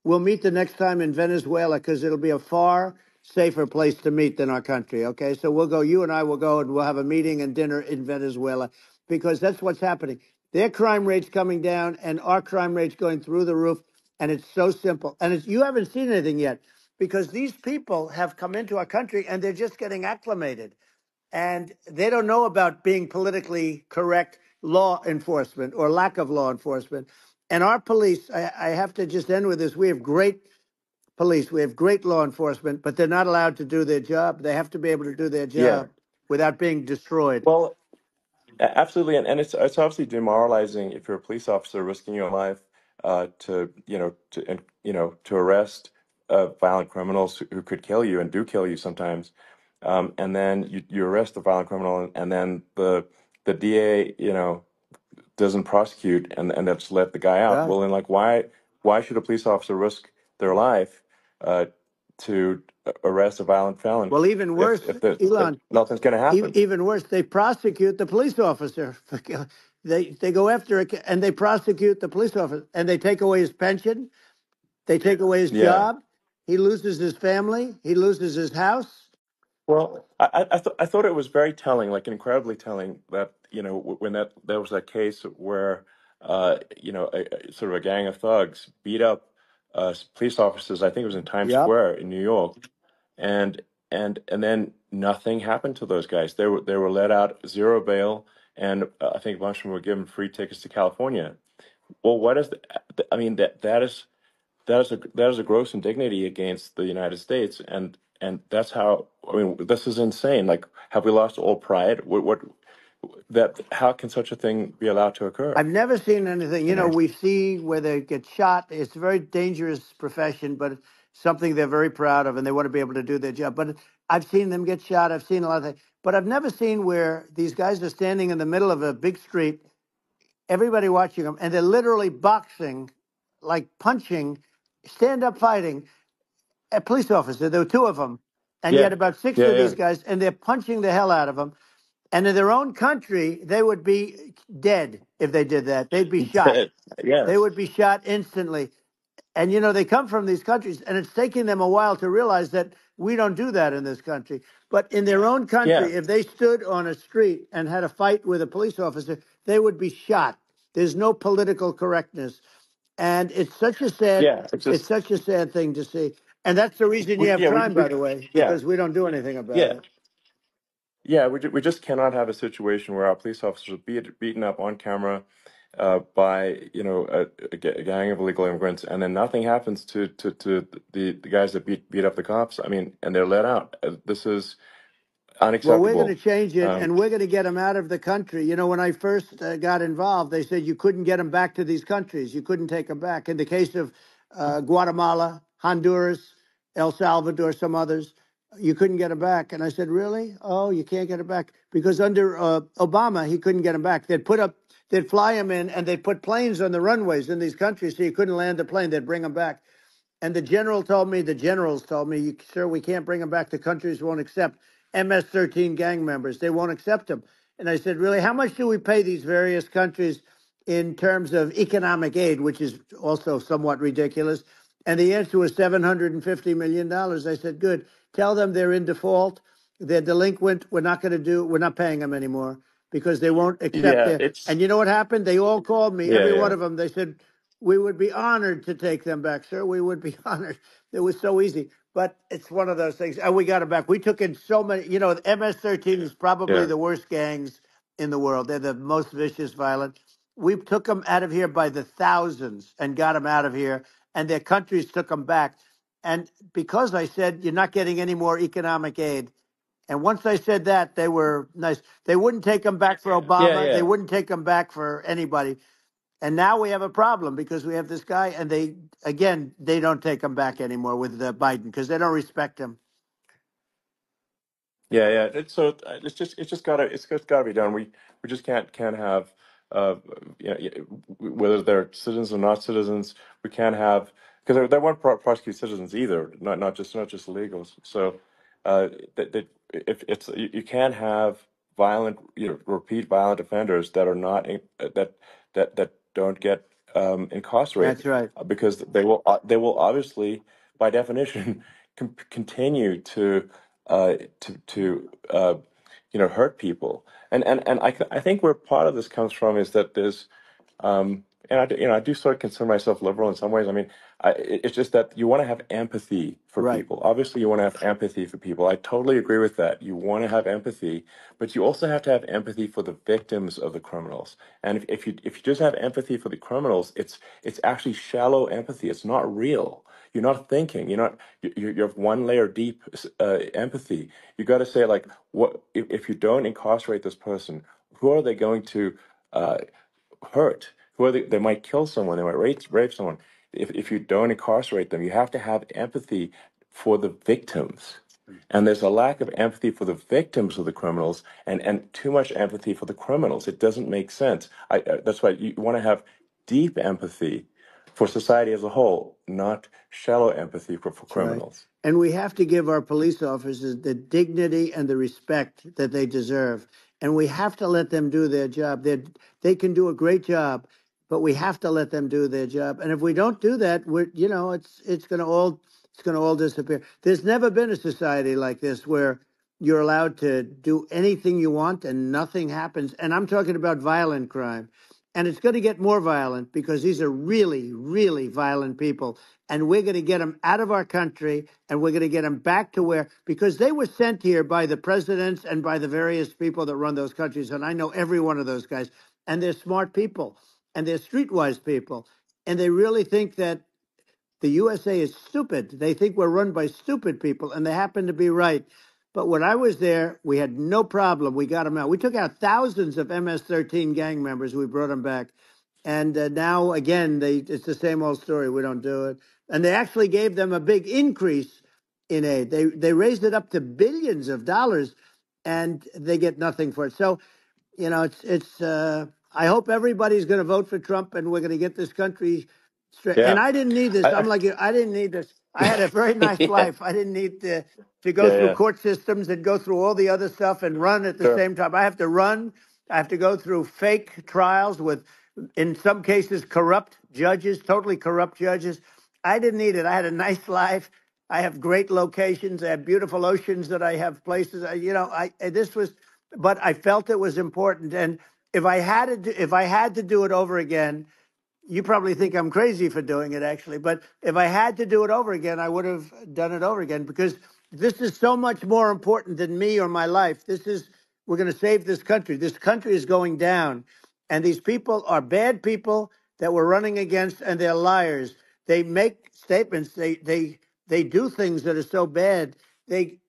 we'll meet the next time in Venezuela because it'll be a far safer place to meet than our country. Okay. So you and I will go and we'll have a meeting and dinner in Venezuela because that's what's happening. Their crime rate's coming down and our crime rate's going through the roof. And it's so simple. And you haven't seen anything yet. because these people have come into our country and they're just getting acclimated, and they don't know about being politically correct law enforcement or lack of law enforcement. And our police, I have to just end with this. We have great police. We have great law enforcement, but they're not allowed to do their job. They have to be able to do their Yeah. job without being destroyed. Well, absolutely, and it's obviously demoralizing if you're a police officer risking your life to to arrest violent criminals who could kill you and do kill you sometimes, and then you arrest the violent criminal, and then the DA doesn't prosecute and that's let the guy out. Right. Well, then, like, why should a police officer risk their life uh, to arrest a violent felon Well, even worse, if Elon, nothing's going to happen? even worse, they prosecute the police officer. They go after it and they prosecute the police officer, and they take away his pension. They take away his Yeah. job. He loses his family. He loses his house. Well, I thought it was very telling, like incredibly telling, that when there was that case where sort of a gang of thugs beat up police officers. I think it was in Times Yep. Square in New York, and and then nothing happened to those guys. They were let out, zero bail, and I think a bunch of them were given free tickets to California. Well, what is I mean, that is a gross indignity against the United States, and that's how, I mean, this is insane. Like, have we lost all pride? What that how can such a thing be allowed to occur? I've never seen anything. You know? We see where they get shot. It's a very dangerous profession, but it's something they're very proud of, and they want to be able to do their job. But I've seen them get shot. I've seen a lot of things, but I've never seen where these guys are standing in the middle of a big street, everybody watching them, and they're literally boxing, like punching, stand up fighting a police officer. There were two of them, and you Yeah, had about six yeah, of yeah. these guys, and they're punching the hell out of them. And in their own country, they would be dead if they did that. They'd be shot. They Yes. would be shot instantly. And they come from these countries, and it's taking them a while to realize that we don't do that in this country. But in their own Yeah, country, if they stood on a street and had a fight with a police officer, they would be shot. There's no political correctness, and yeah. It's it's just such a sad thing to see. And that's the reason you have crime, we by the way, yeah, because we don't do anything about yeah. it. Yeah, we just cannot have a situation where our police officers are beaten up on camera by a gang of illegal immigrants, and then nothing happens to the guys that beat up the cops. I mean, and they're let out. This is Well, we're going to unacceptable. change it, Um, and we're going to get them out of the country. When I first got involved, they said you couldn't get them back to these countries. You couldn't take them back. In the case of Guatemala, Honduras, El Salvador, some others, you couldn't get them back. And I said, really? Oh, you can't get them back because under Obama, he couldn't get them back. They'd fly them in, and they'd put planes on the runways in these countries, so you couldn't land the plane. They'd bring them back. And the generals told me, sir, we can't bring them back. The countries won't accept MS-13 gang members. They won't accept them. And I said, really, how much do we pay these various countries in terms of economic aid, which is also somewhat ridiculous? And the answer was $750 million. I said, good. Tell them they're in default. They're delinquent. We're not paying them anymore because they won't accept yeah, their. it's And you know what happened? They all called me, yeah, every one yeah, of them. They said, we would be honored to take them back, sir. We would be honored. It was so easy. But it's one of those things. And we got them back. We took in so many. The MS-13 is probably yeah, the worst gangs in the world. They're the most vicious, violent. We took them out of here by the thousands and got them out of here. And their countries took them back. And because I said, you're not getting any more economic aid. And once I said that, they were nice. They wouldn't take them back for yeah, Obama. They yeah. wouldn't take them back for anybody. And now we have a problem because we have this guy, and they don't take him back anymore with Biden because they don't respect him. Yeah, yeah. It's just gotta be done. We just can't have uh whether they're citizens or not citizens. We can't have, because they won't prosecute citizens either, not just illegals. So that if it's you can't have violent, repeat violent offenders that are not that don't get That's incarcerated, right. because they will obviously, by definition, continue to hurt people. And I think where part of this comes from is that there's I do sort of consider myself liberal in some ways. I mean, it's just that you want to have empathy for Right. people. Obviously, you want to have empathy for people. I totally agree with that. You want to have empathy, but you also have to have empathy for the victims of the criminals. And if you just have empathy for the criminals, it's actually shallow empathy. It's not real. You're not thinking. You're one layer deep empathy. You got to say like, what if you don't incarcerate this person? Who are they going to hurt? Who are they might kill someone. They might rape someone. If you don't incarcerate them, you have to have empathy for the victims. And there's a lack of empathy for the victims of the criminals, and too much empathy for the criminals. It doesn't make sense. That's why you want to have deep empathy for society as a whole, not shallow empathy for That's right. criminals. And we have to give our police officers the dignity and the respect that they deserve. And we have to let them do their job. They can do a great job, but we have to let them do their job. And if we don't do that, it's going to all disappear. There's never been a society like this where you're allowed to do anything you want and nothing happens. And I'm talking about violent crime. And it's going to get more violent because these are really, really violent people. And we're going to get them out of our country, and we're going to get them back to because they were sent here by the presidents and by the various people that run those countries. And I know every one of those guys. And they're smart people, and they're streetwise people. And they really think that the USA is stupid. They think we're run by stupid people, and they happen to be right. But when I was there, we had no problem. We got them out. We took out thousands of MS-13 gang members. We brought them back. And now, again, it's the same old story. We don't do it. And they actually gave them a big increase in aid. They raised it up to billions of dollars, and they get nothing for it. So, it's. I hope everybody's going to vote for Trump, and we're going to get this country straight. Yeah. And I didn't need this. I'm I, like you. I didn't need this. I had a very nice yeah. life. I didn't need to go Yeah. through Yeah. court systems and go through all the other stuff and run at the Sure. same time. I have to run. I have to go through fake trials with, in some cases, corrupt judges, totally corrupt judges. I didn't need it. I had a nice life. I have great locations. I have beautiful oceans that I have places. This was, but I felt it was important. And if I had to do it over again, you probably think I'm crazy for doing it, actually. But if I had to do it over again, I would have done it over again because this is so much more important than me or my life. We're going to save this country. This country is going down. And these people are bad people that we're running against, and they're liars. They make statements. They do things that are so bad. They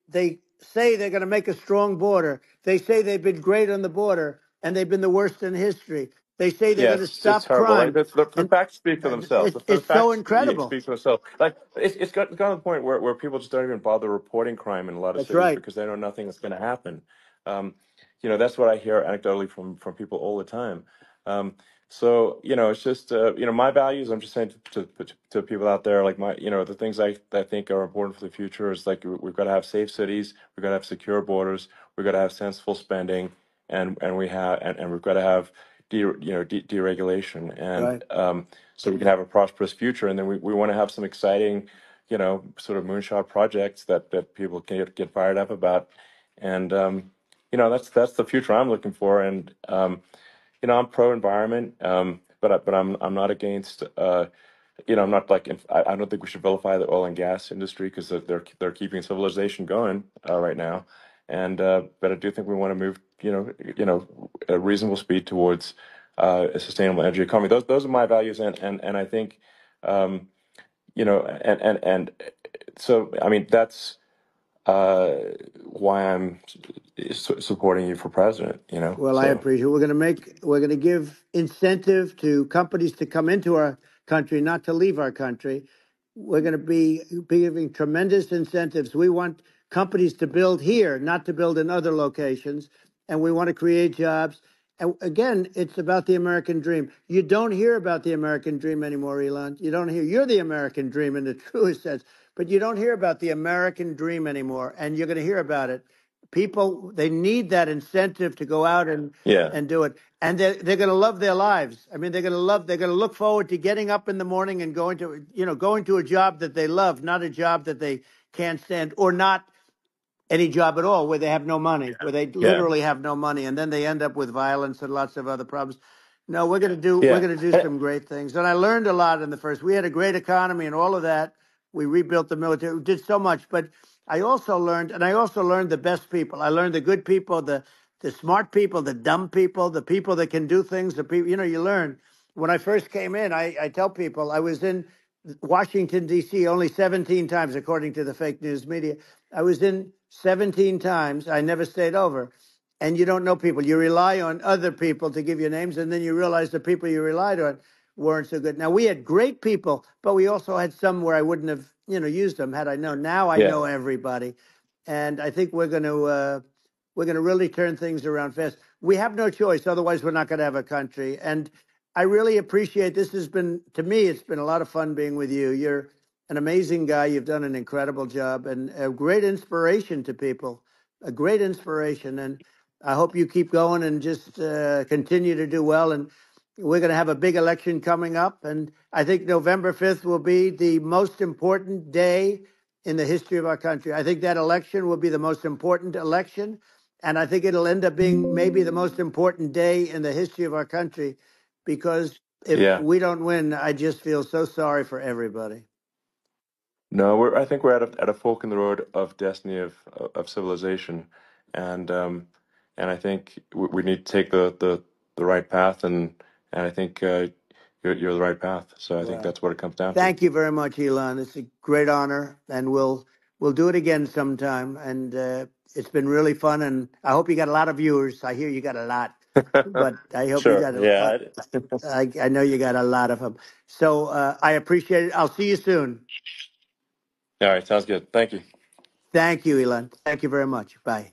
say they're going to make a strong border. They say they've been great on the border, and they've been the worst in history. They say they're Yeah, going to it's stop horrible. Like crime, the and facts speak for themselves. The it's so facts incredible. speak for themselves. Like it's gotten to the point where people just don't even bother reporting crime in a lot of That's cities right. because they know nothing is going to happen. Um, that's what I hear anecdotally from people all the time. So it's just my values. I'm just saying to people out there, like the things I think are important for the future is like we've got to have safe cities, we've got to have secure borders, we've got to have sensible spending, and we've got to have deregulation, and Right. so we can have a prosperous future. And then we want to have some exciting, sort of moonshot projects that people can get fired up about. And that's the future I'm looking for. And I'm pro environment, but I'm not against. I'm not like I don't think we should vilify the oil and gas industry because they're keeping civilization going right now. And but I do think we want to move, at a reasonable speed towards a sustainable energy economy. Those are my values, and I think, and so I mean that's why I'm supporting you for president. Well, I So appreciate it. We're going to give incentive to companies to come into our country, not to leave our country. We're going to be giving tremendous incentives. We want companies to build here, not to build in other locations. And we want to create jobs. And again, it's about the American dream. You don't hear about the American dream anymore, Elon. You're the American dream in the truest sense, but you don't hear about the American dream anymore. And you're going to hear about it. People, they need that incentive to go out yeah. and do it, and they're going to love their lives. I mean, they're going to look forward to getting up in the morning and going to a job that they love, not a job that they can't stand, or not any job at all where they have no money, where they Yeah. literally have no money, and then they end up with violence and lots of other problems. No, we're Yeah. gonna do some great things. And I learned a lot in the first. We had a great economy and all of that. We rebuilt the military. We did so much, but I also learned, and I also learned the best people. I learned the good people, the smart people, the dumb people, the people that can do things. The people, you learn. When I first came in, I tell people I was in Washington D.C. only 17 times, according to the fake news media. I was in 17 times. I never stayed over, and you don't know people. You rely on other people to give you names, and then you realize the people you relied on weren't so good. Now, we had great people, but we also had some where I wouldn't have, used them had I known. Now I Yeah. know everybody, and I think we're going to really turn things around fast. We have no choice, otherwise we're not going to have a country. And I really appreciate this. Has been, to me, it's been a lot of fun being with you. You're an amazing guy. You've done an incredible job and a great inspiration to people. A great inspiration, and I hope you keep going and just continue to do well. And we're going to have a big election coming up, and I think November 5th will be the most important day in the history of our country. I think that election will be the most important election, and I think it'll end up being maybe the most important day in the history of our country, because if Yeah. we don't win, I just feel so sorry for everybody. No, I think we're at a fork in the road of destiny of civilization, and I think we need to take the right path, and I think you're the right path. So I think Well, that's what it comes down to. thank you very much, Elon. It's a great honor, and we'll do it again sometime. And it's been really fun, and I hope you got a lot of viewers. I hear you got a lot, but I hope you Sure. got Yeah. I know you got a lot of them. So I appreciate it. I'll see you soon. All right. Sounds good. Thank you. Thank you, Elon. Thank you very much. Bye.